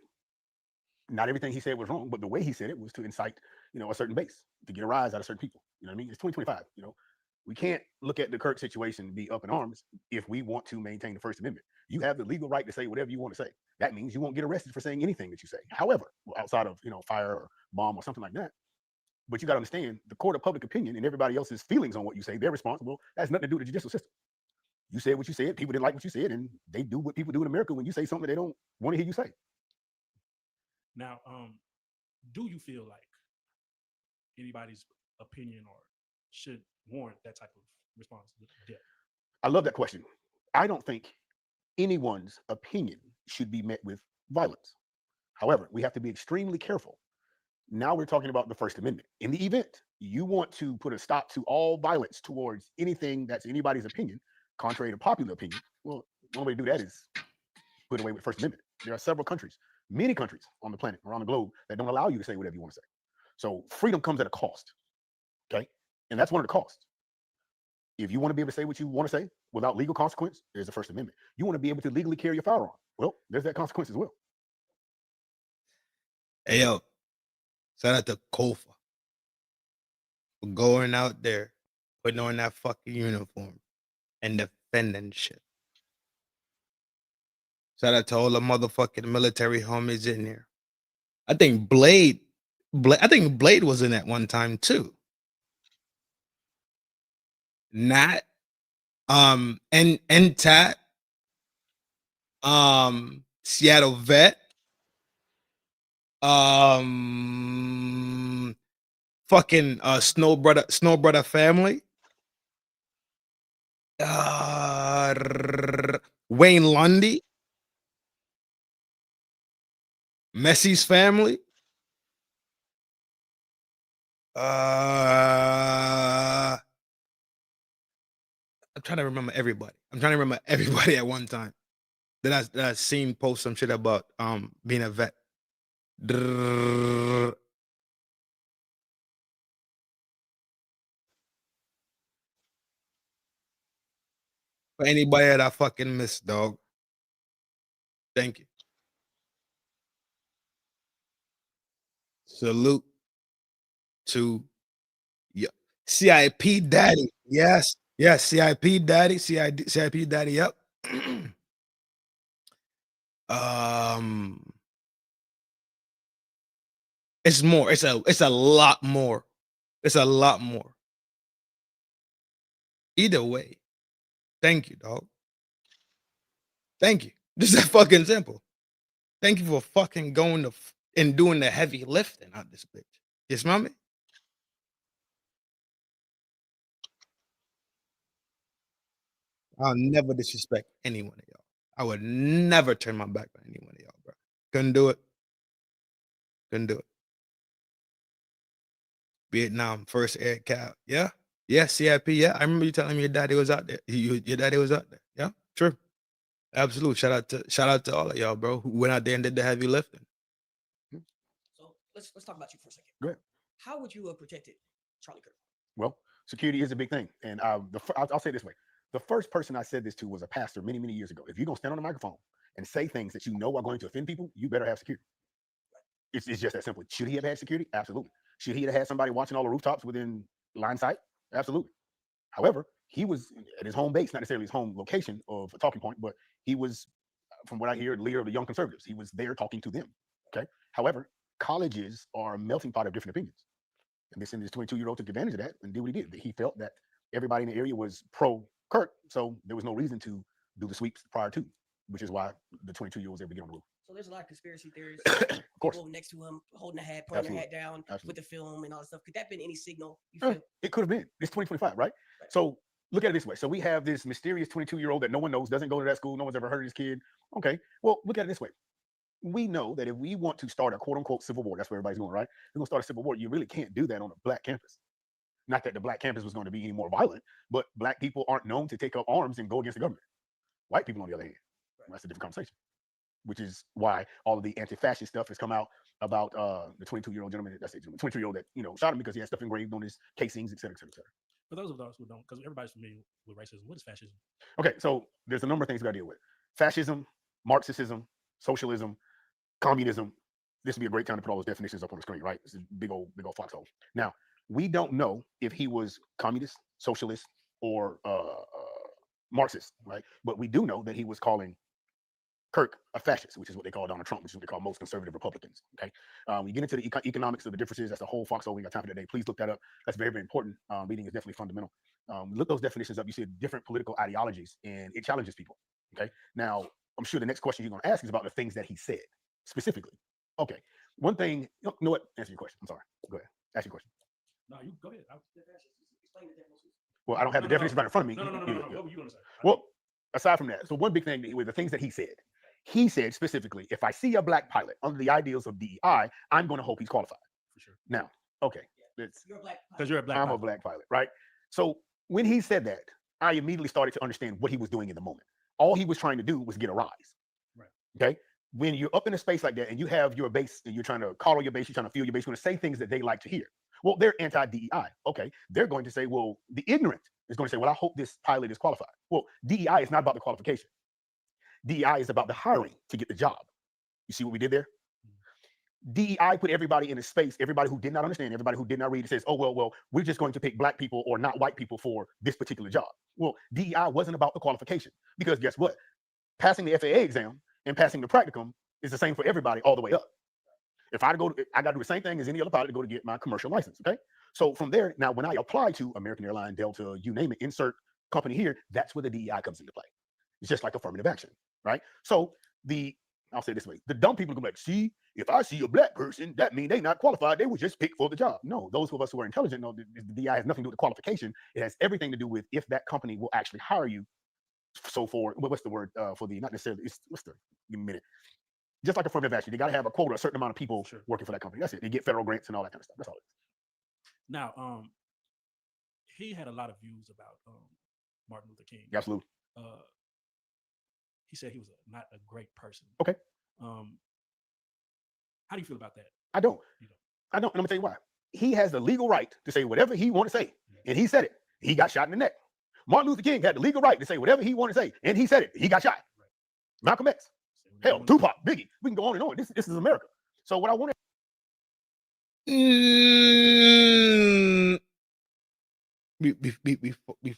Not everything he said was wrong, but the way he said it was to incite, a certain base, to get a rise out of certain people. You know what I mean? It's 2025. We can't look at the Kirk situation and be up in arms if we want to maintain the First Amendment. You have the legal right to say whatever you want to say. That means you won't get arrested for saying anything that you say. However, outside of, fire or bomb or something like that. But you got to understand the court of public opinion and everybody else's feelings on what you say, they're responsible. That has nothing to do with the judicial system. You said what you said. People didn't like what you said, and they do what people do in America when you say something they don't want to hear you say. Now, do you feel like anybody's opinion or should warrant that type of response with death? I love that question. I don't think anyone's opinion should be met with violence. However, we have to be extremely careful. Now we're talking about the First Amendment. In the event you want to put a stop to all violence towards anything that's anybody's opinion, contrary to popular opinion, well, one way to do that is put away with First Amendment. There are several countries, many countries on the planet, around the globe, that don't allow you to say whatever you want to say. So freedom comes at a cost, okay? And that's one of the costs. If you want to be able to say what you want to say without legal consequence, there's the First Amendment. You want to be able to legally carry your firearm. Well, there's that consequence as well. Hey, yo, shout out to Kofa for going out there, putting on that fucking uniform and defending shit. Shout out to all the motherfucking military homies in there. I think Blade was in that one time too. Nat, and Tat, Seattle Vet, fucking Snow Brother family, Wayne Lundy, Messi's family, I'm trying to remember everybody. At one time that I seen post some shit about being a vet. For anybody that I fucking missed, dog. Thank you. Salute to CIP Daddy. Yes, CIP Daddy. CIP Daddy. Yep. It's more. It's a lot more. It's a lot more. Either way, thank you, dog. Thank you. This is fucking simple. Thank you for fucking going and doing the heavy lifting out this bitch. You smell me? I'll never disrespect any one of y'all. I would never turn my back on any one of y'all, bro. Couldn't do it. Vietnam, first air cap. Yeah. CIP. Yeah. I remember you telling me your daddy was out there. Your daddy was out there. Yeah, true. Absolutely. Shout out to all of y'all, bro, who went out there and did the heavy lifting. So let's talk about you for a second. Go ahead. How would you have protected Charlie Kirk? Well, security is a big thing. And I'll say it this way. The first person I said this to was a pastor many, many years ago. If you're going to stand on the microphone and say things that you know are going to offend people, you better have security. It's just that simple. Should he have had security? Absolutely. Should he have had somebody watching all the rooftops within line sight? Absolutely. However, he was at his home base, not necessarily his home location of a talking point, but he was, from what I hear, the leader of the Young Conservatives. He was there talking to them. Okay. However, colleges are a melting pot of different opinions. And this 22-year-old took advantage of that and did what he did. He felt that everybody in the area was pro Kirk, so there was no reason to do the sweeps prior to, which is why the 22-year-old was able to get on the roof. So there's a lot of conspiracy theories. Of course. People next to him holding a hat, putting their hat Absolutely. down Absolutely. with the film and all that stuff. Could that have been any signal? You feel? It could have been. It's 2025, right? So look at it this way. So we have this mysterious 22-year-old that no one knows, doesn't go to that school, no one's ever heard of this kid. Okay. Well, look at it this way. We know that if we want to start a quote unquote civil war, that's where everybody's going, right? We're gonna start a civil war. You really can't do that on a black campus. Not that the black campus was going to be any more violent, but black people aren't known to take up arms and go against the government. White people, on the other hand, that's a different conversation. Which is why all of the anti-fascist stuff has come out about the 22-year-old gentleman. That's a gentleman, 22-year-old that shot him because he had stuff engraved on his casings, et cetera, et cetera, et cetera. For those of us who don't, because everybody's familiar with racism, what is fascism? Okay, so there's a number of things we got to deal with: fascism, Marxism, socialism, communism. This would be a great time to put all those definitions up on the screen, right? It's a big old foxhole. Now, we don't know if he was communist, socialist, or Marxist, right? But we do know that he was calling Kirk a fascist, which is what they call Donald Trump, which is what they call most conservative Republicans. Okay, we get into the economics of the differences. That's the whole foxhole. We got time for today. Please look that up. That's very, very important. Reading is definitely fundamental. Look those definitions up. You see different political ideologies, and it challenges people. Okay, now I'm sure the next question you're going to ask is about the things that he said specifically. Okay, one thing. You know what? Answer your question. I'm sorry. Go ahead. Ask your question. No, you go ahead. Well, I don't have the definition right in front of me. No. What were you going to say? Well, aside from that, so one big thing with the things that he said specifically, if I see a black pilot under the ideals of DEI, I'm going to hope he's qualified. For sure. Now, okay, You're a black. Because you're a black. I'm a black pilot, right? So when he said that, I immediately started to understand what he was doing in the moment. All he was trying to do was get a rise. Right. Okay. When you're up in a space like that and you have your base and you're trying to coddle your base, you're trying to feel your base, you're going to say things that they like to hear. Well, they're anti-DEI. Okay. They're going to say, well, the ignorant is going to say, well, I hope this pilot is qualified. Well, DEI is not about the qualification. DEI is about the hiring to get the job. You see what we did there? DEI put everybody in a space, everybody who did not understand, everybody who did not read, it says, oh, well, we're just going to pick black people or not white people for this particular job. Well, DEI wasn't about the qualification because guess what? Passing the FAA exam and passing the practicum is the same for everybody all the way up. If I got to do the same thing as any other pilot to go to get my commercial license, okay? So from there, now when I apply to American Airlines, Delta, you name it, insert company here, that's where the DEI comes into play. It's just like affirmative action, right? So I'll say it this way, the dumb people are gonna be like, see, if I see a black person, that means they not qualified, they were just picked for the job. No, those of us who are intelligent know the DEI has nothing to do with the qualification. It has everything to do with if that company will actually hire you. So for, what's the word for the, not necessarily, give me a minute. Just like affirmative action, they got to have a quota, a certain amount of people working for that company. That's it. They get federal grants and all that kind of stuff. That's all it is. Now, he had a lot of views about Martin Luther King. Absolutely. He said he was not a great person. Okay. How do you feel about that? I don't. And I'm gonna tell you why. He has the legal right to say whatever he want to say, and he said it. He got shot in the neck. Martin Luther King had the legal right to say whatever he wanted to say, and he said it. He got shot. Malcolm X. Hell, Tupac, Biggie. We can go on and on. This is America. So what I want to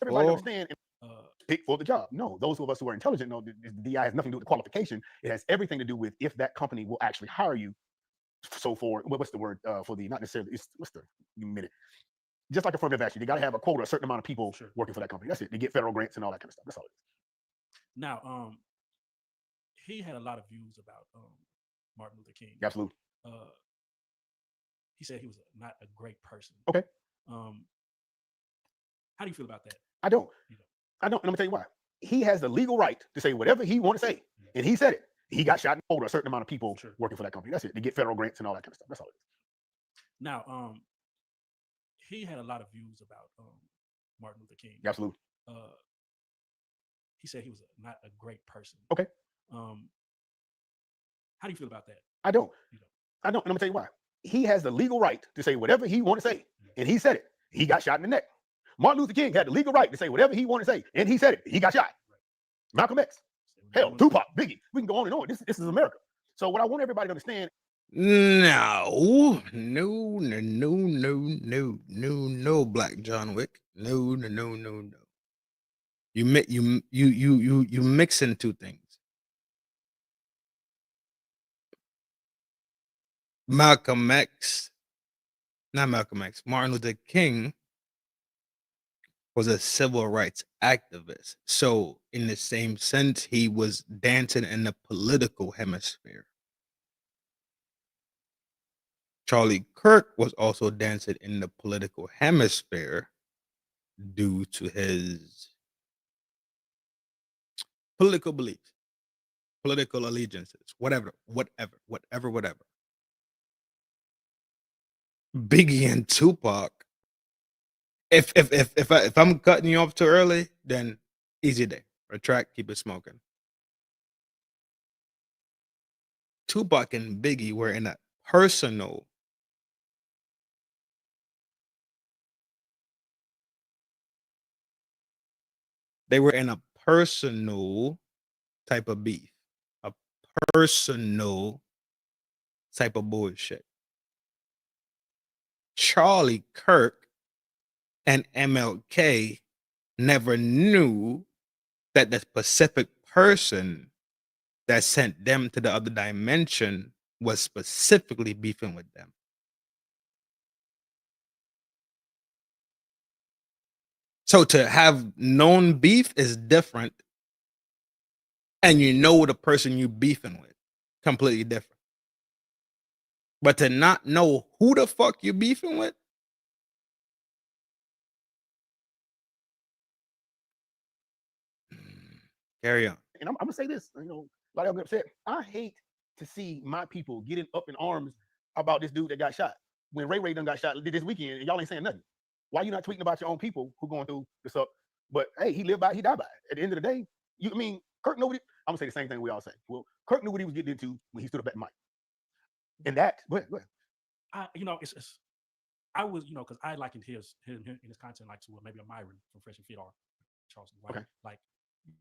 everybody understand pick for the job. No, those of us who are intelligent know the DI has nothing to do with the qualification. It has everything to do with if that company will actually hire you. So for, what's the word for the, not necessarily, give me a minute. Just like affirmative action, they got to have a quota, a certain amount of people working for that company. That's it. They get federal grants and all that kind of stuff. That's all it is. Now, he had a lot of views about Martin Luther King. Absolutely. He said he was not a great person. Okay. How do you feel about that? I don't. And I'm gonna tell you why. He has the legal right to say whatever he want to say, and he said it. He got shot in the shoulder, a certain amount of people working for that company. That's it. They get federal grants and all that kind of stuff. That's all it is. Now, he had a lot of views about Martin Luther King. Absolutely. He said he was not a great person. Okay. How do you feel about that? I don't. And I'm gonna tell you why. He has the legal right to say whatever he want to say, and he said it. He got shot in the neck. Martin Luther King had the legal right to say whatever he wanted to say, and he said it. He got shot. Malcolm X. Hell, Tupac, Biggie. We can go on and on. This is America. So what I want everybody to understand. No, Black John Wick. No. You mixing two things. Martin Luther King was a civil rights activist. So in the same sense, he was dancing in the political hemisphere. Charlie Kirk was also dancing in the political hemisphere due to his political beliefs, political allegiances, whatever. Biggie and Tupac. If I'm cutting you off too early, then easy day. Retract, keep it smoking. Tupac and Biggie were in a personal type of beef, a personal type of bullshit. Charlie Kirk and MLK never knew that the specific person that sent them to the other dimension was specifically beefing with them. So to have known beef is different, and you know the person you beefing with, completely different. But to not know who the fuck you beefing with, carry on. And I'm gonna say this, you know, like I'm upset. I hate to see my people getting up in arms about this dude that got shot. When Ray done got shot this weekend, and y'all ain't saying nothing. Why you not tweeting about your own people who going through this up? But hey, he lived by it, he died by it. At the end of the day, I mean, Kirk knew what I'm gonna say the same thing we all say. Well, Kirk knew what he was getting into when he stood up at the mic. And that, go ahead. You know, I was, you know, because I likened his content like to maybe a Myron from Fresh and Fit or Charleston. Right? Okay. Like,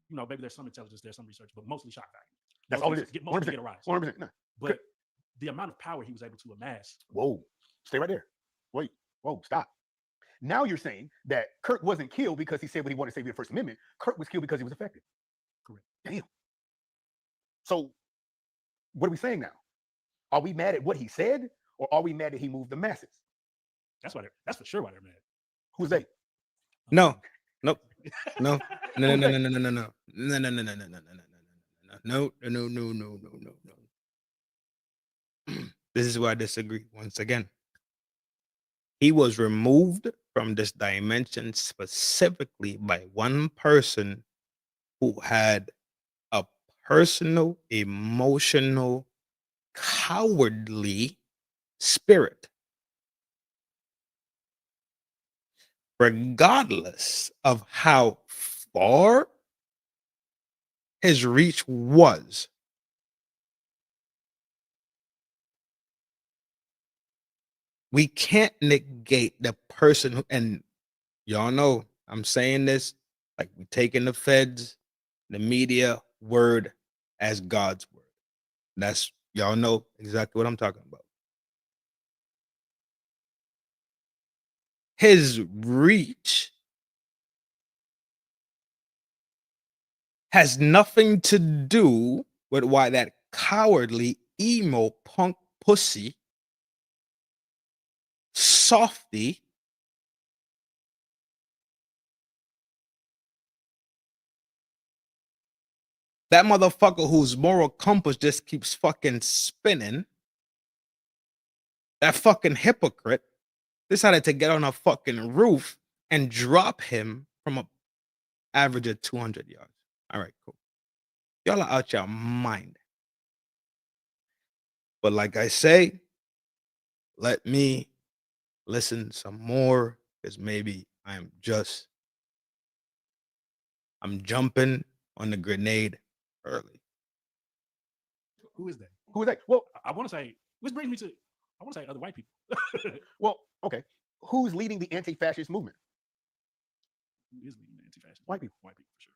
you know, maybe there's some intelligence, there's some research, but mostly shock value. That's all it is. Mostly get a rise. 100%. No. But the amount of power he was able to amass. Whoa, stay right there. Wait, whoa, stop. Now you're saying that Kirk wasn't killed because he said what he wanted to say via the First Amendment. Kirk was killed because he was affected. Correct. Damn. So what are we saying now? Are we mad at what he said, or are we mad that he moved the masses? That's for sure why they're mad. Who's they? No. No. No. This is where I disagree once again. He was removed from this dimension specifically by one person who had a personal, emotional, cowardly spirit. Regardless of how far his reach was, we can't negate the person who, and y'all know I'm saying this like we taking the feds, the media word as God's word. That's, y'all know exactly what I'm talking about. His reach has nothing to do with why that cowardly emo punk pussy softy that motherfucker whose moral compass just keeps fucking spinning, that fucking hypocrite decided to get on a fucking roof and drop him from a average of 200 yards. All right, cool. Y'all are out your mind. But like I say, let me listen some more, because maybe I'm jumping on the grenade early. Who is that? Who is that? Well, I want to say, which brings me to, I want to say other white people. Well, okay. Who's leading the anti-fascist movement? Who is leading the anti-fascist? White people. White people, for sure.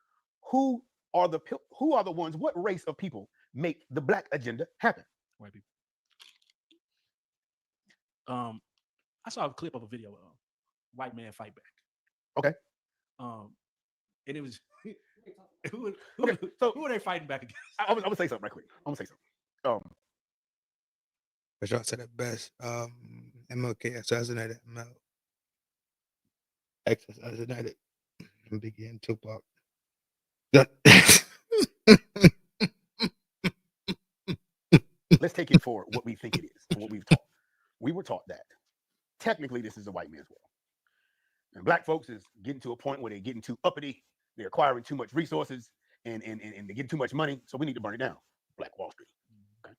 Who are the ones? What race of people make the black agenda happen? White people. I saw a clip of a video of white man fight back. Okay. And it was who are they fighting back against? I'm gonna say something right quick. But y'all said it best. MLK assassinated Mel. X assassinated Biggie and Tupac. Let's take it for what we think it is, and what we've taught. we were taught that technically this is a white man's world. And black folks is getting to a point where they're getting too uppity, they're acquiring too much resources, and they're getting too much money, so we need to burn it down. Black Wall Street. Okay.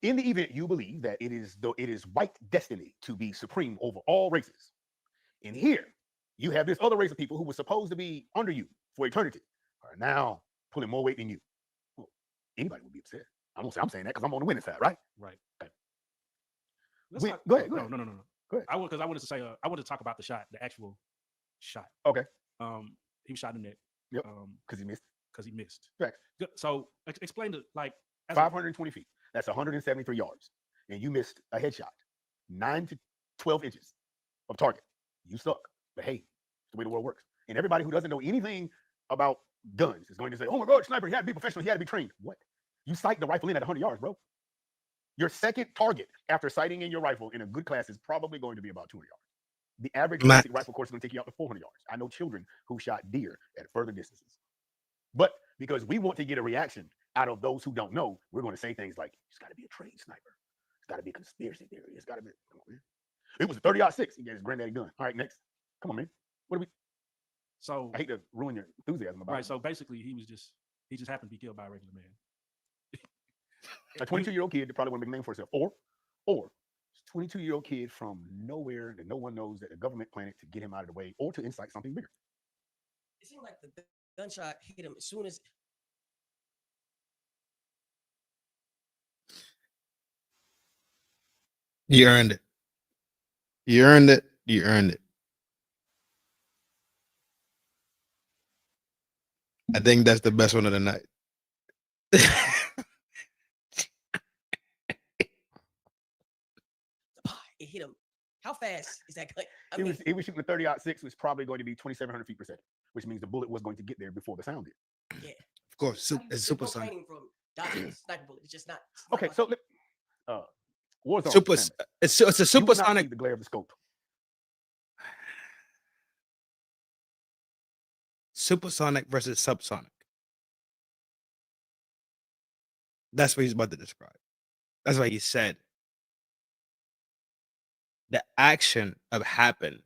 In the event you believe that it is white destiny to be supreme over all races, and here you have this other race of people who were supposed to be under you for eternity are now pulling more weight than you. Well, anybody would be upset. I'm saying that because I'm on the winning side, right? Right. Okay. Go ahead. No. Go ahead. Go ahead. I wanted to say I wanted to talk about the shot, the actual shot. Okay. He was shot in the neck. Yep. Because he missed. Because he missed. Correct. So explain to like 520 feet. That's 173 yards, and you missed a headshot, 9 to 12 inches of target. You suck. But hey, it's the way the world works. And everybody who doesn't know anything about guns is going to say, "Oh my God, sniper! He had to be professional. He had to be trained." What? You sight the rifle in at 100 yards, bro. Your second target after sighting in your rifle in a good class is probably going to be about 200 yards. The average basic rifle course is going to take you out to 400 yards. I know children who shot deer at further distances. But because we want to get a reaction out of those who don't know, we're going to say things like, it's got to be a trained sniper. It's got to be a conspiracy theory. It's got to be, come on, man. It was a 30-06. He got his granddaddy gun. All right, next. Come on, man. What do we? So I hate to ruin your enthusiasm about it. Right. So basically, he just happened to be killed by a regular man. A 22-year-old kid that probably want to make a name for himself. Or a 22-year-old kid from nowhere that no one knows that the government planned to get him out of the way or to incite something bigger. It seemed like the gunshot hit him as soon as. You earned it. You earned it. You earned it. I think that's the best one of the night. It hit him. How fast is that gun? He was shooting a 30-06, which was probably going to be 2,700 feet per second, which means the bullet was going to get there before the sound did. Yeah. Of course, it's supersonic. From dodging a sniper bullet. It's just not. Okay, so Warzone. It's a supersonic. The glare of the scope. Supersonic versus subsonic. That's what he's about to describe. That's what he said. The action of happened,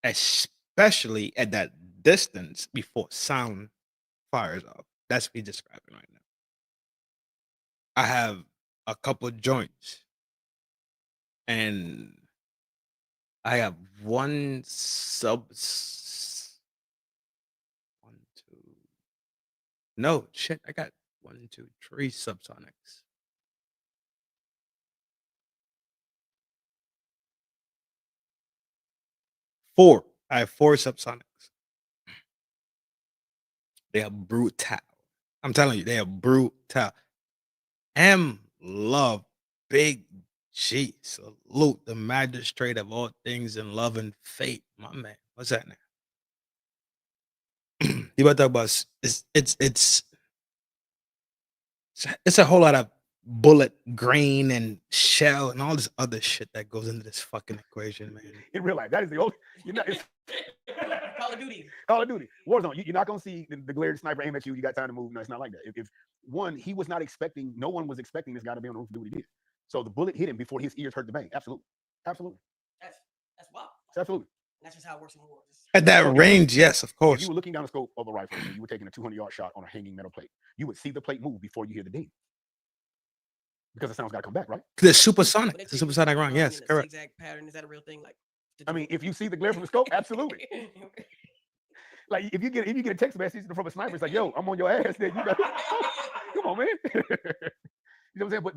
especially at that distance before sound fires off. That's what he's describing right now. I have a couple of joints, and I have one no shit. I got 1, 2, 3 subsonics. Four. I have 4 subsonics. They are brutal. I'm telling you, they are brutal. Love Big G. Salute the magistrate of all things in love and fate. My man. What's that now? You about to talk about it's a whole lot of bullet grain and shell and all this other shit that goes into this fucking equation, man. In real life, that is the only. It's Call of Duty. Call of Duty. Warzone. You're not gonna see the glared sniper aim at you. You got time to move. No, it's not like that. If one, he was not expecting. No one was expecting this guy to be on the roof to do what he did. So the bullet hit him before his ears heard the bang. Absolutely. That's wild. Absolutely. That's just how it works in war. At that range, yes, of course. If you were looking down the scope of a rifle and you were taking a 200-yard shot on a hanging metal plate, you would see the plate move before you hear the ding. Because the sound's got to come back, right? The supersonic. It's a supersonic round. Yes, correct. Zigzag pattern. Is that a real thing? Like, I mean, if you see the glare from the scope, absolutely. Like if you get a text message from a sniper, it's like, "Yo, I'm on your ass." Then you got, come on, man. You know what I'm saying? But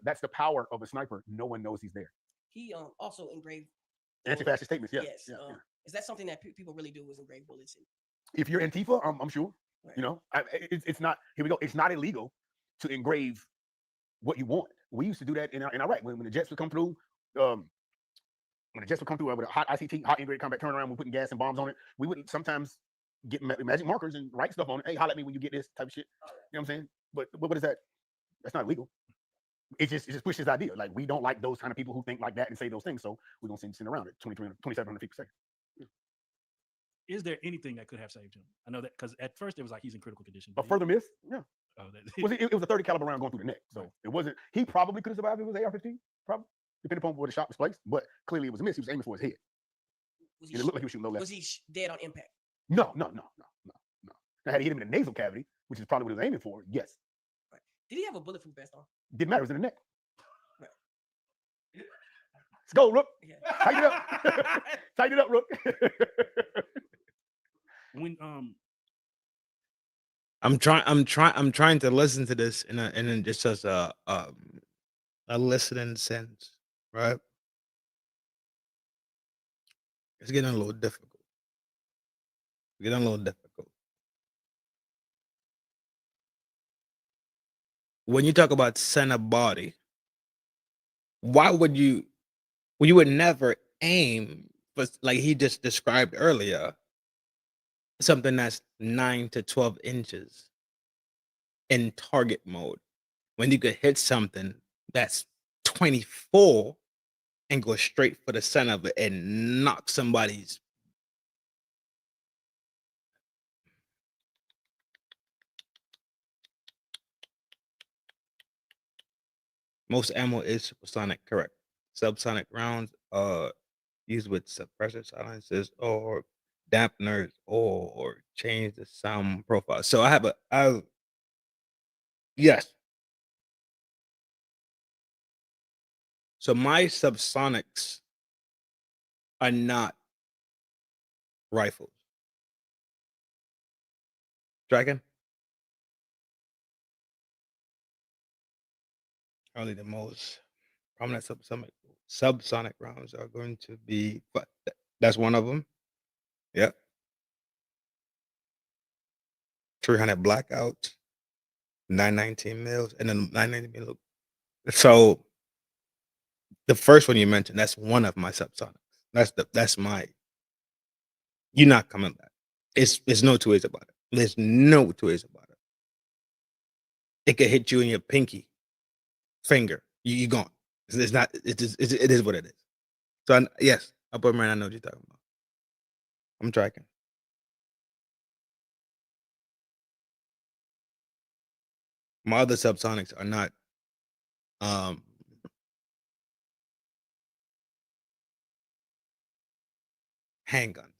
that's the power of a sniper. No one knows he's there. He also engraved anti-fascist statements. Yeah. Yes. Yeah. Is that something that people really do? Is engrave bullets? If you're Antifa, I'm sure. Right. You know, it's not. Here we go. It's not illegal to engrave what you want. We used to do that in Iraq when the jets would come through. When the jets would come through with a hot ICT, hot integrated combat turnaround, we're putting gas and bombs on it. We would sometimes get magic markers and write stuff on it. Hey, holler at me when you get this type of shit. You know what I'm saying? But what is that? That's not illegal. It just pushes this idea. Like we don't like those kind of people who think like that and say those things. So we're gonna send around at 2,700 feet per second. Is there anything that could have saved him? I know that because at first it was like he's in critical condition. A further miss? Yeah. Oh, it was a 30 caliber round going through the neck, so it wasn't. He probably could have survived if it was AR-15. Probably. depending upon where the shot was placed, but clearly it was a miss. He was aiming for his head. Was And it looked like he was shooting low left. Was he dead on impact? No. Now, had he hit him in the nasal cavity, which is probably what he was aiming for, yes. Right. Did he have a bulletproof vest on? Didn't matter. It was in the neck. Right. Let's go, Rook. Yeah. Tighten it up. Tighten it up, Rook. When I'm trying to listen to this and then just as a listening sense, right? It's getting a little difficult. When you talk about center body, why would you? Well, you would never aim, but like he just described earlier, something that's 9 to 12 inches in target mode, when you could hit something that's 24 and go straight for the center of it and knock somebody's. Most ammo is supersonic, correct. Subsonic rounds are used with suppressor silencers or dampeners or change the sound profile. So yes. So my subsonics are not rifles. Dragon? Only the most prominent subsonic rounds are going to be, but that's one of them. Yep. 300 blackouts, 919 mils, and then 919 mil. So the first one you mentioned, that's one of my subsonics. That's my. You're not coming back. It's no two ways about it. There's no two ways about it. It could hit you in your pinky finger. You gone. It's not. It is what it is. So yes, upper man, I know what you're talking about. I'm tracking. My other subsonics are not. Handguns.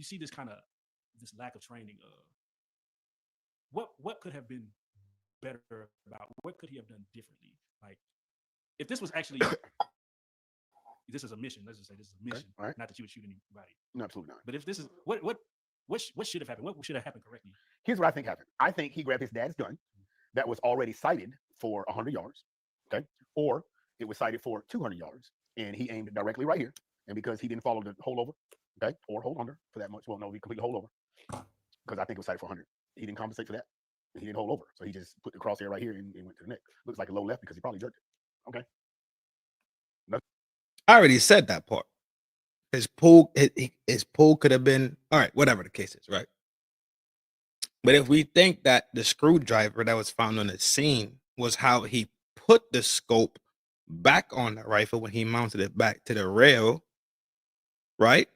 you see this lack of training, what could have been better about, what could he have done differently? Like, if this was actually this is a mission, let's just say this is a mission, right. Not that you would shoot anybody. No, absolutely not. But if this is what should have happened? What should have happened correctly? Here's what I think happened. I think he grabbed his dad's gun that was already sighted for 100 yards, okay? Or it was sighted for 200 yards, and he aimed directly right here. And because he didn't follow the holdover, okay, or hold under for that much, well, no, he completely hold over, because I think it was sighted for 100. He didn't compensate for that. He didn't hold over, so he just put the crosshair right here and went to the neck. Looks like a low left because he probably jerked it. Okay. I already said that part. His pull could have been all right, whatever the case is, right? But if we think that the screwdriver that was found on the scene was how he put the scope back on the rifle when he mounted it back to the rail, right?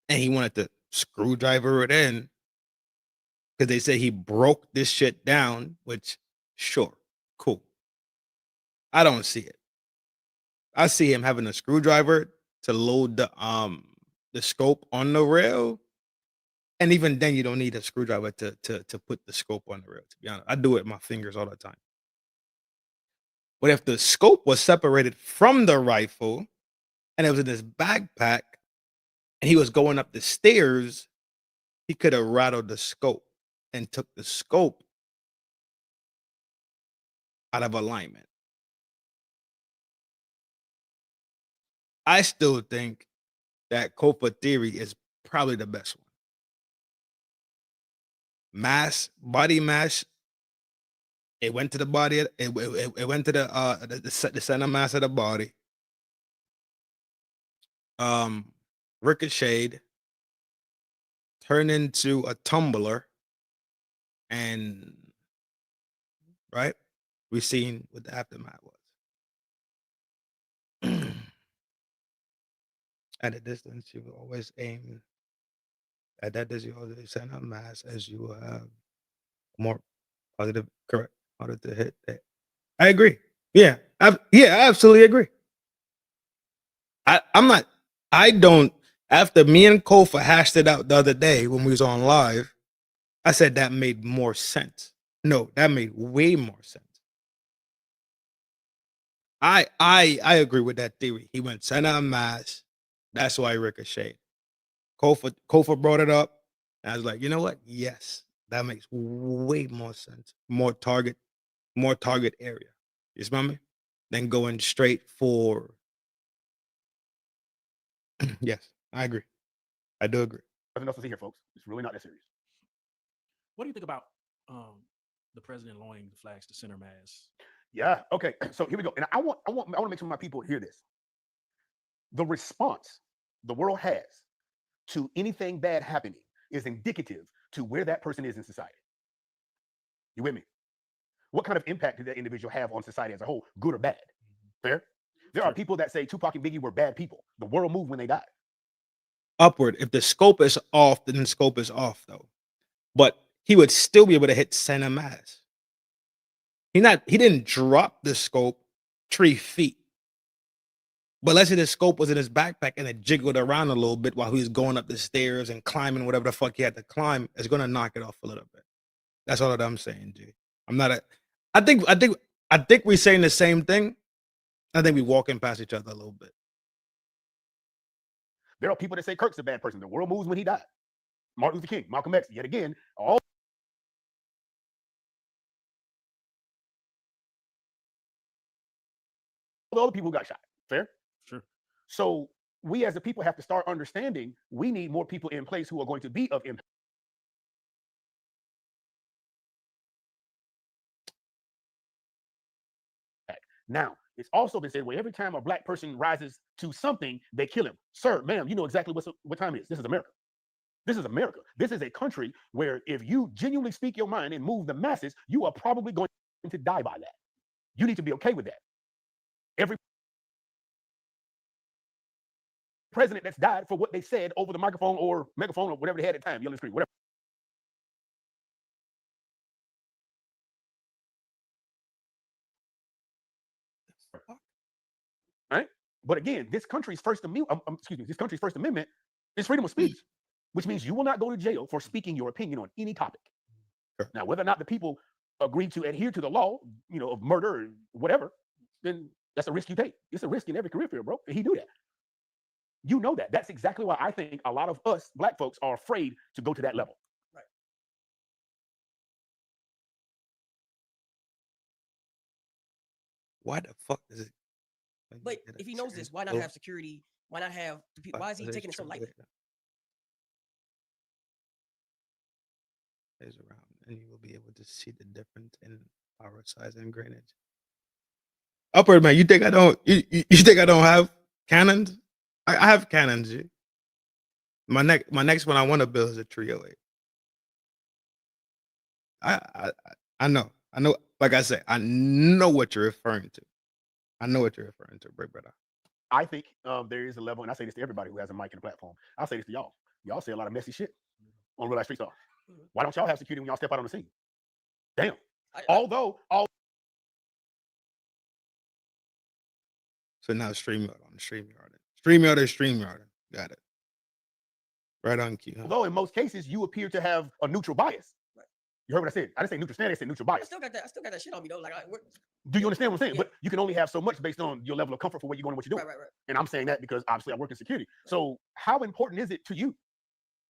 And he wanted to screwdriver it in because they say he broke this shit down, which sure, cool. I don't see it. I see him having a screwdriver to load the scope on the rail. And even then, you don't need a screwdriver to put the scope on the rail, to be honest. I do it with my fingers all the time. But if the scope was separated from the rifle and it was in his backpack and he was going up the stairs, he could have rattled the scope and took the scope out of alignment. I still think that Copa theory is probably the best one. Body mass. It went to the body. It went to the center mass of the body. Ricocheted, turned into a tumbler, and right, we've seen what the aftermath was. At a distance, you will always aim. At that distance, you always center mass as you will have more positive, correct, harder to hit that. I agree. Yeah, I absolutely agree. I'm not. I don't. After me and Kofa hashed it out the other day when we was on live, I said that made more sense. No, that made way more sense. I agree with that theory. He went center of mass. That's why ricocheted. Kofa brought it up. And I was like, you know what? Yes, that makes way more sense. More target area. You smell me? Than going straight for. Yes, I agree. I do agree. Nothing else to see here, folks. It's really not that serious. What do you think about the president lowering the flags to center mass? Yeah. Okay. So here we go. And I want to make sure my people hear this. The response the world has to anything bad happening is indicative to where that person is in society. You with me? What kind of impact did that individual have on society as a whole, good or bad? Fair? There are people that say Tupac and Biggie were bad people. The world moved when they died. Upward. If the scope is off, then the scope is off, though. But he would still be able to hit center mass. He didn't drop the scope 3 feet. But let's say the scope was in his backpack and it jiggled around a little bit while he was going up the stairs and climbing whatever the fuck he had to climb. It's gonna knock it off a little bit. That's all that I'm saying, G. I'm not a. I think we're saying the same thing. I think we're walking past each other a little bit. There are people that say Kirk's a bad person. The world moves when he died. Martin Luther King, Malcolm X, yet again, all the other people who got shot. Fair? Sure. So we as a people have to start understanding we need more people in place who are going to be of impact. Now, it's also been said where every time a black person rises to something, they kill him. Sir, ma'am, you know exactly what time it is. This is America. This is America. This is a country where if you genuinely speak your mind and move the masses, you are probably going to die by that. You need to be okay with that. Every president that's died for what they said over the microphone or megaphone or whatever they had at the time, yelling screen, whatever. Right? But again, this country's First Amendment, is freedom of speech, which means you will not go to jail for speaking your opinion on any topic. Sure. Now, whether or not the people agree to adhere to the law, of murder or whatever, then that's a risk you take. It's a risk in every career field, bro. He do that. You know that. That's exactly why I think a lot of us black folks are afraid to go to that level. Right. Why the fuck is it? But if he knows this, why not have security? Why not have the people? Why is he taking it so lightly? Is around, and you will be able to see the difference in power, size, and grainage. Upward, man. You think I don't? You think I don't have cannons? I have cannons. G. My next one I want to build is a 308. I know. Like I said, I know what you're referring to. Big brother. I think there is a level, and I say this to everybody who has a mic and a platform. I'll say this to y'all. Y'all say a lot of messy shit on real life street talk. Why don't y'all have security when y'all step out on the scene? Damn. So now StreamYard on the StreamYard. Got it. Right on cue. Huh? Although in most cases you appear to have a neutral bias. Right. You heard what I said? I didn't say neutral stand, I said neutral bias. I still got that shit on me though. Like, do you understand what I'm saying? Yeah. But you can only have so much based on your level of comfort for where you're going and what you're doing. Right. And I'm saying that because obviously I work in security. So how important is it to you?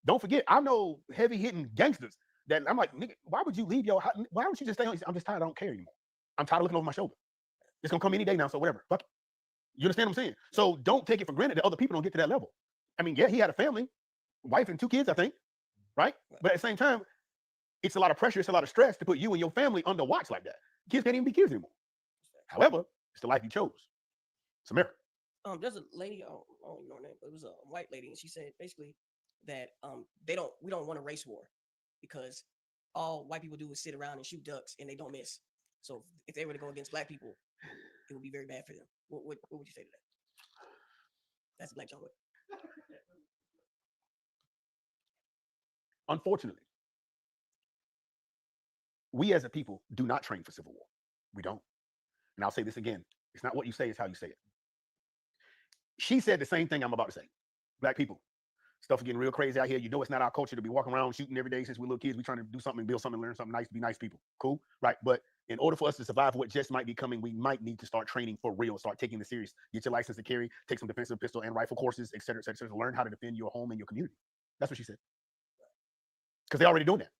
Don't forget, I know heavy hitting gangsters that I'm like, nigga, why would you leave your house? Why don't you just stay home? I'm just tired. I don't care anymore. I'm tired of looking over my shoulder. It's gonna come any day now, so whatever. Fuck it. You understand what I'm saying? So don't take it for granted that other people don't get to that level. I mean, yeah, he had a family, wife and 2 kids, I think, right? But at the same time, it's a lot of pressure, it's a lot of stress to put you and your family under watch like that. Kids can't even be kids anymore. However, it's the life you chose. It's America. There's a lady, I don't know her name, but it was a white lady, and she said basically that we don't want a race war because all white people do is sit around and shoot ducks and they don't miss. So if they were to go against black people, it would be very bad for them. What would you say to that? That's Black John Wood. Unfortunately, we as a people do not train for civil war. We don't. and I'll say this again, it's not what you say, it's how you say it. She said the same thing I'm about to say. Black people, stuff is getting real crazy out here. You know it's not our culture to be walking around shooting every day since we're little kids. We're trying to do something, build something, learn something nice, be nice people. Cool? Right. But in order for us to survive what just might be coming, we might need to start training for real, start taking this serious. Get your license to carry, take some defensive pistol and rifle courses, et cetera, learn how to defend your home and your community. That's what she said. Because they're already doing that,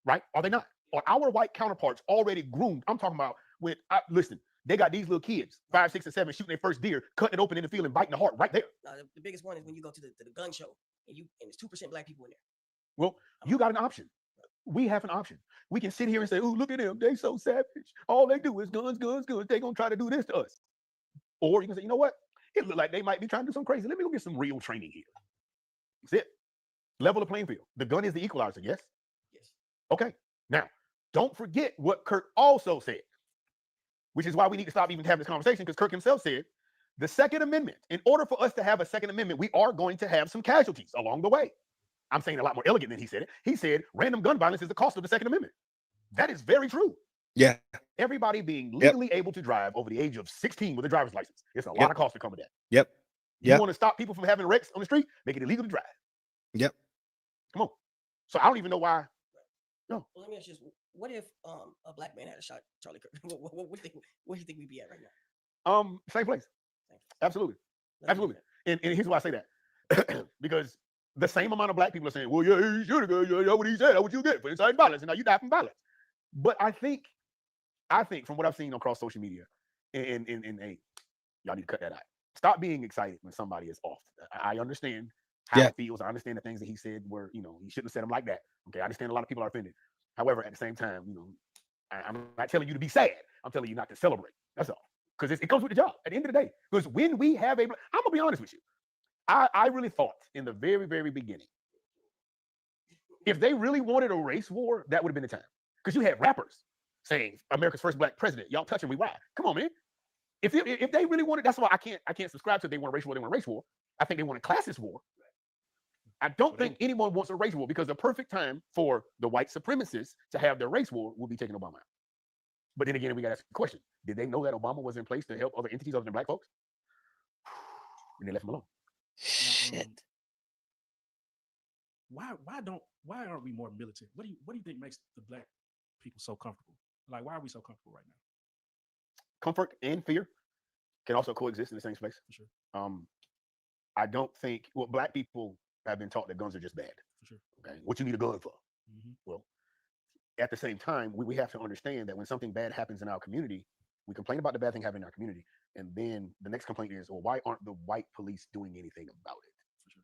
right? Are they not? Are our white counterparts already groomed? I'm talking about with, listen, they got these little kids, 5, 6, and 7, shooting their first deer, cutting it open in the field and biting the heart right there. The biggest one is when you go to the gun show and it's 2% black people in there. Well, you got an option. We have an option. We can sit here and say, "Oh, look at them. They so savage. All they do is guns, guns, guns. They gonna try to do this to us." Or you can say, "You know what? It look like they might be trying to do something crazy. Let me go get some real training here." That's it. Level the playing field. The gun is the equalizer. Yes. Yes. Okay. Now, don't forget what Kirk also said, which is why we need to stop even having this conversation, because Kirk himself said the Second Amendment. In order for us to have a Second Amendment, we are going to have some casualties along the way. I'm saying a lot more elegant than he said it. He said random gun violence is the cost of the Second Amendment. That is very true. Yeah. Everybody being legally able to drive over the age of 16 with a driver's license. It's a lot of cost to come with that. Yep. You want to stop people from having wrecks on the street? Make it illegal to drive. Yep. Come on. So I don't even know why. No. Well, let me ask you this. What if a black man had a shot Charlie Kirk? What do you think we'd be at right now? Same place. Absolutely. Absolutely. And here's why I say that. Because the same amount of black people are saying, "Well, yeah, he should have gone. Yeah, what he said. That's what you get for inciting violence, and now you die from violence." But I think from what I've seen across social media, and hey, y'all need to cut that out. Stop being excited when somebody is off. I understand how it feels. I understand the things that he said were, he shouldn't have said them like that. Okay, I understand a lot of people are offended. However, at the same time, I'm not telling you to be sad. I'm telling you not to celebrate. That's all. Because it comes with the job at the end of the day. Because when we have I'm gonna be honest with you. I really thought in the very, very beginning, if they really wanted a race war, that would have been the time. Because you had rappers saying America's first black president. Y'all touching, we ride. Come on, man. If they really wanted, that's why I can't subscribe to they want a race war. They want a race war. I think they want a classist war. I don't think anyone wants a race war, because the perfect time for the white supremacists to have their race war will be taking Obama out. But then again, we got to ask the question: did they know that Obama was in place to help other entities other than black folks? And they left him alone. Shit. Why aren't we more militant? What do you think makes the black people so comfortable? Like, why are we so comfortable right now? Comfort and fear can also coexist in the same space. For sure. I don't think black people have been taught that guns are just bad. For sure. Okay. What you need a gun for? Well, at the same time, we have to understand that when something bad happens in our community, we complain about the bad thing happening in our community. And then the next complaint is, well, why aren't the white police doing anything about it? For sure.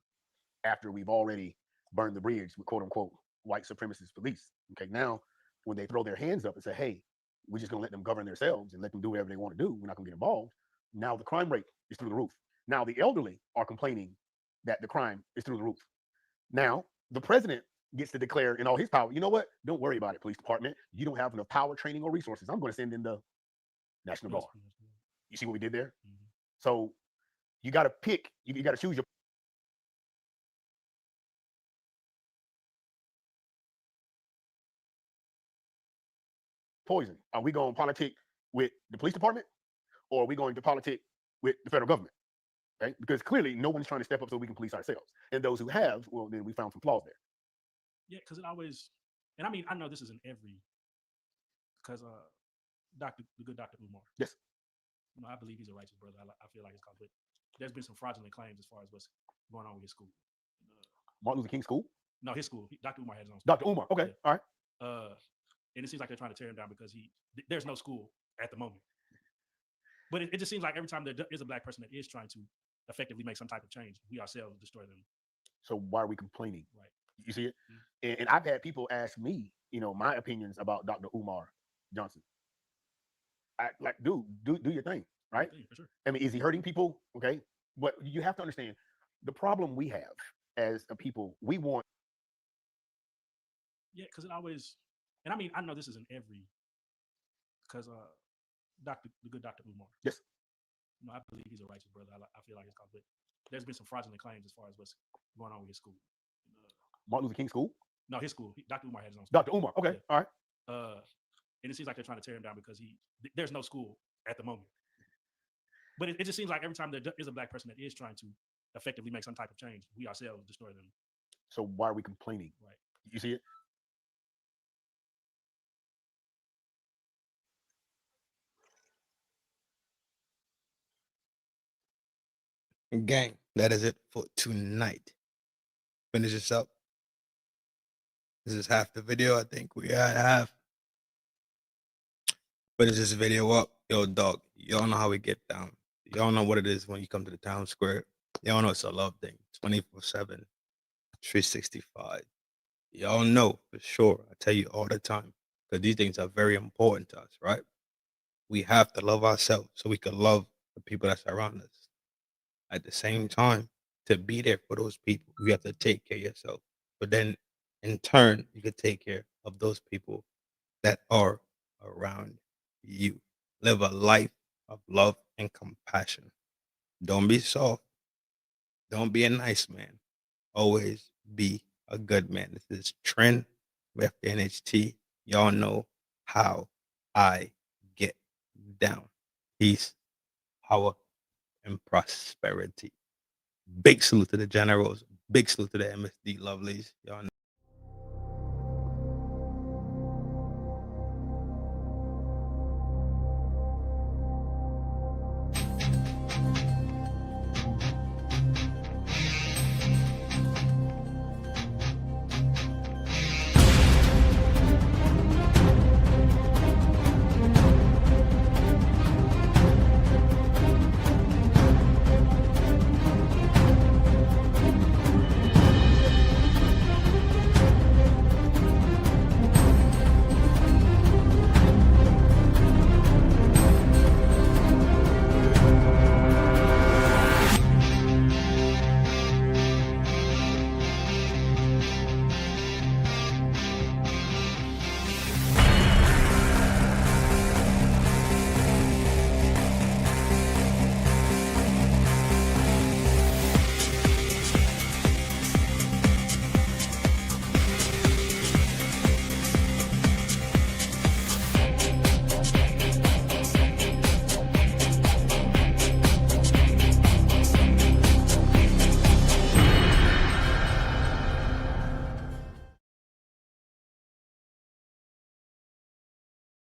After we've already burned the bridge with quote unquote white supremacist police. Okay. Now, when they throw their hands up and say, hey, we're just going to let them govern themselves and let them do whatever they want to do, we're not going to get involved. Now the crime rate is through the roof. Now the elderly are complaining that the crime is through the roof. Now the president gets to declare in all his power, you know what? Don't worry about it, police department. You don't have enough power, training, or resources. I'm going to send in the National Guard. You see what we did there? So you got to pick, you got to choose your poison. Are we going to politic with the police department, or are we going to politic with the federal government? Okay? Because clearly no one's trying to step up so we can police ourselves. And those who have, well, then we found some flaws there. Yeah, because it always, and I mean, I know this is in every, because the good Dr. Umar. Yes. I believe he's a righteous brother. I feel like it's conflict. There's been some fraudulent claims as far as what's going on with his school. Martin Luther King School? No, his school. Dr. Umar has his own Dr. school. Umar, okay, Yeah. all right. And it seems like they're trying to tear him down because there's no school at the moment. But it just seems like every time there is a black person that is trying to effectively make some type of change, we ourselves destroy them. So why are we complaining? Right. You see it? And I've had people ask me, my opinions about Dr. Umar Johnson. Dude, do your thing, right? For sure. I mean, is he hurting people? Okay. But you have to understand the problem we have as a people, we want. Yeah, because it always, and I mean, I know this is in every, because the good Dr. Umar. Yes. I believe he's a righteous brother. I feel like it's conflict. There's been some fraudulent claims as far as what's going on with his school. Martin Luther King School? No, his school. Dr. Umar has his own school. Dr. Umar, okay, all right. And it seems like they're trying to tear him down because there's no school at the moment. But it just seems like every time there is a black person that is trying to effectively make some type of change, we ourselves destroy them. So why are we complaining? Right. You see it? Gang, that is it for tonight. Finish this up. This is half the video. I think we had half. Finish this video up. Yo, dog, y'all know how we get down. Y'all know what it is when you come to the town square. Y'all know it's a love thing. 24/7, 365. Y'all know for sure. I tell you all the time, because these things are very important to us, right? We have to love ourselves so we can love the people that surround us. At the same time, to be there for those people, you have to take care of yourself. But then, in turn, you can take care of those people that are around you. Live a life of love and compassion. Don't be soft. Don't be a nice man. Always be a good man. This is Trin with FDNHT. Y'all know how I get down. Peace, power, and prosperity. Big salute to the generals. Big salute to the MSD lovelies. Y'all know.